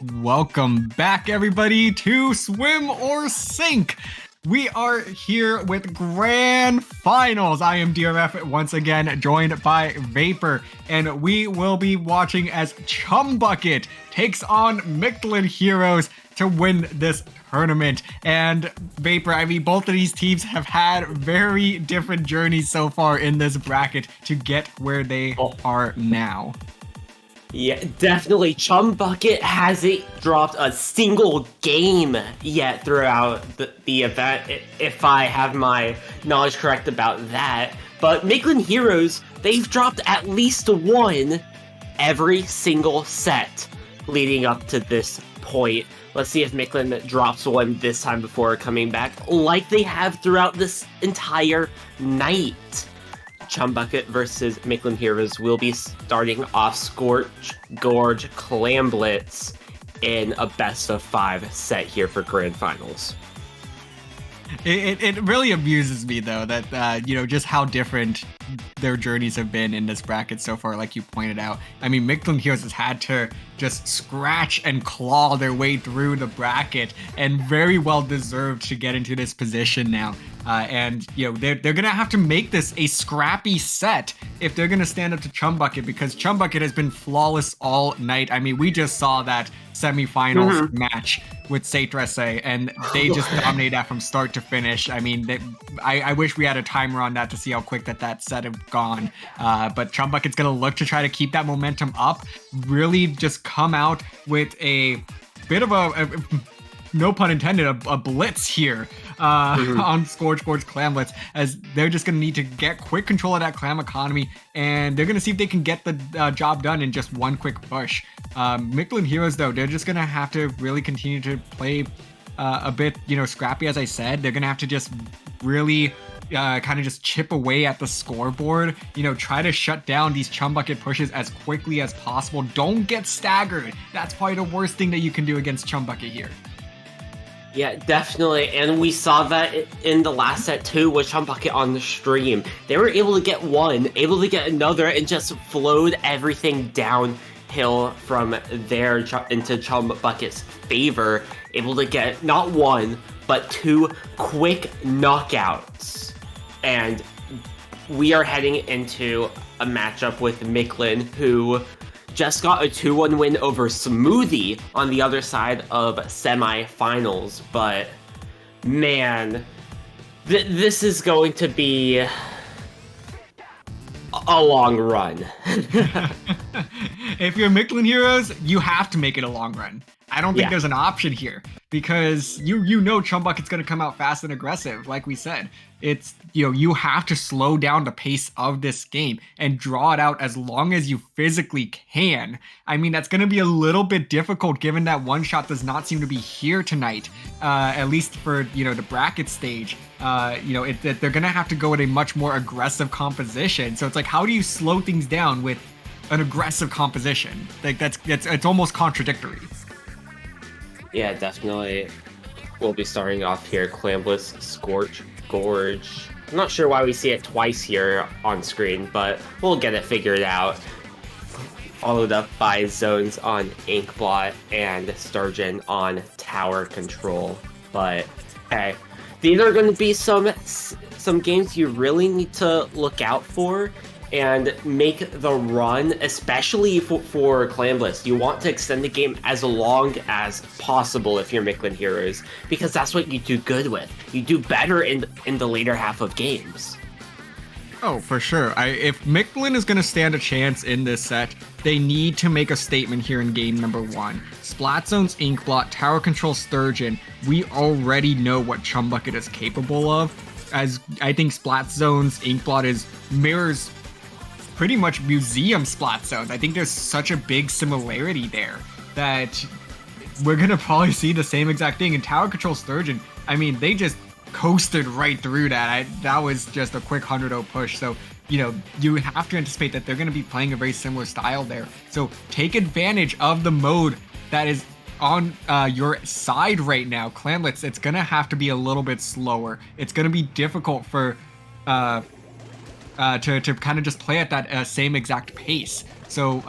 Welcome back, everybody, to Swim or Sink. We are here with Grand Finals. I am DRF once again, joined by Vapor, and we will be watching as Chum Bucket takes on Mictlan Heroes to win this tournament. And Vapor, I mean, both of these teams have had very different journeys so far in this bracket to get where they are now. Yeah, definitely. Chum Bucket hasn't dropped a single game yet throughout the event, if I have my knowledge correct about that. But Mictlan Heroes, they've dropped at least one every single set leading up to this point. Let's see if Mictlan drops one this time before coming back, like they have throughout this entire night. Chum Bucket versus Mictlan Heroes will be starting off Scorch, Gorge, Clamblitz in a best-of-5 set here for Grand Finals. It really amuses me, though, that, just how different their journeys have been in this bracket so far, like you pointed out. I mean, Mictlan Heroes has had to just scratch and claw their way through the bracket, and very well deserved to get into this position now. And they're gonna have to make this a scrappy set if they're gonna stand up to Chum Bucket, because Chum Bucket has been flawless all night. I mean, we just saw that semifinals match with Trece, and they just dominated that from start to finish. I mean, I wish we had a timer on that to see how quick that set have gone. But Chum Bucket's gonna look to try to keep that momentum up, really just come out with a bit of a no pun intended, a blitz here on Scorch, Gorge, Clamblitz, as they're just going to need to get quick control of that clam economy, and they're going to see if they can get the job done in just one quick push. Mictlan Heroes, though, they're just going to have to really continue to play a bit, scrappy, as I said. They're going to have to just really kind of just chip away at the scoreboard, try to shut down these Chum Bucket pushes as quickly as possible. Don't get staggered. That's probably the worst thing that you can do against Chum Bucket here. Yeah, definitely, and we saw that in the last set too with Chum Bucket on the stream. They were able to get one, able to get another, and just flowed everything downhill from there into Chum Bucket's favor. Able to get not one, but two quick knockouts. And we are heading into a matchup with Mictlan, who just got a 2-1 win over Smoothie on the other side of semifinals. But man, this is going to be a long run. If you're Mictlan Heroes, you have to make it a long run. I don't think there's an option here, because you know Chum Bucket's going to come out fast and aggressive. Like we said, it's you have to slow down the pace of this game and draw it out as long as you physically can. I mean, that's going to be a little bit difficult given that one shot does not seem to be here tonight, at least for the bracket stage. They're going to have to go with a much more aggressive composition. So it's like, how do you slow things down with an aggressive composition? Like it's almost contradictory. Yeah, definitely. We'll be starting off here. Clamblitz, Scorch, Gorge. I'm not sure why we see it twice here on screen, but we'll get it figured out. Followed up by Zones on Inkblot and Sturgeon on Tower Control. But hey, these are going to be some games you really need to look out for and make the run, especially for Clamblitz. You want to extend the game as long as possible if you're Mictlan Heroes, because that's what you do good with. You do better in the later half of games. Oh, for sure. If Mictlan is going to stand a chance in this set, they need to make a statement here in game number 1. Splat Zone's Inkblot, Tower Control Sturgeon, we already know what Chum Bucket is capable of, as I think Splat Zone's Inkblot mirrors pretty much museum Splat Zones. I think there's such a big similarity there that we're going to probably see the same exact thing. In Tower Control Sturgeon, I mean, they just coasted right through that. That was just a quick 100-0 push. So, you have to anticipate that they're going to be playing a very similar style there. So take advantage of the mode that is on your side right now. Clamblitz, it's going to have to be a little bit slower. It's going to be difficult for to kind of just play at that same exact pace. So,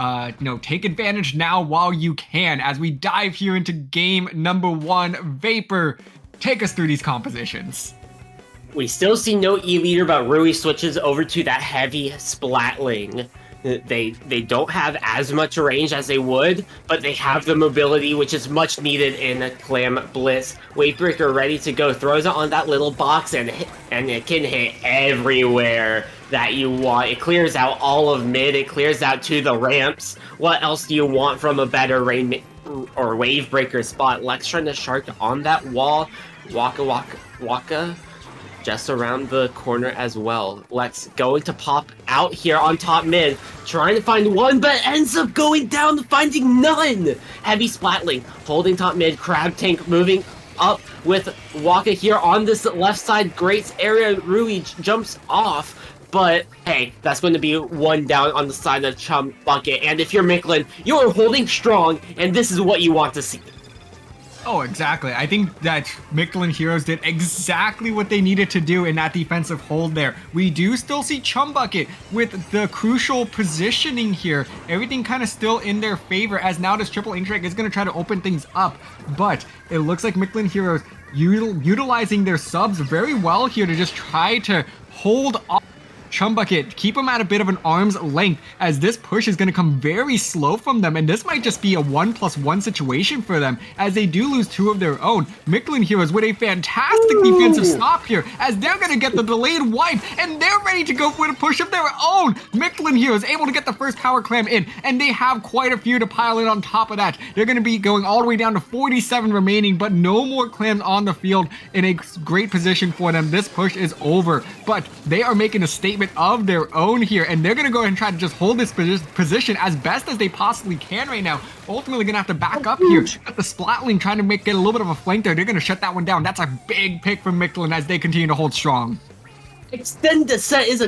take advantage now while you can as we dive here into game number 1. Vapor, take us through these compositions. We still see no E-leader, but Rui switches over to that heavy Splatling. They don't have as much range as they would, but they have the mobility, which is much needed in a Clam Blitz. Weightbreaker ready to go, throws it on that little box, and it can hit everywhere that you want. It clears out all of mid, it clears out to the ramps. What else do you want from a better rain or Wavebreaker spot? Lex trying to shark on that wall. Waka. Just around the corner as well. Lex going to pop out here on top mid, trying to find one, but ends up going down, finding none! Heavy Splatling, holding top mid, Crab Tank moving up with Waka here on this left side, Greats area. Rui jumps off, but hey, that's going to be one down on the side of Chum Bucket, and if you're Mictlan, you're holding strong, and this is what you want to see. Oh, exactly. I think that Mictlan Heroes did exactly what they needed to do in that defensive hold there. We do still see Chum Bucket with the crucial positioning here. Everything kind of still in their favor, as now this triple ink strike is going to try to open things up. But it looks like Mictlan Heroes utilizing their subs very well here to just try to hold off Chum Bucket, keep them at a bit of an arm's length, as this push is going to come very slow from them, and this might just be a 1+1 situation for them, as they do lose 2 of their own. Mictlan Heroes with a fantastic defensive stop here, as they're going to get the delayed wipe, and they're ready to go for the push of their own. Mictlan Heroes able to get the first power clam in, and they have quite a few to pile in on top of that. They're going to be going all the way down to 47 remaining, but no more clams on the field in a great position for them. This push is over, but they are making a statement of their own here, and they're gonna go ahead and try to just hold this position as best as they possibly can right now. Ultimately gonna have to back up here at the Splatling, trying to get a little bit of a flank there. They're gonna shut that one down. That's a big pick from Mictlan as they continue to hold strong. Extend the set is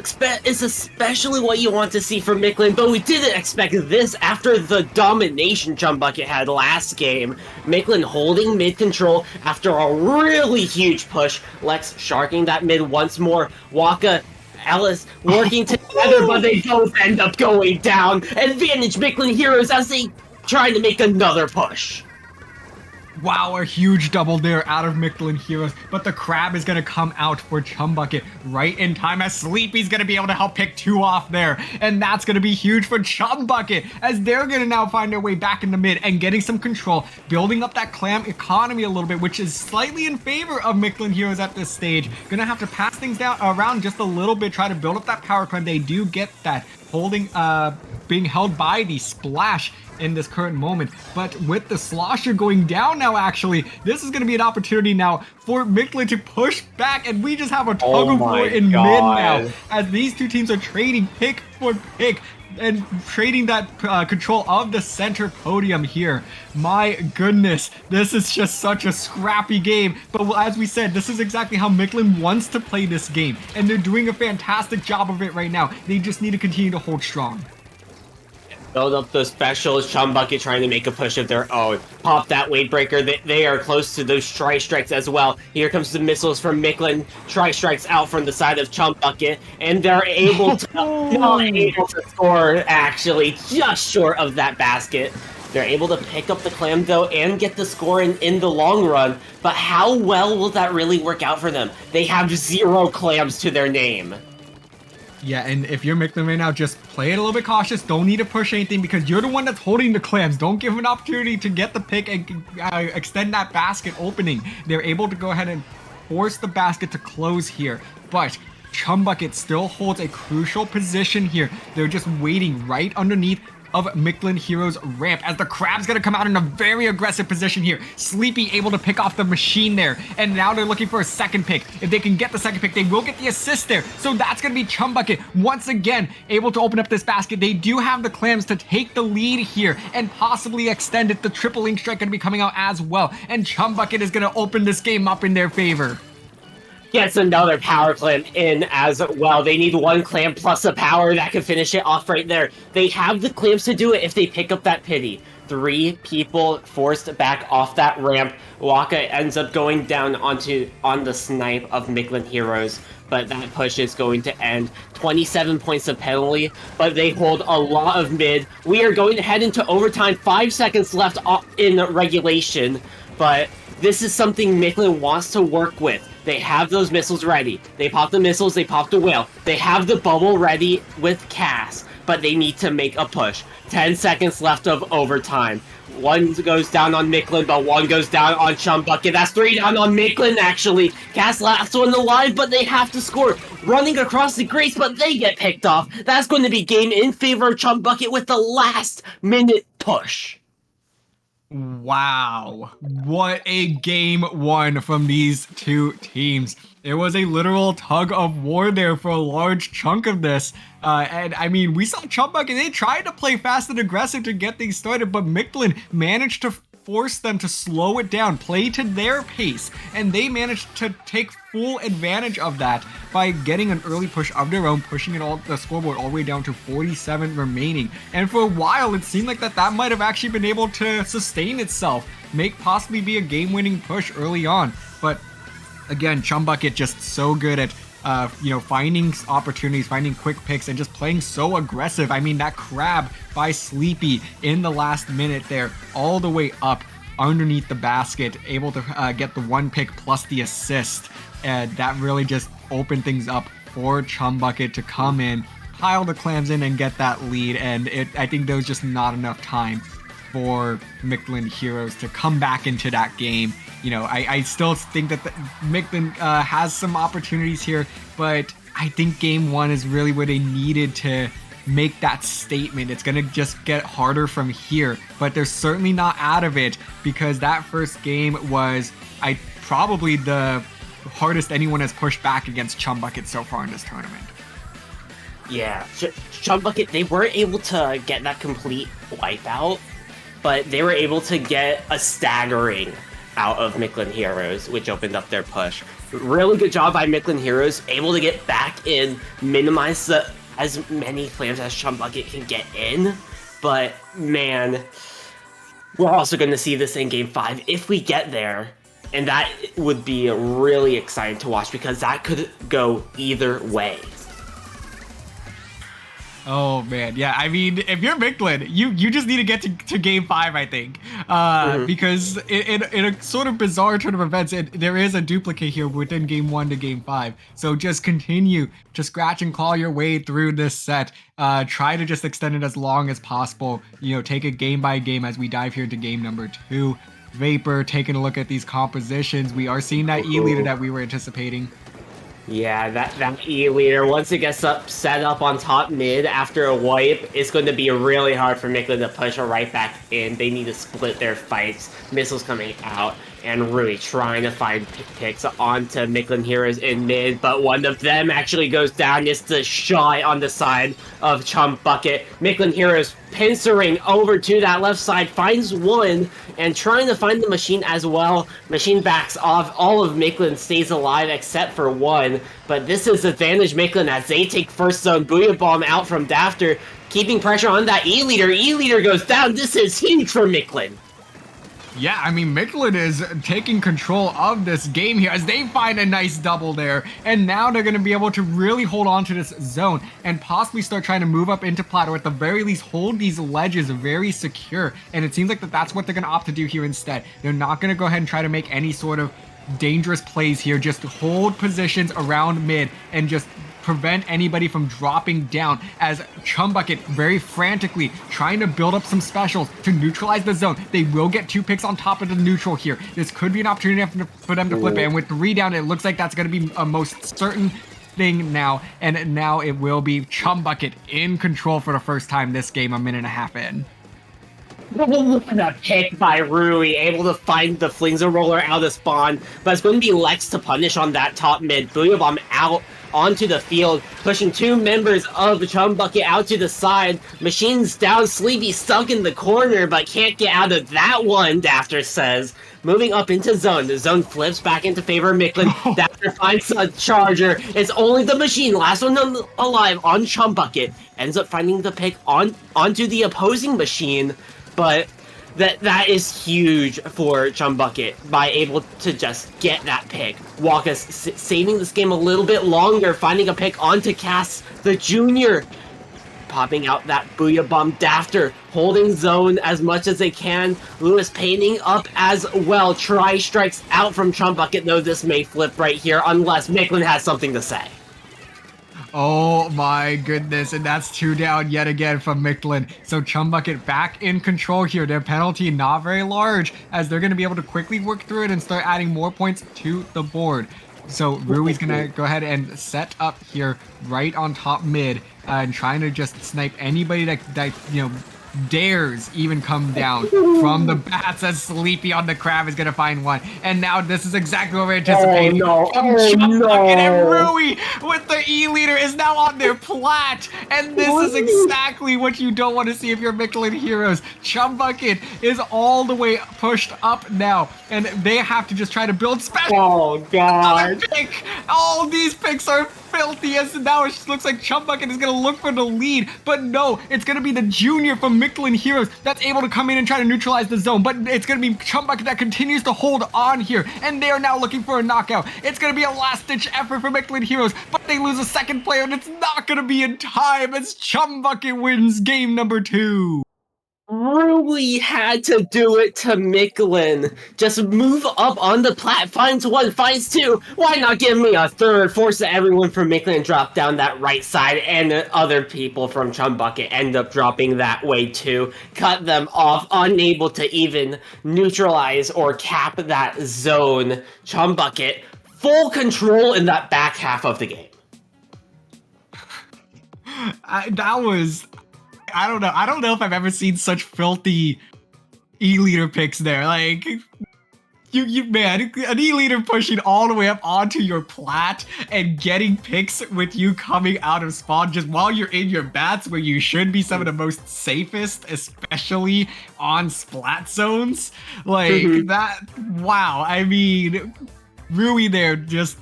especially what you want to see from Mictlan, but we didn't expect this after the domination Chum Bucket had last game. Mictlan holding mid control after a really huge push. Lex sharking that mid once more. Waka, Alice working together, but they both end up going down. Advantage Mictlan Heroes as they try to make another push. Wow, a huge double there out of Mictlan Heroes, but the crab is going to come out for Chum Bucket right in time, as Sleepy's going to be able to help pick 2 off there, and that's going to be huge for Chum Bucket, as they're going to now find their way back in the mid and getting some control, building up that clam economy a little bit, which is slightly in favor of Mictlan Heroes at this stage. Going to have to pass things down around just a little bit, try to build up that power clam. They do get that, holding, being held by the splash in this current moment, but with the slosher going down now, actually, this is going to be an opportunity now for Mictlan to push back, and we just have a tug of war in mid now, as these two teams are trading pick for pick and trading that control of the center podium here. My goodness, this is just such a scrappy game, but as we said, this is exactly how Mictlan wants to play this game, and they're doing a fantastic job of it right now. They just need to continue to hold strong. Build up those specials. Chum Bucket trying to make a push of their own. Pop that weight breaker. They are close to those tri-strikes as well. Here comes the missiles from Mictlan. Tri-strikes out from the side of Chum Bucket, and they're able to score, actually, just short of that basket. They're able to pick up the clam, though, and get the score in the long run. But how well will that really work out for them? They have 0 clams to their name. Yeah, and if you're Mictlan right now, just play it a little bit cautious. Don't need to push anything because you're the one that's holding the clams. Don't give them an opportunity to get the pick and extend that basket opening. They're able to go ahead and force the basket to close here. But Chum Bucket still holds a crucial position here. They're just waiting right underneath of Mictlan Heroes ramp, as the crab's gonna come out in a very aggressive position here. Sleepy able to pick off the machine there, and now they're looking for a second pick. If they can get the second pick, they will get the assist there. So that's gonna be Chum Bucket once again able to open up this basket. They do have the clams to take the lead here and possibly extend it. The triple ink strike gonna be coming out as well, and Chum Bucket is gonna open this game up in their favor. Gets another power clam in as well. They need 1 clam plus a power that can finish it off right there. They have the clams to do it if they pick up that pity. 3 people forced back off that ramp. Waka ends up going down on the snipe of Mictlan Heroes. but that push is going to end. 27 points of penalty, but they hold a lot of mid. We are going to head into overtime, 5 seconds left in regulation, but this is something Mictlan wants to work with. They have those missiles ready. They pop the missiles, they pop the whale. They have the bubble ready with Cass, but they need to make a push. 10 seconds left of overtime. One goes down on Mictlan, but one goes down on Chum Bucket. That's 3 down on Mictlan, actually. Cass last one alive, but they have to score. Running across the grace, but they get picked off. That's going to be game in favor of Chum Bucket with the last minute push. Wow, what a game one from these two teams. It was a literal tug of war there for a large chunk of this. And I mean, we saw Chum Bucket, they tried to play fast and aggressive to get things started, but Mictlan managed to force them to slow it down, play to their pace, and they managed to take full advantage of that by getting an early push of their own, pushing the scoreboard all the way down to 47 remaining. And for a while, it seemed like that might have actually been able to sustain itself, possibly be a game-winning push early on. But again, Chum Bucket just so good at finding opportunities, finding quick picks, and just playing so aggressive. I mean, that crab by Sleepy in the last minute there, all the way up underneath the basket, able to get the 1 pick plus the assist. And that really just opened things up for Chum Bucket to come in, pile the clams in, and get that lead. And I think there was just not enough time for Mictlan Heroes to come back into that game. I still think that Mictlan has some opportunities here, but I think game one is really where they needed to make that statement. It's going to just get harder from here, but they're certainly not out of it, because that first game was probably the hardest anyone has pushed back against Chum Bucket so far in this tournament. Yeah, Chum Bucket, they weren't able to get that complete wipeout, but they were able to get a staggering out of Mictlan Heroes, which opened up their push. Really good job by Mictlan Heroes, able to get back in, minimize as many flames as Chum Bucket can get in. But man, we're also going to see this in Game 5 if we get there. And that would be really exciting to watch, because that could go either way. Oh man, yeah. I mean, if you're Mictlan, you just need to get to Game 5, I think, because in a sort of bizarre turn of events, there is a duplicate here within Game 1 to Game 5. So just continue to scratch and claw your way through this set. Try to just extend it as long as possible. Take it game by game as we dive here into game number 2. Vapor taking a look at these compositions. We are seeing that E-leader that we were anticipating. Yeah, that E-leader, once it gets set up on top mid after a wipe, it's going to be really hard for Mictlan to push her right back in. They need to split their fights, missiles coming out, and really trying to find picks onto Mictlan Heroes in mid, but one of them actually goes down. It's the shot on the side of Chum Bucket. Mictlan Heroes pincering over to that left side, finds one, and trying to find the machine as well. Machine backs off. All of Mictlan stays alive except for one, but this is advantage Mictlan as they take first zone. Booyah Bomb out from Dafter, keeping pressure on that E-leader. E-leader goes down. This is huge for Mictlan. Yeah, I mean, Mictlan is taking control of this game here as they find a nice double there. And now they're going to be able to really hold on to this zone and possibly start trying to move up into plat, or at the very least hold these ledges very secure. And it seems like that's what they're going to opt to do here instead. They're not going to go ahead and try to make any sort of dangerous plays here. Just hold positions around mid and just prevent anybody from dropping down, as Chum Bucket very frantically trying to build up some specials to neutralize the zone. They will get 2 picks on top of the neutral here. This could be an opportunity for them to flip it, and with 3 down, it looks like that's going to be a most certain thing now, and now it will be Chum Bucket in control for the first time this game, a minute and a half in. Look at that pick by Rui, able to find the Flingza Roller out of spawn, but it's going to be Lex to punish on that top mid. Booyah Bomb out onto the field, pushing 2 members of the Chum Bucket out to the side. Machines down, Sleepy stuck in the corner, but can't get out of that one, Dafter says. Moving up into zone. The zone flips back into favor of Mictlan. Dafter finds a charger. It's only the machine, last one alive on Chum Bucket. Ends up finding the pick onto the opposing machine, but That is huge for Chum Bucket by able to just get that pick. Waka's saving this game a little bit longer, finding a pick onto Cass, the junior. Popping out that Booyah Bomb Dafter, holding zone as much as they can. Lewis painting up as well. Tri-strikes out from Chum Bucket, though this may flip right here unless Mictlan has something to say. Oh my goodness, and that's 2 down yet again from Mictlan. So Chum Bucket back in control here. Their penalty not very large, as they're going to be able to quickly work through it and start adding more points to the board. So Rui's going to go ahead and set up here right on top mid and trying to just snipe anybody that dares even come down from the bats, as Sleepy on the crab is going to find one. And now this is exactly what we're anticipating. Oh, no. Chum Bucket and Rui with the E-leader is now on their plat. And this is exactly what you don't want to see if you're Mictlan heroes. Chum Bucket is all the way pushed up now. And they have to just try to build special. Oh, God. Pick. All these picks are filthy, as now it just looks like Chum Bucket is going to look for the lead. But no, it's going to be the junior from Mictlan Heroes that's able to come in and try to neutralize the zone. But it's going to be Chum Bucket that continues to hold on here. And they are now looking for a knockout. It's going to be a last-ditch effort for Mictlan Heroes. But they lose a second player, and it's not going to be in time as Chum Bucket wins game number 2. Rui had to do it to Mictlan. Just move up on the plat, finds one, finds two. Why not give me a third? Force everyone from Mictlan drop down that right side, and other people from Chum Bucket end up dropping that way too. Cut them off, unable to even neutralize or cap that zone. Chum Bucket, full control in that back half of the game. I don't know if I've ever seen such filthy E-leader picks there. Like, man, an E-leader pushing all the way up onto your plat and getting picks with you coming out of spawn just while you're in your bats, where you should be some of the most safest, especially on splat zones. Like, that, wow. I mean, Rui there just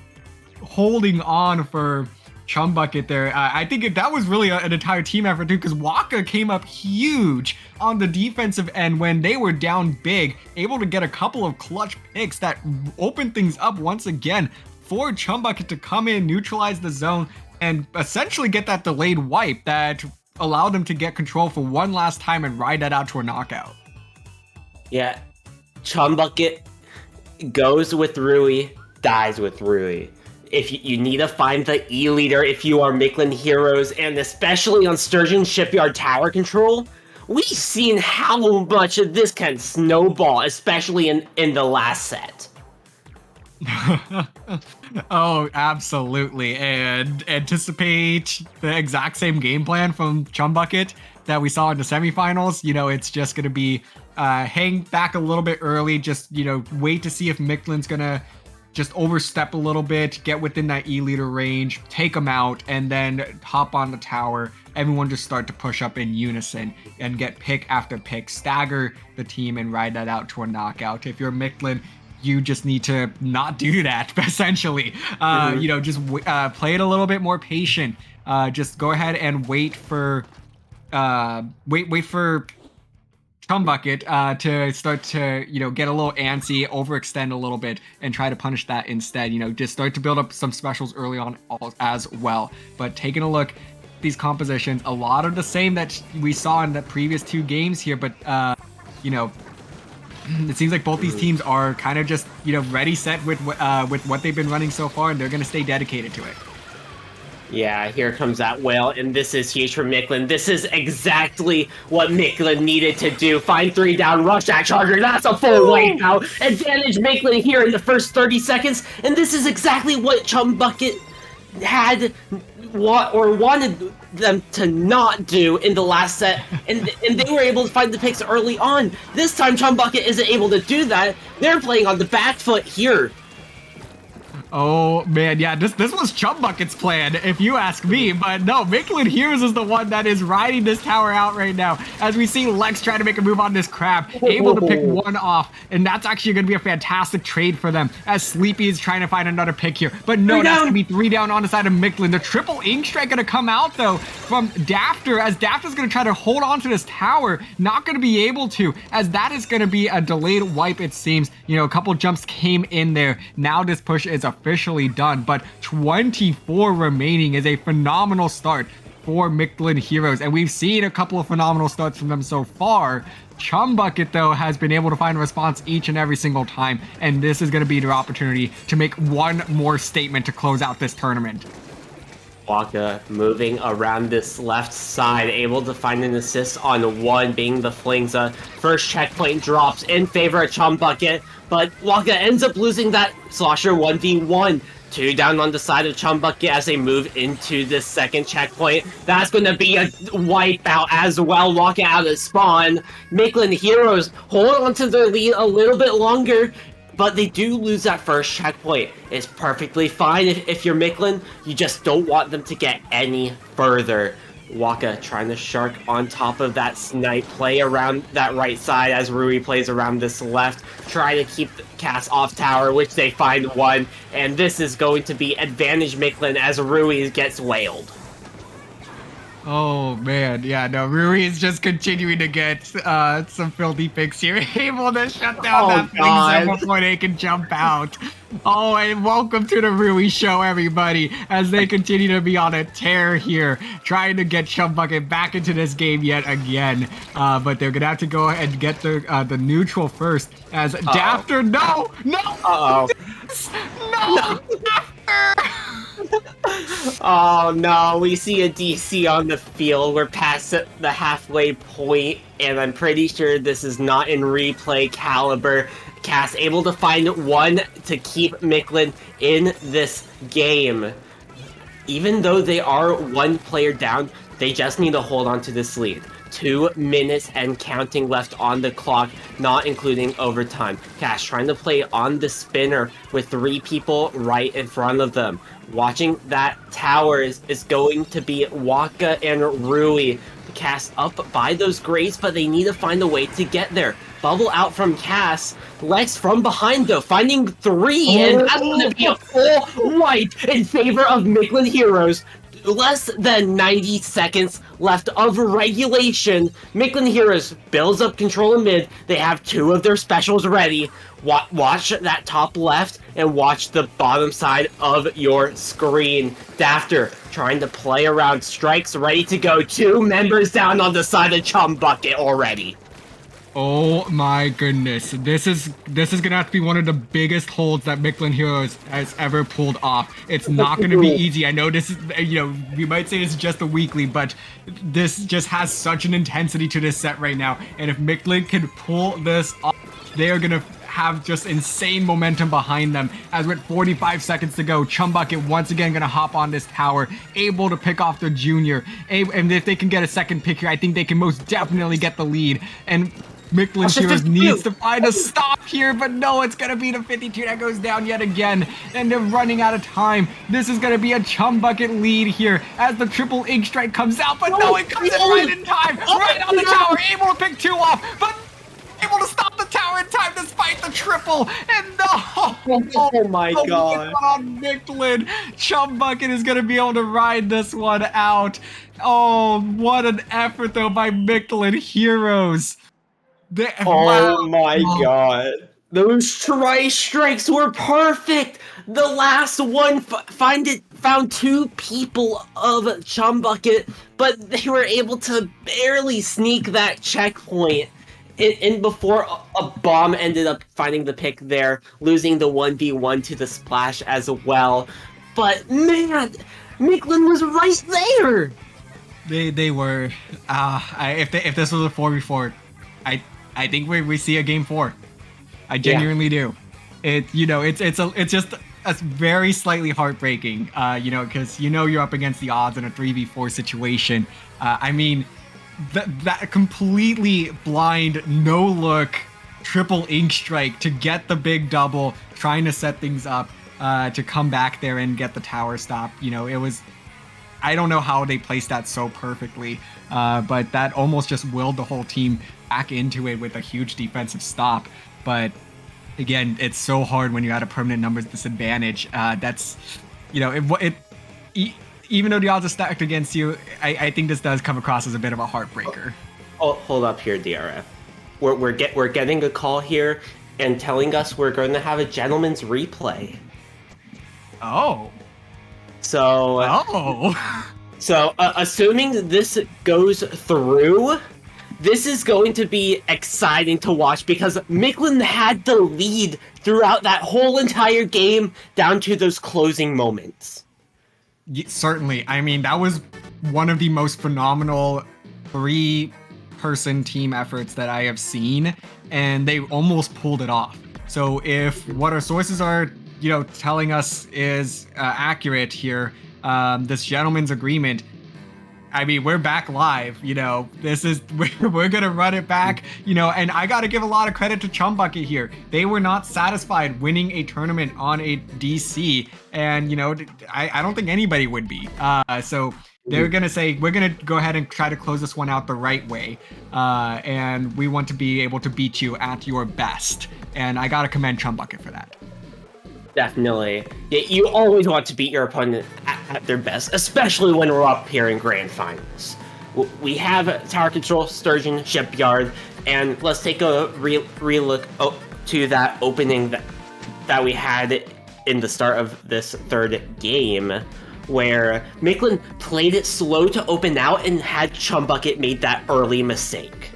holding on for Chum Bucket there. I think that was really an entire team effort too, because Waka came up huge on the defensive end when they were down big, able to get a couple of clutch picks that opened things up once again for Chum Bucket to come in, neutralize the zone, and essentially get that delayed wipe that allowed them to get control for one last time and ride that out to a knockout. Yeah, Chum Bucket goes with Rui, dies with Rui. If you need to find the E-leader if you are Mictlan Heroes, and especially on Sturgeon Shipyard Tower Control, we've seen how much this can snowball, especially in the last set. Oh, absolutely. And anticipate the exact same game plan from Chum Bucket that we saw in the semifinals. You know, it's just going to be hang back a little bit early, just, wait to see if Mictlan's going to just overstep a little bit, get within that E-leader range, take them out, and then hop on the tower. Everyone just start to push up in unison and get pick after pick, stagger the team, and ride that out to a knockout. If you're Mictlan, you just need to not do that, essentially. Just play it a little bit more patient. Just go ahead and wait for Chum Bucket to start to, get a little antsy, overextend a little bit, and try to punish that instead. Just start to build up some specials early on as well. But taking a look at these compositions, a lot of the same that we saw in the previous 2 games here, but, it seems like both these teams are kind of just, ready, set with what they've been running so far, and they're going to stay dedicated to it. Yeah, here comes that whale, and this is huge for Mictlan. This is exactly what Mictlan needed to do. Find 3 down, rush that charger, that's a full wipeout. Advantage Mictlan here in the first 30 seconds, and this is exactly what Chum Bucket had wanted them to not do in the last set, and they were able to find the picks early on. This time Chum Bucket isn't able to do that. They're playing on the back foot here. Oh man, yeah, this was Chum Bucket's plan, if you ask me, but no, Mictlan Heroes is the one that is riding this tower out right now, as we see Lex try to make a move on this crab, able to pick one off, and that's actually going to be a fantastic trade for them, as Sleepy is trying to find another pick here, but no, that's going to be 3 down on the side of Mictlan. The triple Ink Strike going to come out, though, from Dafter, as Dafter's going to try to hold on to this tower, not going to be able to, as that is going to be a delayed wipe, it seems. You know, a couple jumps came in there. Now this push is officially done, but 24 remaining is a phenomenal start for Mictlan Heroes, and we've seen a couple of phenomenal starts from them so far. Chum Bucket, though, has been able to find a response each and every single time, and this is going to be their opportunity to make one more statement to close out this tournament. Waka moving around this left side, able to find an assist on one, being the Flings. First checkpoint drops in favor of Chum Bucket, but Waka ends up losing that Slosher 1v1. 2 down on the side of Chum Bucket as they move into the second checkpoint. That's going to be a wipeout as well. Waka out of spawn. Mictlan Heroes hold on to their lead a little bit longer, but they do lose that first checkpoint. It's perfectly fine if you're Mictlan. You just don't want them to get any further. Waka trying to shark on top of that snipe, play around that right side as Rui plays around this left, try to keep the cast off tower, which they find one, and this is going to be advantage Mictlan as Rui gets whaled. Oh man, yeah, no, Rui is just continuing to get some filthy picks here, able to shut down that Fling before they can jump out. Oh, and welcome to the Rui show, everybody, as they continue to be on a tear here, trying to get Chum Bucket back into this game yet again. But they're gonna have to go ahead and get the neutral first, as Dafter, no, Dafter! Oh no, we see a DC on the field. We're past the halfway point, and I'm pretty sure this is not in replay caliber. Cass able to find one to keep Mictlan in this game. Even though they are one player down, they just need to hold on to this lead. 2 minutes and counting left on the clock, not including overtime. Cash trying to play on the spinner with 3 people right in front of them. Watching that tower is going to be Waka and Rui. Cast up by those grades, but they need to find a way to get there. Bubble out from Cass. Lex from behind, though, finding 3, and that's going to be a full wipe in favor of Mictlan Heroes. Less than 90 seconds left of regulation. Mictlan Heroes builds up control in mid. They have 2 of their specials ready. Watch that top left and watch the bottom side of your screen. Dafter trying to play around, strikes ready to go. 2 members down on the side of Chum Bucket already. Oh my goodness, this is gonna have to be one of the biggest holds that Mictlan Heroes has ever pulled off. It's not gonna be easy. I know this is, you know, we might say this is just a weekly, but this just has such an intensity to this set right now. And if Mictlan can pull this off, they are gonna have just insane momentum behind them. As with 45 seconds to go, Chum Bucket once again gonna hop on this tower, able to pick off the junior. And if they can get a second pick here, I think they can most definitely get the lead. And Mictlan Heroes needs to find a stop here, but no, it's going to be the 52 that goes down yet again, and they're running out of time. This is going to be a Chum Bucket lead here as the triple Ink Strike comes out, but no, it comes in right in time, right on the tower, able to pick 2 off, but able to stop the tower in time despite the triple, and no! Oh my god. On Mictlan, Chum Bucket is going to be able to ride this one out. Oh, what an effort though by Mictlan Heroes. Oh my god. Those strikes were perfect. The last one found 2 people of Chum Bucket, but they were able to barely sneak that checkpoint. And before a bomb ended up finding the pick there, losing the 1v1 to the splash as well. But man, Mictlan was right there. They were. If this was a 4v4, I think we see a game 4. I genuinely do. It's just a very slightly heartbreaking. Because you're up against the odds in a 3v4 situation. I mean, that completely blind, no look, triple Ink Strike to get the big double, trying to set things up. to come back there and get the tower stop. It was, I don't know how they placed that so perfectly, but that almost just willed the whole team back into it with a huge defensive stop. But again, it's so hard when you had a permanent numbers disadvantage. That's, even though the odds are stacked against you, I think this does come across as a bit of a heartbreaker. Oh, hold up here, DRF. We're getting a call here and telling us we're going to have a gentleman's replay. Oh. So. Assuming this goes through, this is going to be exciting to watch because Mictlan had the lead throughout that whole entire game down to those closing moments. Certainly. I mean, that was one of the most phenomenal 3-person team efforts that I have seen, and they almost pulled it off. So if what our sources are, telling us is accurate here, this gentleman's agreement, I mean, we're back live, this is, we're going to run it back, and I got to give a lot of credit to Chum Bucket here. They were not satisfied winning a tournament on a DC, and, I don't think anybody would be. So they're going to say, we're going to go ahead and try to close this one out the right way, and we want to be able to beat you at your best, and I got to commend Chum Bucket for that. Definitely. Yeah, you always want to beat your opponent at their best, especially when we're up here in Grand Finals. We have Tower Control, Sturgeon, Shipyard, and let's take a re-look to that opening that we had in the start of this third game, where Mictlan played it slow to open out and had Chum Bucket made that early mistake.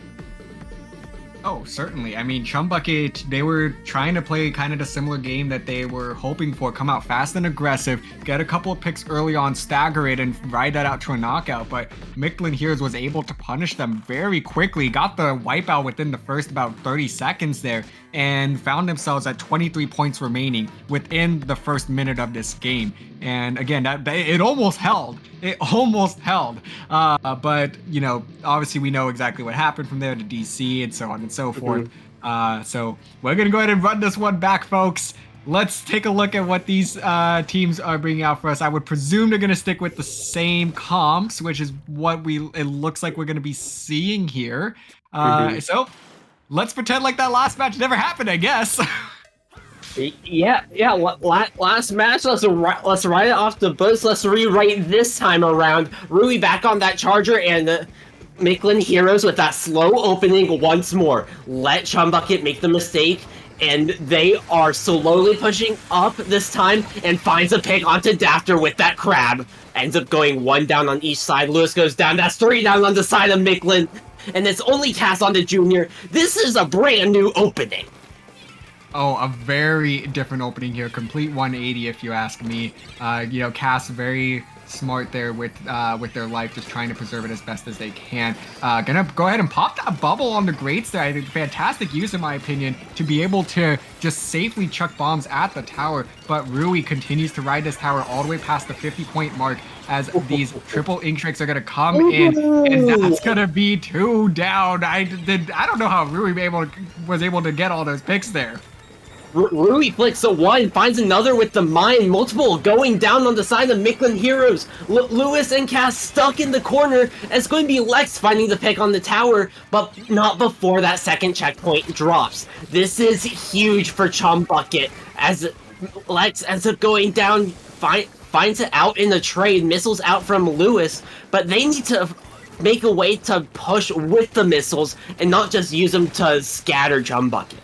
Oh, certainly. I mean, Chum Bucket, they were trying to play kind of the similar game that they were hoping for. Come out fast and aggressive, get a couple of picks early on, stagger it, and ride that out to a knockout. But Mictlan here was able to punish them very quickly, got the wipeout within the first about 30 seconds there, and found themselves at 23 points remaining within the first minute of this game. And again, it almost held. It almost held. But, obviously we know exactly what happened from there to DC and so on and so forth. So we're going to go ahead and run this one back, folks. Let's take a look at what these teams are bringing out for us. I would presume they're going to stick with the same comps, which is what it looks like we're going to be seeing here. So let's pretend like that last match never happened, I guess. Yeah. Last match. Let's write it off the books. Let's rewrite this time around. Rui back on that charger and Mictlan Heroes with that slow opening once more. Let Chum Bucket make the mistake, and they are slowly pushing up this time and finds a pick onto Dafter with that crab. Ends up going 1 down on each side. Lewis goes down. That's 3 down on the side of Mictlan, and it's only Cass on the Junior. This is a brand new opening. Oh, a very different opening here. Complete 180, if you ask me. Cass very smart there with their life, just trying to preserve it as best as they can. Gonna go ahead and pop that bubble on the grates there. I think fantastic use, in my opinion, to be able to just safely chuck bombs at the tower. But Rui continues to ride this tower all the way past the 50-point mark as these triple ink tricks are gonna come in, and that's gonna be 2 down. I don't know how Rui was able to get all those picks there. Rui flicks a 1, finds another with the mine, multiple going down on the side of Mictlan Heroes. Lewis and Cass stuck in the corner, and it's going to be Lex finding the pick on the tower, but not before that second checkpoint drops. This is huge for Chum Bucket, as Lex ends up going down, finds it out in the trade, missiles out from Lewis, but they need to make a way to push with the missiles and not just use them to scatter Chum Bucket.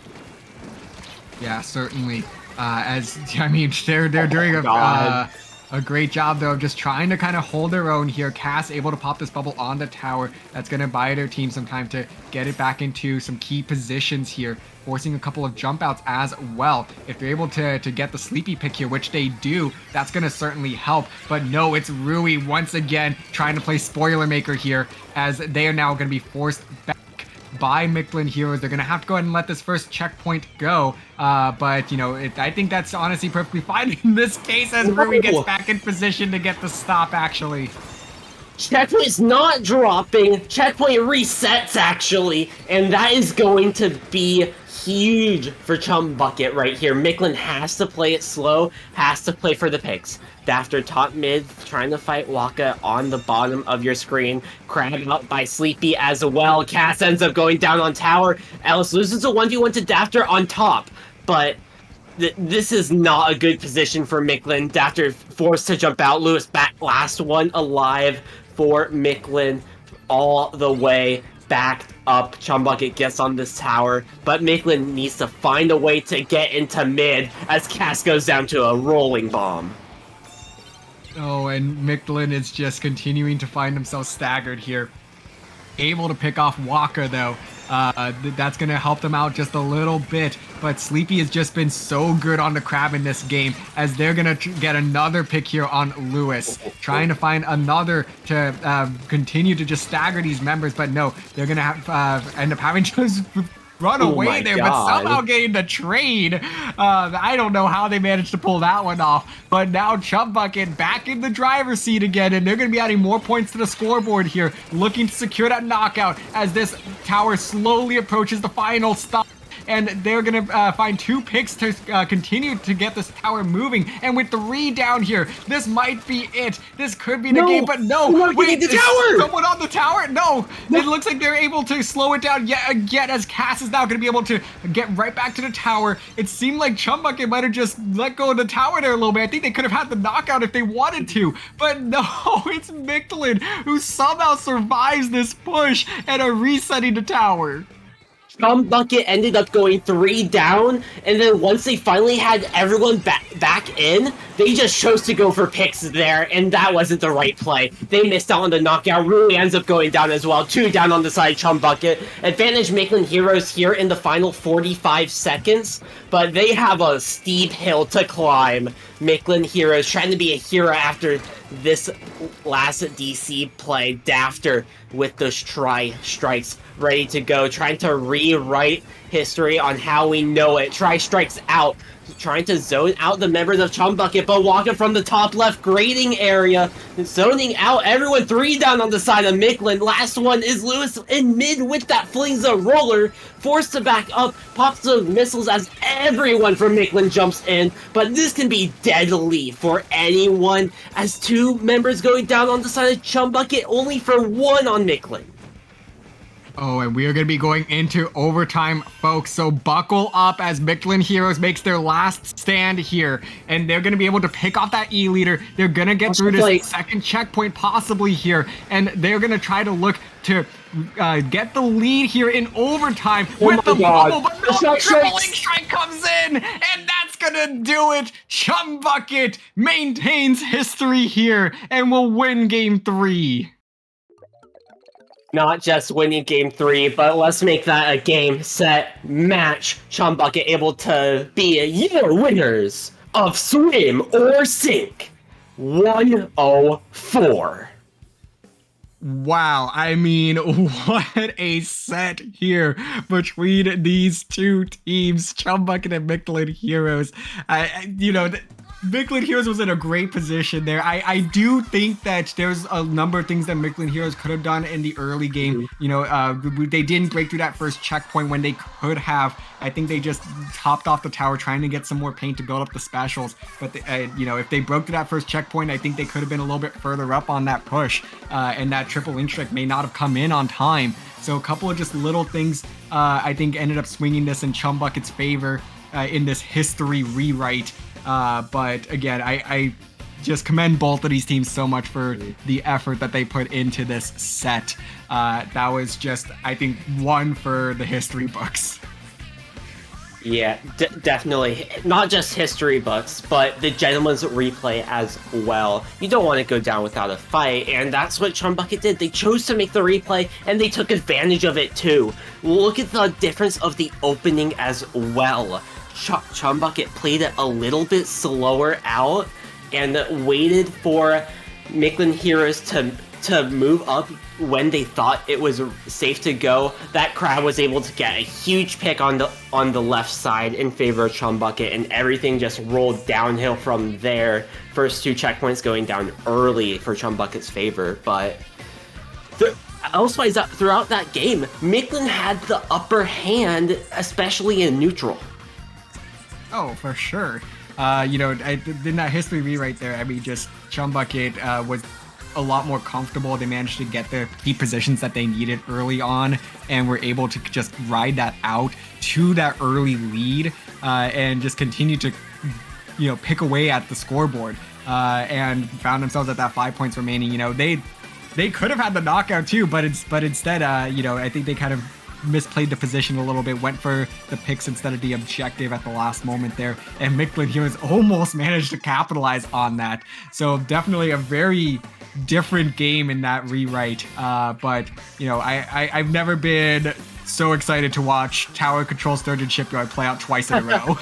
Yeah, certainly. They're doing a great job though of just trying to kind of hold their own here. Cass able to pop this bubble on the tower. That's going to buy their team some time to get it back into some key positions here, forcing a couple of jump outs as well. If they're able to get the sleepy pick here, which they do, that's going to certainly help. But no, it's Rui once again trying to play spoiler maker here, as they are now going to be forced back by Mictlan Heroes. They're going to have to go ahead and let this first checkpoint go. But, I think that's honestly perfectly fine in this case, as Rui gets back in position to get the stop, actually. Checkpoint's not dropping. Checkpoint resets, actually. And that is going to be huge for Chum Bucket right here. Mictlan has to play it slow, has to play for the picks. Dafter top mid, trying to fight Waka on the bottom of your screen. Crabbed out by Sleepy as well. Cass ends up going down on tower. Ellis loses a 1v1 to Dafter on top. But this is not a good position for Mictlan. Dafter forced to jump out. Lewis back, last one alive for Mictlan all the way back up. Chum Bucket gets on this tower, but Mictlan needs to find a way to get into mid as Cass goes down to a rolling bomb. Oh, and Mictlan is just continuing to find himself staggered here. Able to pick off Waka, though. That's going to help them out just a little bit. But Sleepy has just been so good on the crab in this game, as they're going to get another pick here on Lewis. Trying to find another to continue to just stagger these members. But no, they're going to end up having to just run away there, but somehow getting the trade. I don't know how they managed to pull that one off, but now Chum Bucket back in the driver's seat again, and they're going to be adding more points to the scoreboard here, looking to secure that knockout as this tower slowly approaches the final stop. And they're going to find 2 picks to continue to get this tower moving. And with 3 down here, this might be it. This could be the game, but no. Wait, the tower! Someone on the tower? No. It looks like they're able to slow it down yet again, as Cass is now going to be able to get right back to the tower. It seemed like Chum Bucket might have just let go of the tower there a little bit. I think they could have had the knockout if they wanted to. But no, it's Mictlan who somehow survives this push and are resetting the tower. Chum Bucket ended up going 3 down, and then once they finally had everyone back in, they just chose to go for picks there, and that wasn't the right play. They missed out on the knockout. Ruli ends up going down as well. 2 down on the side, Chum Bucket. Advantage Mictlan Heroes here in the final 45 seconds, but they have a steep hill to climb. Mictlan Heroes trying to be a hero after this last DC play. Dafter with those strikes ready to go, trying to rewrite history on how we know it. Strikes out, trying to zone out the members of Chum Bucket, but walking from the top left grading area, zoning out everyone. 3 down on the side of Mictlan. Last one is Lewis in mid with that flings a roller, forced to back up, pops those missiles as everyone from Mictlan jumps in, but this can be deadly for anyone as 2 members going down on the side of Chum Bucket, only for 1 on Mictlan. Oh, and we are going to be going into overtime, folks, so buckle up as Mictlan Heroes makes their last stand here, and they're going to be able to pick off that E-leader. They're going to get through this second checkpoint possibly here, and they're going to try to look to get the lead here in overtime with the bubble, but no, triple link strike comes in, and that's going to do it. Chum Bucket maintains history here and will win game 3. Not just winning game 3, but let's make that a game, set, match. Chum Bucket able to be your winners of Swim or Sink 104. Wow, I mean, what a set here between these 2 teams, Chum Bucket and Mictlan Heroes. Mictlan Heroes was in a great position there. I do think that there's a number of things that Mictlan Heroes could have done in the early game. They didn't break through that first checkpoint when they could have. I think they just topped off the tower trying to get some more paint to build up the specials. But, if they broke through that first checkpoint, I think they could have been a little bit further up on that push. And that triple link strike may not have come in on time. So a couple of just little things, I think, ended up swinging this in Chum Bucket's favor in this history rewrite. But again, I just commend both of these teams so much for the effort that they put into this set. That was just, I think, one for the history books. Yeah, definitely. Not just history books, but the gentleman's replay as well. You don't want to go down without a fight, and that's what Chum Bucket did. They chose to make the replay, and they took advantage of it too. Look at the difference of the opening as well. Chum Bucket played it a little bit slower out and waited for Mictlan Heroes to to move up when they thought it was safe to go, that crowd was able to get a huge pick on the left side in favor of Chum Bucket, and everything just rolled downhill from there. First 2 checkpoints going down early for Chum Bucket's favor, but elsewise throughout that game, Mictlan had the upper hand, especially in neutral. Oh, for sure. In that history rewrite there, I mean, just Chum Bucket was a lot more comfortable. They managed to get the key positions that they needed early on and were able to just ride that out to that early lead and just continue to, pick away at the scoreboard and found themselves at that 5 points remaining. They could have had the knockout too, but instead, I think they kind of misplayed the position a little bit, went for the picks instead of the objective at the last moment there, and Mictlan here has almost managed to capitalize on that. So definitely a very different game in that rewrite, but I've never been so excited to watch Tower Control Sturgeon Shipyard play out twice in a row.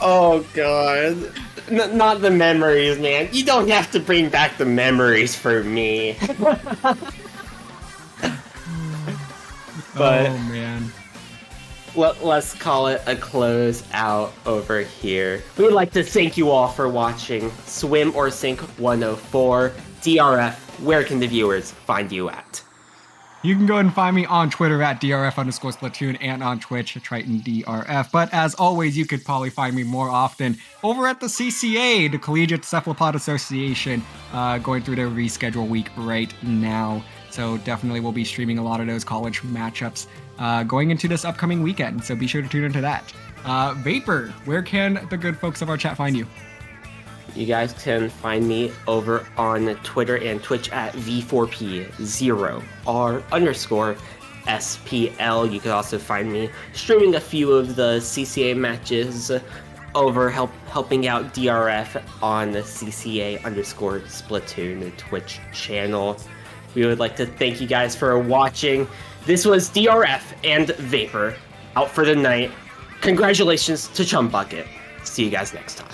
Oh god. Not the memories, man. You don't have to bring back the memories for me. But, oh man. Let's call it a close out over here. We would like to thank you all for watching Swim or Sink 104. DRF, where can the viewers find you at? You can go ahead and find me on Twitter at DRF_Splatoon and on Twitch at TritonDRF. But as always, you could probably find me more often over at the CCA, the Collegiate Cephalopod Association, going through their reschedule week right now. So definitely we'll be streaming a lot of those college matchups going into this upcoming weekend. So be sure to tune into that. Vapor, where can the good folks of our chat find you? You guys can find me over on Twitter and Twitch at V4P0R_SPL. You can also find me streaming a few of the CCA matches over helping out DRF on the CCA_Splatoon Twitch channel. We would like to thank you guys for watching. This was DRF and Vapor out for the night. Congratulations to Chum Bucket. See you guys next time.